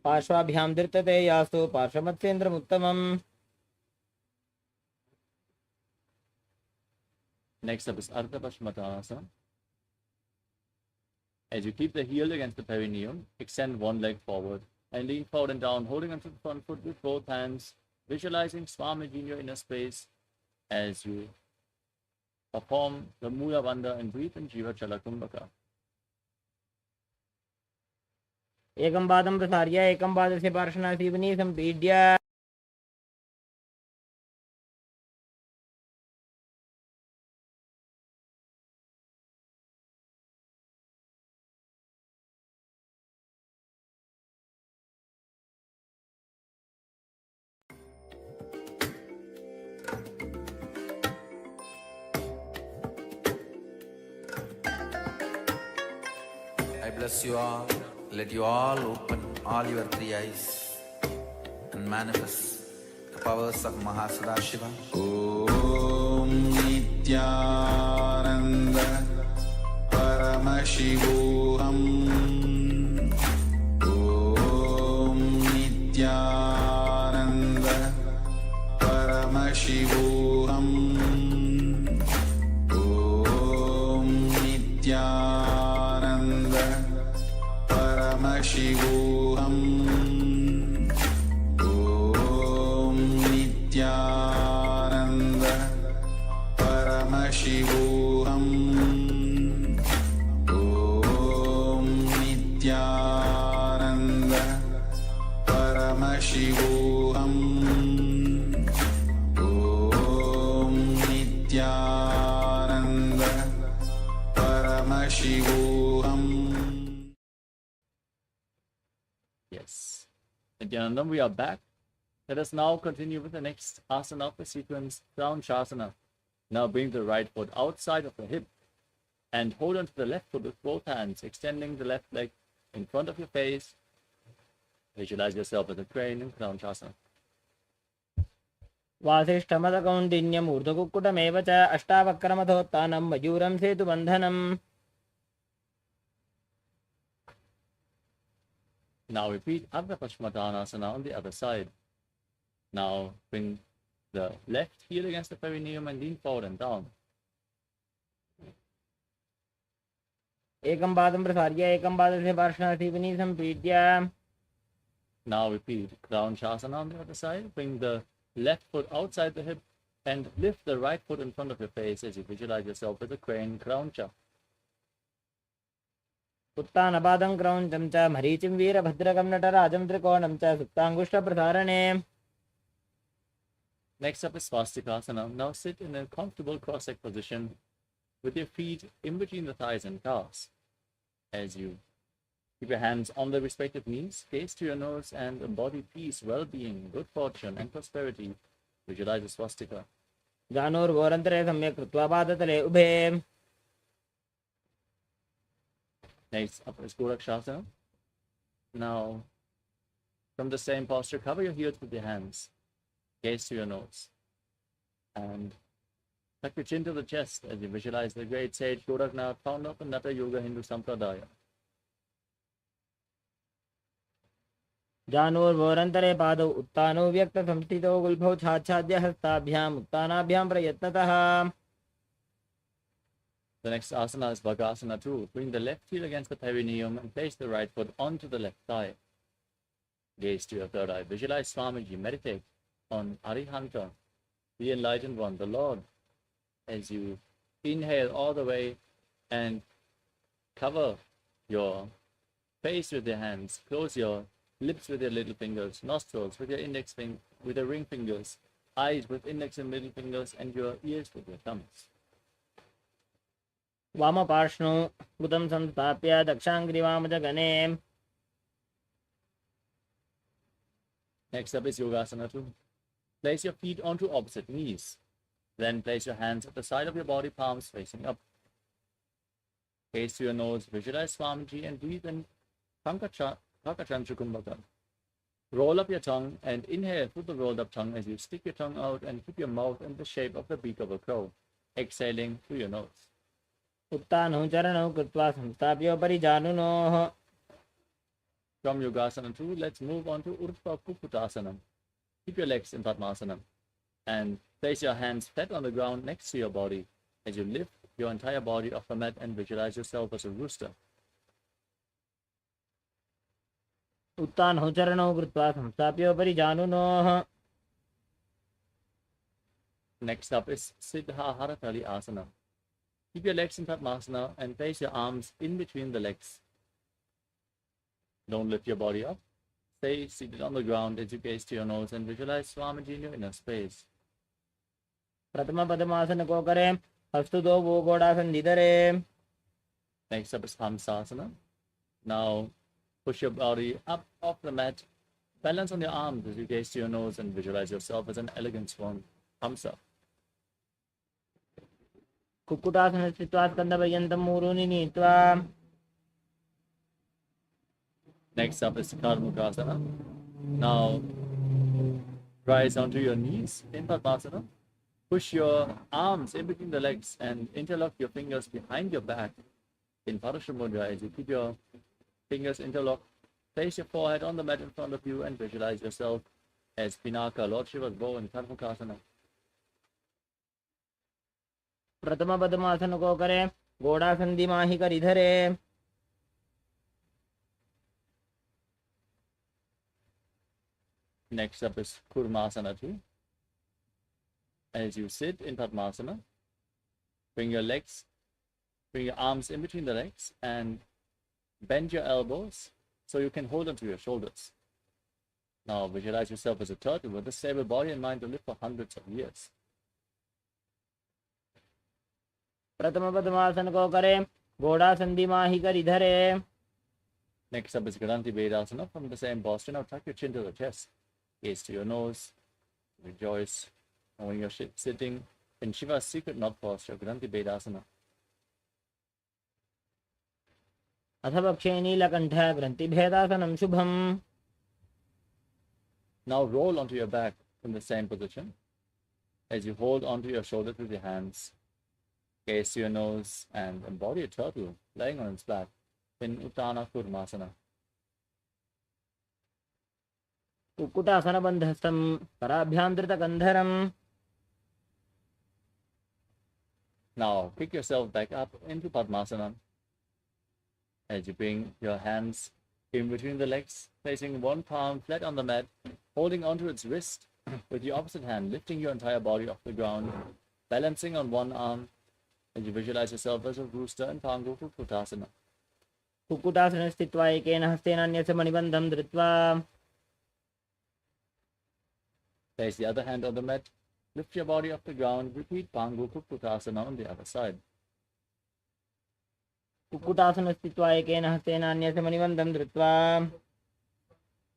B: पार्श्वाभ्यां धृतते यास्तु पार्श्वमत्सेन्द्रमुत्तमम्.
A: Next up is Ardha Paschimottanasana. As you keep the heel against the perineum, extend one leg forward and lean forward and down, holding onto the front foot with both hands, visualizing Swamiji in your inner space as you perform the Mula Bandha and breathe in Jiva Chala Kumbhaka.
B: एकं पादं प्रसार्य एकं पादस्य पार्श्वनासीवनी सम्पीड्य.
C: I bless you all. Let you all open all your three eyes and manifest the powers of Mahasadashiva. Om Nithyananda Paramashivoham. Om Nithyananda Paramashivoham. Om Nithyananda Paramashivoham. Om Nithyananda Paramashivoham. Om Nithyananda Paramashivoham. Om Nithyananda Paramashivoham.
A: Yes. Nithyananda, we are back. Let us now continue with the next asana of the sequence, Crown Shasana. Now bring the right foot outside of the hip and hold onto the left foot with both hands, extending the left leg in front of your face. Visualize yourself as a crane in Crown Shasana.
B: वासिष्ठमथ कौण्डिन्यमूर्धकुक्कुटमेव च. अष्टावक्रमथोत्थानं मयूरं सेतुबन्धनम्.
A: Now repeat Ardha Paschimottanasana on the other side. Now bring the left heel against the perineum and lean forward and down.
B: एकं पादं प्रसार्य एकं पादस्य पार्श्वनासीवनी सम्पीड्य.
A: Now repeat Crown Shasana on the other side. Bring the left foot outside the hip and lift the right foot in front of your face as you visualize yourself as a crane, Crowncha.
B: उत्तानपादं क्रौञ्चं च मरीचिं वीरभद्रकं नटराजं त्रिकोणं च सुप्ताङ्गुष्ठप्रसारणे.
A: Next up is Swastikasana. Now sit in a comfortable cross-legged position with your feet in between the thighs and calves. As you keep your hands on the respective knees, gaze to your nose and embody peace, well-being, good fortune and prosperity. Visualize the swastika.
B: जानोर्घोरन्तरे सम्यक् कृत्वा पादतले उभे.
A: Next up is Gorakshasana. Now, from the same posture, cover your heels with your hands. Gaze to your nose. And tuck your chin to the chest as you visualize the great sage Goraknath, founder of the Natha Yoga Hindu Sampradaya.
B: जानुर्भोरन्तरे पादौ उत्तानौ व्यक्तसंस्थितौ गुल्फौ छाच्छाद्य हस्ताभ्याम् उत्तानाभ्यां प्रयत्नतः.
A: The next asana is Bhagasana 2. Bring the left heel against the perineum and place the right foot onto the left thigh. Gaze to your third eye. Visualize Swamiji. Meditate on Arihanta, the enlightened one, the Lord. As you inhale all the way and cover your face with your hands, close your lips with your little fingers, nostrils with your index finger, with your ring fingers, eyes with index and middle fingers, and your ears with your thumbs.
B: वामपार्श्वौ कृतं संस्थाप्य दक्षाङ्ग्रिवामजगने.
A: Next up is Yogasana 2. Place your feet onto opposite knees. Then place your hands at the side of your body, palms facing up. Gaze to your nose, visualize Swamiji, and breathe in Kakachanchukumbhaka. Roll up your tongue and inhale through the rolled up tongue as you stick your tongue out and keep your mouth in the shape of the beak of a crow, exhaling through your nose.
B: उत्तानौ चरणौ कृत्वा संस्थाप्योपरि जानुनोः.
A: From Yogasana 2, let's move on to Urdhva Kukutasana. Keep your legs in Padmasana and place your hands flat on the ground next to your body as you lift your entire body off the mat and visualize yourself as a rooster.
B: उत्तानौ चरणौ कृत्वा संस्थाप्योपरि जानुनोः.
A: Next up is Siddha Haratali Asana. Keep your legs in Padmasana and place your arms in between the legs. Don't lift your body up. Stay seated on the ground as you gaze to your nose and visualize Swamiji in your inner space.
B: प्रथम पद्मासन को करें. हस्तु दो वो गोड़ासन धरे.
A: Next up is Hamsasana. Now push your body up off the mat. Balance on your arms as you gaze to your nose and visualize yourself as an elegant swan. Hamsa.
B: Kukkutasana स्थित्वा स्कन्धपर्यन्तं मूरूनि नीत्वा.
A: Next up is Karmukasana. Now rise onto your knees in Padmasana. Push your arms in between the legs and interlock your fingers behind your back in Parasha Mudra as you keep your fingers interlocked. Place your forehead on the mat in front of you and visualize yourself as Pinaka, Lord Shiva's bow in Karmukasana.
B: प्रथम पद्मासन को करें. गोड़ासन दिमाही कर इधरे.
A: Next up is Kurmasana 2. As you sit in Padmasana, bring your arms in between the legs and bend your elbows so you can hold onto your shoulders. Now visualize yourself as a turtle with a stable body and mind to live for hundreds of years.
B: प्रथम पद्मासन को करें. घोड़ासन दिमाही कर इधरे.
A: Next up is Granthi Vedasana. From the same posture, now tuck your chin to the chest. Gaze to your nose. Rejoice knowing you're sitting in Shiva's secret knot posture, Granthi Vedasana.
B: अथ पक्षे नीलकण्ठ ग्रन्थिभेदासनं शुभम्.
A: Now roll onto your back in the same position as you hold onto your shoulders with your hands. Gaze to your nose and embody a turtle laying on its back in Uttana Kurmasana.
B: कुक्कुटासनबन्धस्थं कराभ्यान्तृतकन्धरम्.
A: Now pick yourself back up into Padmasana as you bring your hands in between the legs, placing one palm flat on the mat, holding onto its wrist with the opposite hand, lifting your entire body off the ground, balancing on one arm as you visualize yourself as a rooster in Pangu Kukkutasana.
B: कुक्कुटासने स्थित्वा एकेन हस्तेन अन्यस्य मणिबन्धं धृत्वा.
A: Place the other hand on the mat, lift your body off the ground, repeat Pangu Kukkutasana on the other side.
B: कुक्कुटासने स्थित्वा एकेन हस्तेन अन्यस्य मणिबन्धं धृत्वा.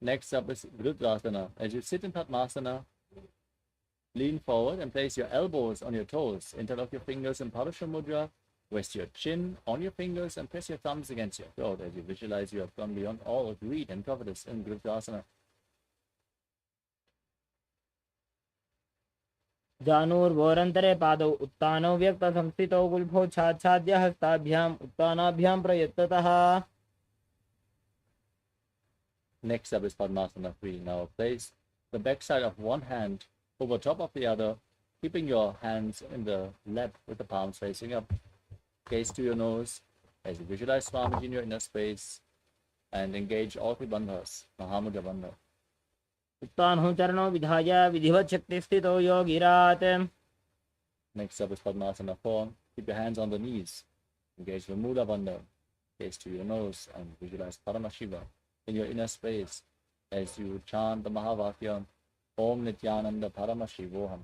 A: Next up is Vridrasana. As you sit in Padmasana, lean forward and place your elbows on your toes. Interlock your fingers in Parasha Mudra. Rest your chin on your fingers and press your thumbs against your throat as you visualize you have gone beyond all of greed and covetous in Vridrasana.
B: जानुर्भोरन्तरे पादौ उत्तानौ व्यक्तसंस्थितौ गुल्फौ छाच्छाद्य हस्ताभ्याम् उत्तानाभ्यां प्रयत्नतः.
A: Next up is Padmasana 3. Now place the backside of one hand over top of the other, keeping your hands in the lap with the palms facing up. Gaze to your nose as you visualize Swamiji in your inner space and engage all three bandhas, Mahamudra Bandha.
B: उत्तानो चरणो विधाय विधिवत् शक्ति स्थितो योगिरात्.
A: Next up is Padmasana 4. Keep your hands on the knees. Engage the Mula Bandha. Gaze to your nose and visualize Paramashiva in your inner space as you chant the Mahavakya Om Nithyananda Paramashivoham.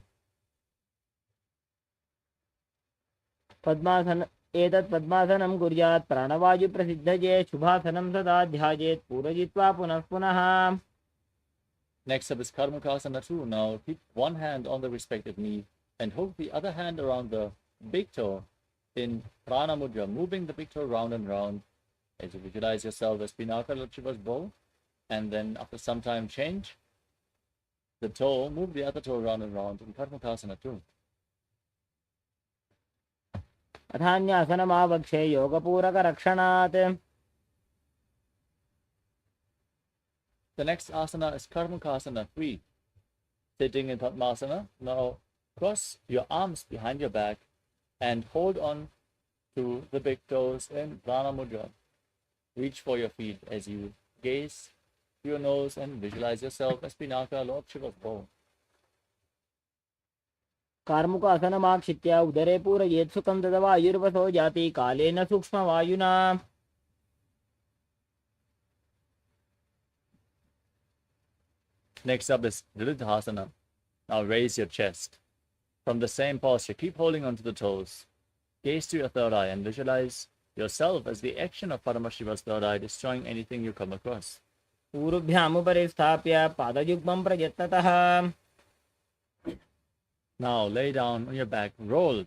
B: पद्मासन एतत् पद्मासनं कुर्यात् प्राणवायु प्रसिद्धये शुभासनं सदा ध्यायेत् पूरयित्वा पुनः पुनः.
A: Next up is Karmakasana 2. Now keep one hand on the respective knee and hold the other hand around the big toe in Prana Mudra, moving the big toe round and round as you visualize yourself as Pinaka Lord Shiva's bow. And then after some time change the toe, move the other toe round and round in Karmakasana 2.
B: अथान्यासनमावक्षे योगपूरकरक्षणात्.
A: The next asana is Karmakasana 3. Sitting in Padmasana. Now cross your arms behind your back and hold on to the big toes in Prana Mudra. Reach for your feet as you gaze to your nose and visualize yourself as Pinaka, Lord Shiva's bow.
B: कार्मुकासनमाक्षित्य उदरे पूरयेत् सुखं तदवायुर्वसो जाति कालेन सूक्ष्मवायुना.
A: Next up is Dridhasana. Now raise your chest. From the same posture, keep holding onto the toes. Gaze to your third eye and visualize yourself as the action of Paramashiva's third eye, destroying anything you come across.
B: पूर्वभ्यामुपरि स्थाप्य पादयुग्मं प्रयत्नतः.
A: Now lay down on your back, roll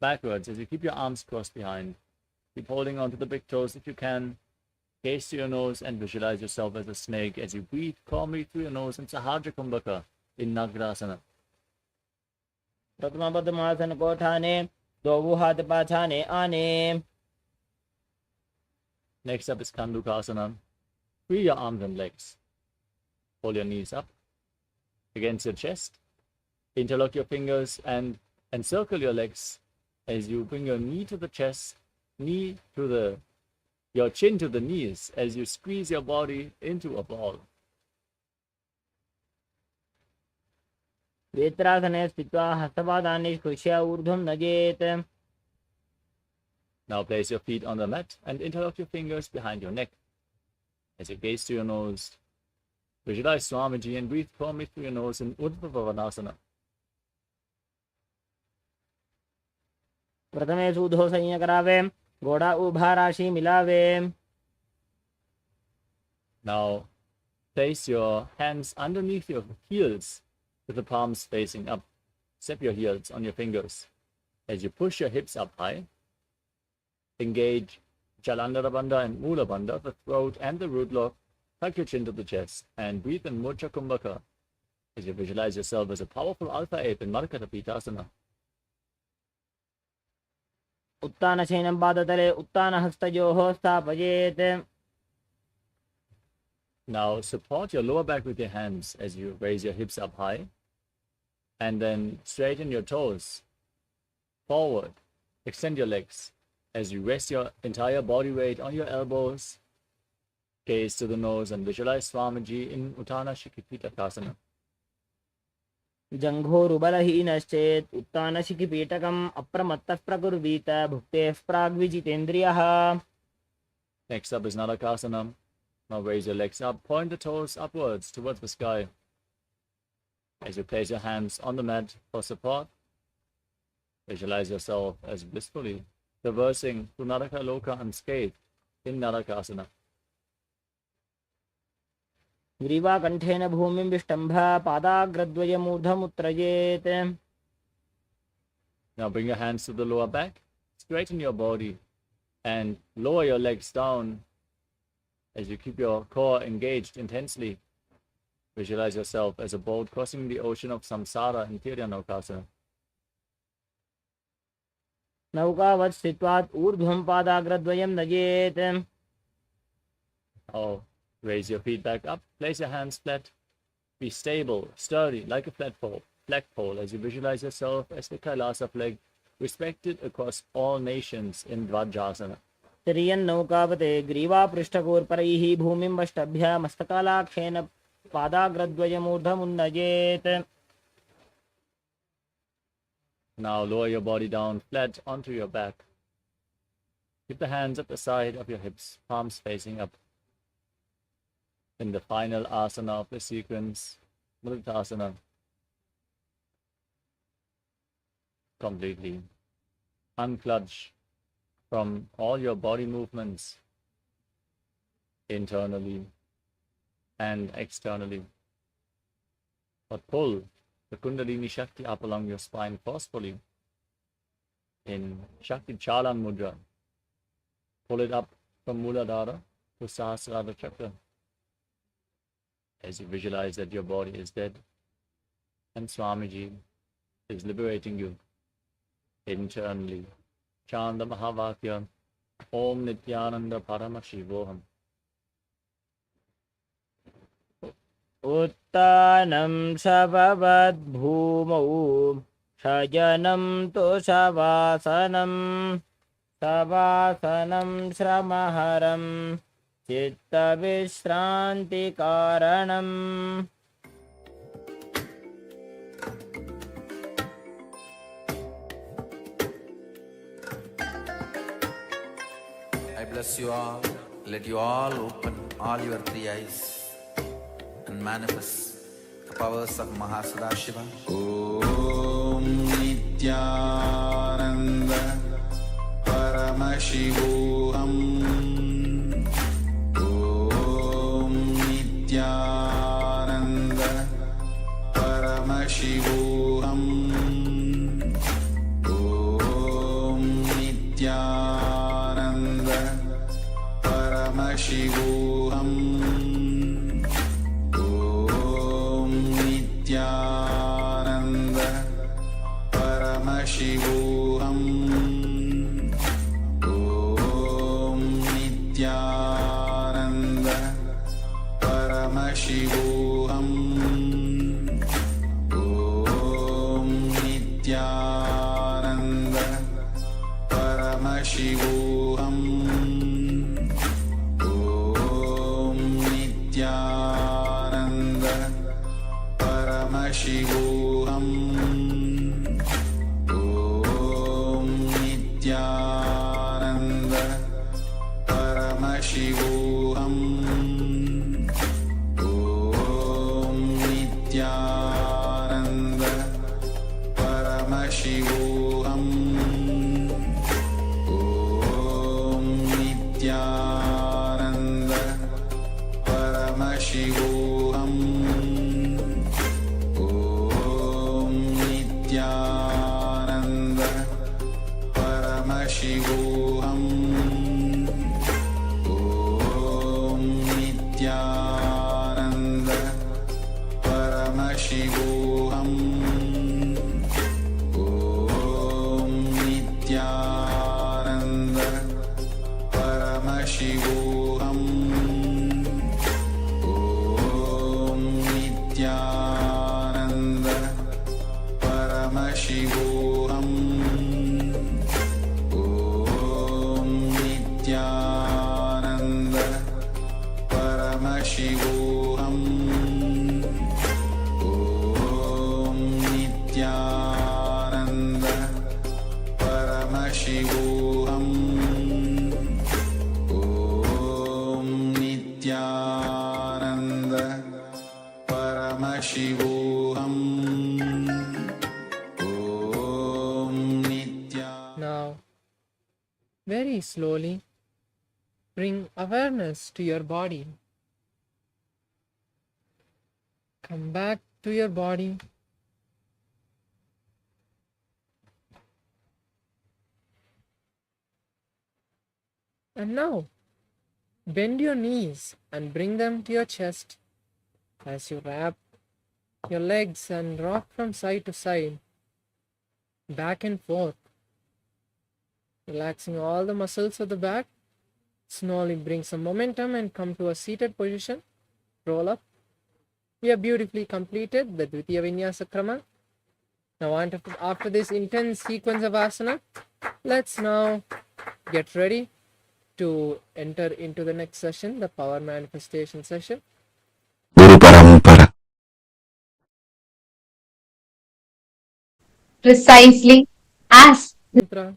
A: backwards as you keep your arms crossed behind. Keep holding onto the big toes if you can. Gaze to your nose and visualize yourself as a snake as you breathe calmly through your nose in Sahajra Kumbhaka in Nagrasana.
B: प्रथम पद्मासन को ठाने दो हाथ पाछाने आने.
A: Next up is Kandukasana. Free your arms and legs. Pull your knees up against your chest. Interlock your fingers and encircle your legs as you bring your knee to the chest, your chin to the knees as you squeeze your body into a ball.
B: वेत्रासने स्थित्वा हस्तपादानि निष्कृष्य ऊर्ध्वं नजेत्.
A: Now place your feet on the mat and interlock your fingers behind your neck. As you gaze to your nose, visualize Swamiji and breathe calmly through your nose in Urdhva Vavanasana.
B: प्रथमे सूधो संयम करावे घोड़ा उभा राशि मिलावे.
A: Now place your hands underneath your heels with the palms facing up. Step your heels on your fingers. As you push your hips up high, engage Jalandhara Bandha and Mula Bandha, the throat and the root lock. Tuck your chin to the chest and breathe in Murcha Kumbhaka as you visualize yourself as a powerful alpha ape in Markata Pitasana.
B: उत्तानशयनं पादतले उत्तानहस्तयोः स्थापयेत्.
A: Now support your lower back with your hands as you raise your hips up high and then straighten your toes forward. Extend your legs as you rest your entire body weight on your elbows. Gaze to the nose and visualize Swamiji in Uttana Shikhipitaka.
B: जङ्घोरुबलहीनश्चेत् उत्तानशिखिपीठकम् अप्रमत्तः प्रकुर्वीत भुक्तेः प्राग्विजितेन्द्रियः.
A: Next up is Narakasana. Now raise your legs up, point the toes upwards towards the sky. As you place your hands on the mat for support, visualize yourself as blissfully traversing through Naraka Loka unscathed in Narakasana.
B: ग्रीवाकण्ठेन भूमिं विष्टम्भ पादाग्रद्वयमूर्धमुत्त्रयेत्.
A: Now bring your hands to the lower back, straighten your body, and lower your legs down as you keep your core engaged intensely. Visualize yourself as a boat crossing the ocean of samsara in Tiryanokasana.
B: नौकावत् स्थित्वा ऊर्ध्वं पादाग्रद्वयं नयेत्.
A: Now Raise your feet back up. Place your hands flat. Be stable, sturdy, like a flagpole as you visualize yourself as the KAILASA flag, respected across all nations in Dvajasana.
B: तिर्यन्नौकावते ग्रीवापृष्ठकोर्परैः भूमिं वष्टभ्य मस्तकालाक्षेन पादाग्रद्वयमूर्धमुन्नयेत्.
A: Now lower your body down flat onto your back. Keep the hands at the side of your hips, palms facing up. In the final asana of the sequence, Mudritasana, completely uncludge from all your body movements internally and externally. But pull the Kundalini Shakti up along your spine forcefully in Shakti Chalan Mudra. Pull it up from Muladhara to Sahasrara Chakra as you visualize that your body is dead and Swamiji is liberating you internally. Chant the Mahavakya, Om Nithyananda Paramashivoham.
B: उत्तानं शववद्भूमौ शयनं तु शवासनं शवासनं श्रमहरं चित्तविश्रान्तिकारणम्.
C: I bless you all. Let you all open all your three eyes and manifest the powers of Mahasudashiva. Om Nithyananda Paramashivoham. Om Nithyananda Paramashivoham. Om Nithyananda Paramashivoham. Nithyananda Paramashivoham. Om Nithyananda Paramashivoham. Om Nithyananda Paramashivoham. Om Nithyananda Paramashivoham. Om Nithyananda Paramashivoham. Om Nithyananda Paramashivoham. Om Nithyananda Paramashivoham. Om Nithyananda Paramashivoham. Om Nithyananda Paramashivoham. Om Nithyananda Paramashivoham. Om Nithyananda Paramashivoham. Om Nithyananda Paramashivoham. Om Nithyananda Paramashivoham. Om Nithyananda Paramashivoham. Om Nithyananda.
D: Now, very slowly, bring awareness to your body. Come back to your body. And now, bend your knees and bring them to your chest as you wrap your legs and rock from side to side, back and forth, relaxing all the muscles of the back Slowly bring some momentum and come to a seated position. Roll up. We have beautifully completed the Dvitiya Vinyasa Krama. Now after this intense sequence of asana, let's now get ready to enter into the next session, the power manifestation session.
E: Guru Parampara.
F: Precisely as
D: Mantra.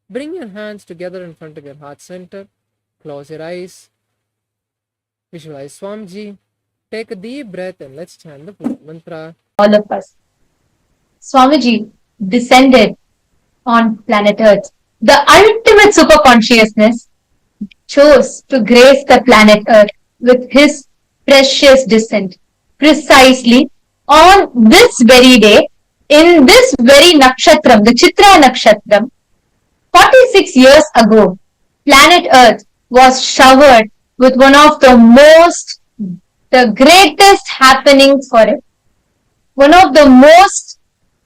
D: Bring your hands together in front of your heart center. Close your eyes. Visualize Swamiji. Take a deep breath and let's chant the full mantra.
F: all of us. Swamiji descended on planet Earth. The ultimate superconsciousness chose to grace the planet Earth with his precious descent. Precisely on this very day, in this very nakshatram, the Chitra nakshatram, 46 years ago, planet Earth was showered with one of the greatest happenings for it. One of the most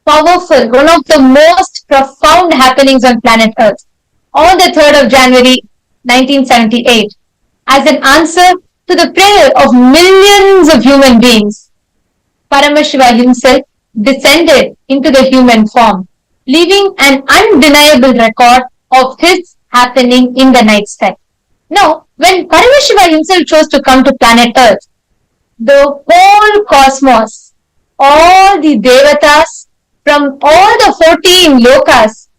F: powerful, one of the most profound happenings on planet Earth on the 3rd of January 1978 as an answer to the prayer of millions of human beings. Paramashiva himself descended into the human form, leaving an undeniable record of his happening in the night sky. Now, when Paramashiva himself chose to come to planet Earth, the whole cosmos, all the devatas from all the 14 lokas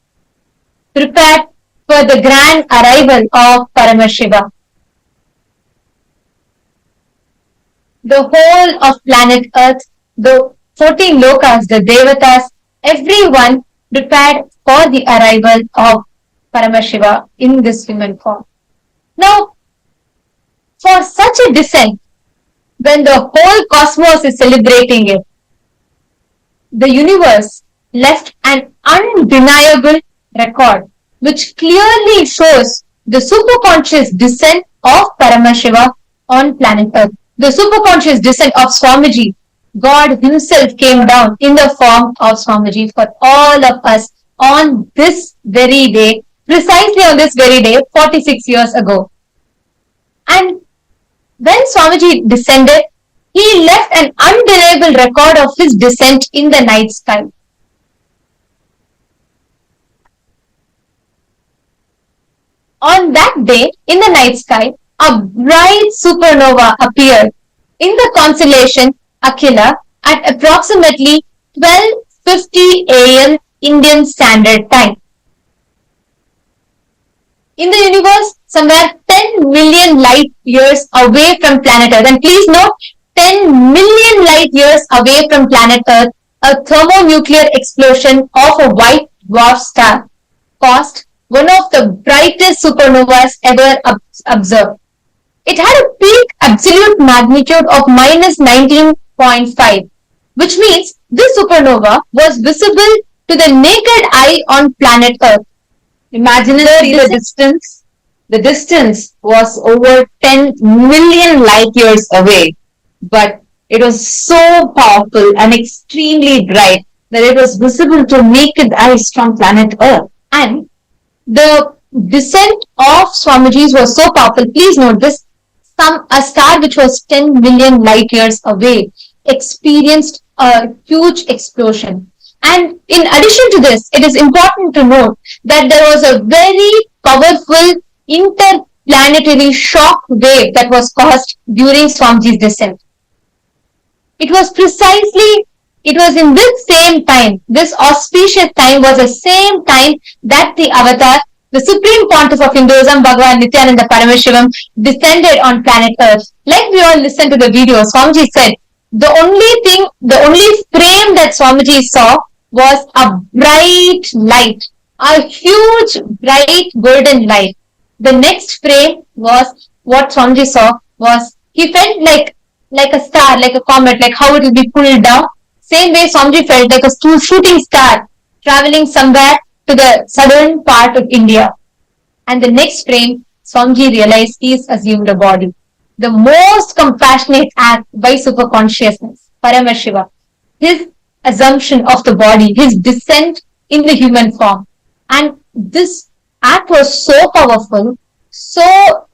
F: prepared for the grand arrival of Paramashiva. The whole of planet Earth, the 14 lokas, the devatas, everyone prepared for the arrival of Paramashiva in this human form. Now, for such a descent, when the whole cosmos is celebrating it, the universe left an undeniable record which clearly shows the superconscious descent of Paramashiva on planet Earth. The superconscious descent of Swamiji. God himself came down in the form of Swamiji for all of us on this very day, precisely on this very day, 46 years ago. And when Swamiji descended, he left an undeniable record of his descent in the night sky. On that day, in the night sky, a bright supernova appeared in the constellation Aquila at approximately 12:50 a.m. Indian Standard Time. In the universe, somewhere 10 million light years away from planet Earth, and please note, 10 million light years away from planet Earth, a thermonuclear explosion of a white dwarf star caused one of the brightest supernovas ever observed. It had a peak absolute magnitude of -19.5, which means this supernova was visible to the naked eye on planet Earth. Imagine the distance. The distance was over 10 million light years away, but it was so powerful and extremely bright that it was visible to naked eyes from planet Earth. And the descent of Swamiji's was so powerful. Please note this. A star which was 10 million light years away experienced a huge explosion. And in addition to this, it is important to note that there was a very powerful interplanetary shock wave that was caused during Swamiji's descent. It was in this same time, this auspicious time was the same time that the avatar, the Supreme Pontiff of Hinduism, Bhagavan Nithyananda Paramashivoham, descended on planet Earth. Like we all listened to the video, Swamiji said, the only frame that Swamiji saw was a bright light, a huge bright golden light. The next frame was what Swamiji saw was, he felt like a star, like a comet, like how it will be pulled down. Same way Swamiji felt like a shooting star traveling somewhere to the southern part of India. And the next frame, Swamiji realized he's assumed a body. The most compassionate act by superconsciousness, Paramashiva, his assumption of the body, his descent in the human form. And this act was so powerful, so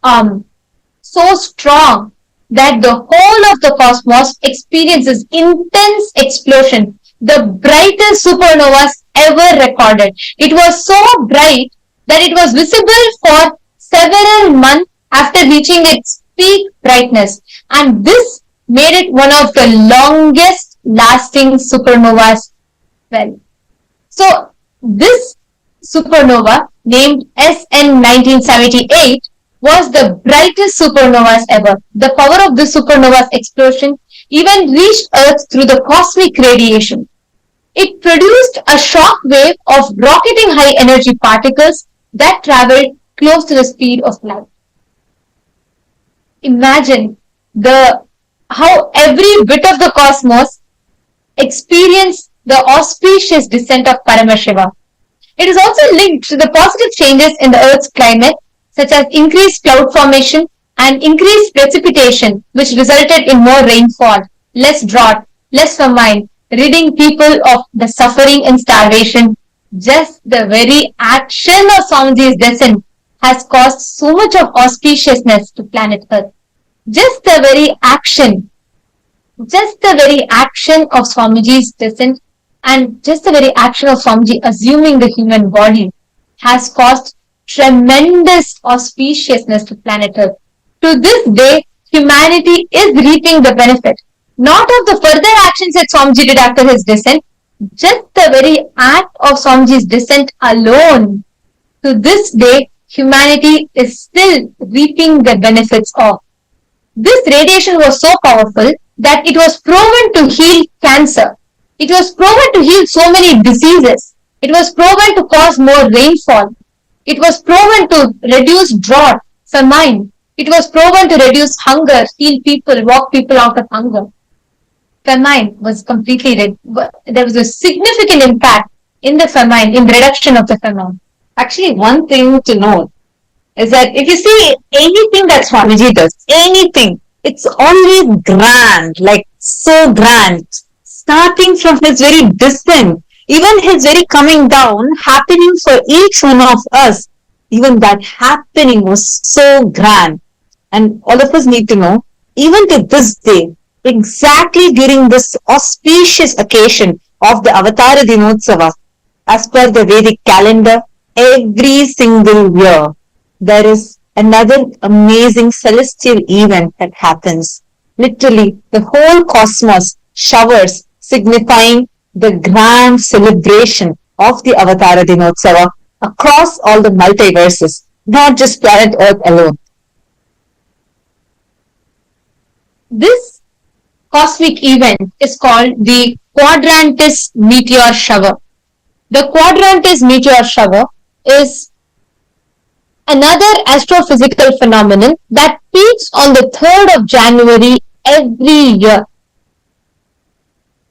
F: strong that the whole of the cosmos experiences intense explosion, the brightest supernovas ever recorded. It was so bright that it was visible for several months after reaching its peak brightness, and this made it one of the longest lasting supernovas. Well, so this supernova, named SN 1978, was the brightest supernovas ever. The power of the supernova's explosion even reached Earth through the cosmic radiation. It produced a shock wave of rocketing high energy particles that traveled close to the speed of light. Imagine how every bit of the cosmos experienced the auspicious descent of Paramashiva. It is also linked to the positive changes in the Earth's climate, such as increased cloud formation and increased precipitation, which resulted in more rainfall, less drought, less famine, ridding people of the suffering and starvation. Just the very action of Swamiji's descent has caused so much of auspiciousness to planet Earth. Just the very action of Swamiji's descent and just the very action of Swamiji assuming the human body has caused tremendous auspiciousness to planet Earth. To this day, humanity is reaping the benefit, not of the further actions that Swamiji did after his descent, just the very act of Swamiji's descent alone. To this day, humanity is still reaping the benefits of. This radiation was so powerful that it was proven to heal cancer. It was proven to heal so many diseases. It was proven to cause more rainfall. It was proven to reduce drought, famine. It was proven to reduce hunger, heal people, walk people out of hunger. Famine was completely, there was a significant impact in the famine, in the reduction of the famine.
G: Actually, one thing to note is that if you see anything that Swamiji does, anything, it's always grand, like so grand. Starting from his very descent, even his very coming down, happening for each one of us, even that happening was so grand. And all of us need to know, even to this day, exactly during this auspicious occasion of the Avatara Dinotsava, as per the Vedic calendar, every single year, there is another amazing celestial event that happens. Literally, the whole cosmos showers, signifying the grand celebration of the Avatara Dinotsava across all the multiverses, not just planet Earth alone.
F: This cosmic event is called the Quadrantis meteor shower. The Quadrantis meteor shower is another astrophysical phenomenon that peaks on the 3rd of January every year.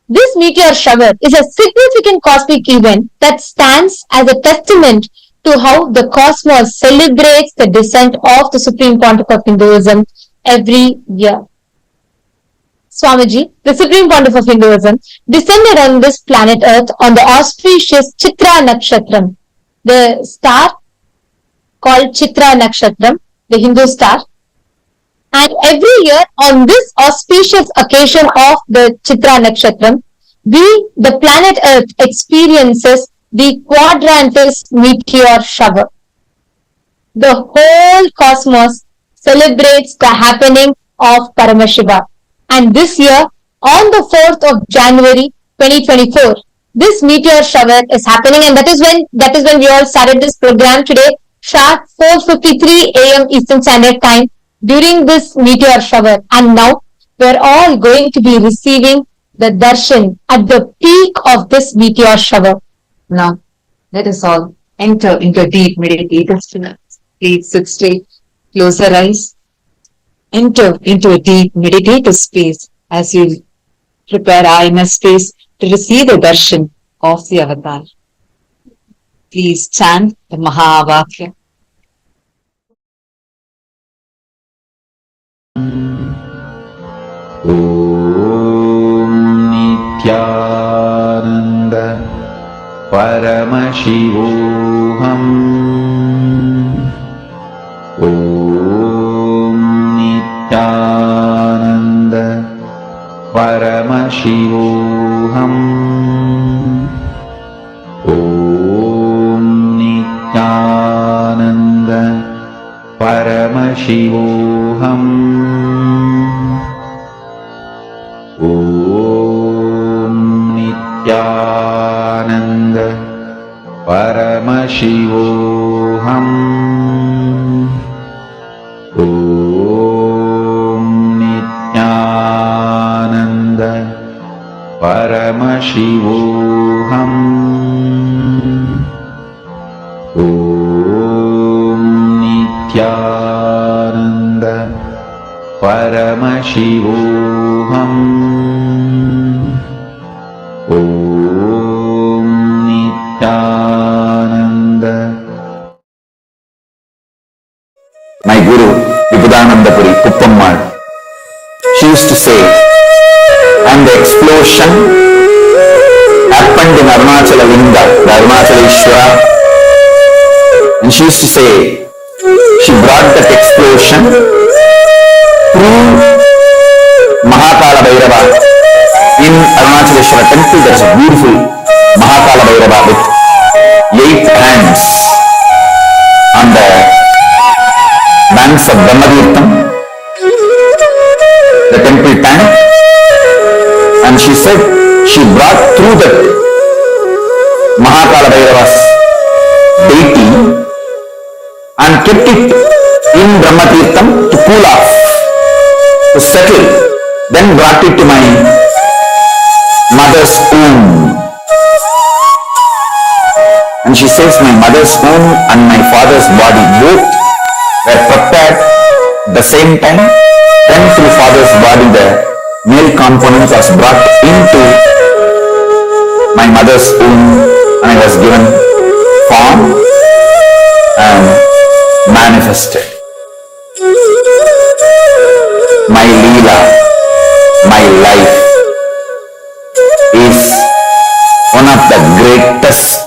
F: This meteor shower is a significant cosmic event that stands as a testament to how the cosmos celebrates the descent of the Supreme Pontiff of Hinduism every year. Swamiji, the Supreme Pontiff of Hinduism, descended on this planet Earth on the auspicious Chitra Nakshatram, the star called Chitra Nakshatram, the Hindu star. And every year on this auspicious occasion of the Chitra Nakshatram, the planet Earth experiences the Quadrantis meteor shower. The whole cosmos celebrates the happening of Paramashiva. And this year, on the 4th of January 2024, this meteor shower is happening, and that is when we all started this program today, sharp 4:53 a.m. Eastern Standard Time, during this meteor shower. And now we're all going to be receiving the darshan at the peak of this meteor shower.
G: Now, let us all enter into a deep meditative stillness. Please sit straight, close your eyes, enter into a deep meditative space as you prepare our inner space to receive the darshan of the avatar. Please chant the Mahavakya.
E: Om Nithyananda Paramashivoham. Om Paramashivoham. Om Nithyananda Paramashivoham. Om Nithyananda Paramashivoham. Om Nithyananda Paramashivoham. Om Nithyananda Paramashivoham. Om Nithyananda. My Guru, Vibudanandapuri Kuppammal, she used to say, and the explosion happened in Arunachala Linga, the Arunachala Ishvara, and she used to say, she brought that explosion through Mahakala Bhairava. In Arunachaleshwara temple, there is a beautiful Mahakala Bhairava with 8 hands on the banks of Brahmatirtham, the temple tank, and she said she brought through that Mahakala Bhairava's deity and kept it in Brahmatirtham to cool off, to settle, then brought it to my mother's womb. And she says my mother's womb and my father's body both were prepared at the same time. Then through father's body the male component was brought into my mother's womb and I was given form and manifested. My Leela, my life is one of the greatest,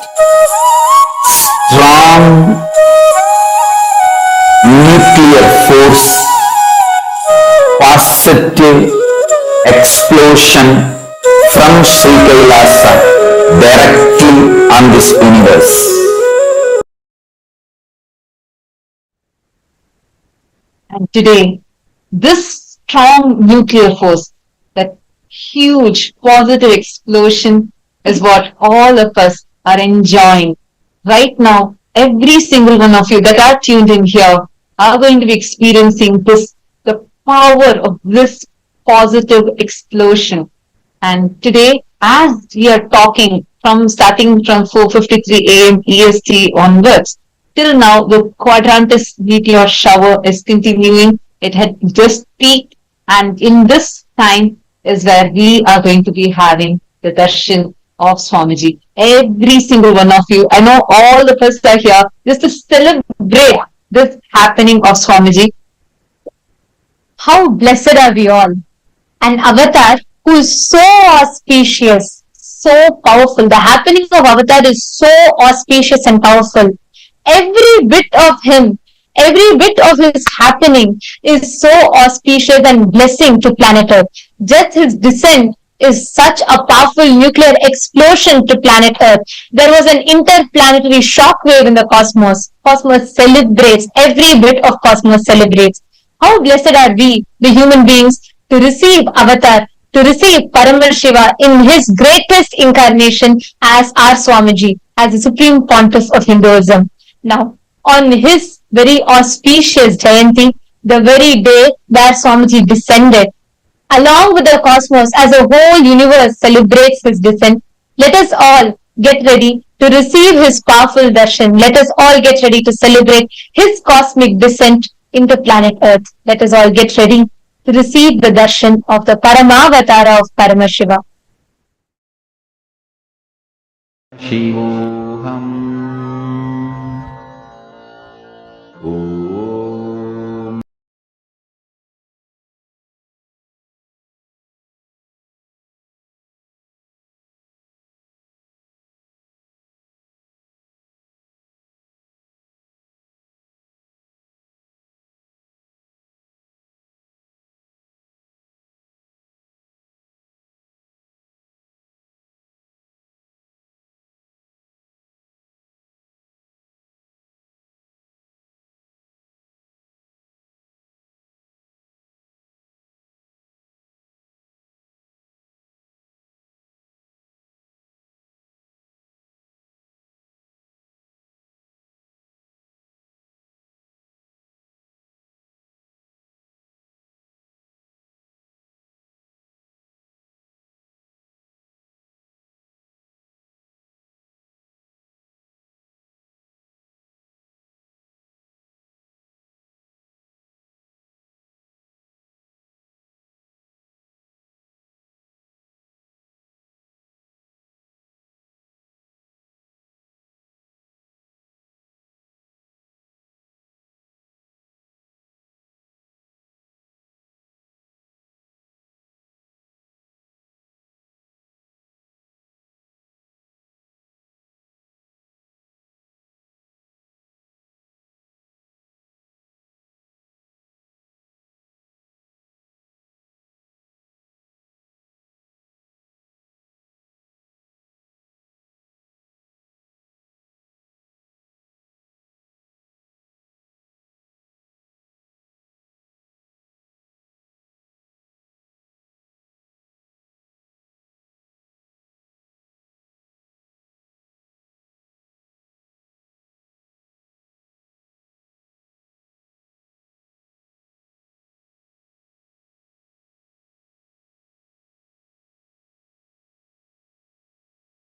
E: strong nuclear force, positive explosion from Sri Kailasa directly on this universe.
G: And today, this strong nuclear force, that huge positive explosion is what all of us are enjoying. Right now, every single one of you that are tuned in here are going to be experiencing this, the power of this positive explosion. And today, as we are talking starting from 4:53 a.m. EST onwards, till now, the quadrantist meteor shower is continuing. It had just peaked, and in this time is where we are going to be having the darshan of Swamiji. Every single one of you, I know all of us are here just to celebrate this happening of Swamiji.
F: How blessed are we all? An avatar who is so auspicious, so powerful. The happening of avatar is so auspicious and powerful. Every bit of him, every bit of his happening is so auspicious and blessing to planet Earth. Just his descent is such a powerful nuclear explosion to planet Earth. There was an interplanetary shockwave in the cosmos. Cosmos celebrates, every bit of cosmos celebrates. How blessed are we, the human beings, to receive avatar, to receive Paramashiva in his greatest incarnation as our Swamiji, as the Supreme Pontiff of Hinduism. Now, on his very auspicious Jayanti, the very day where Swamiji descended, along with the cosmos as a whole universe celebrates his descent, let us all get ready to receive his powerful darshan. Let us all get ready to celebrate his cosmic descent into planet Earth. Let us all get ready to receive the darshan of the Paramavatara of Paramashiva.
E: Shivoham.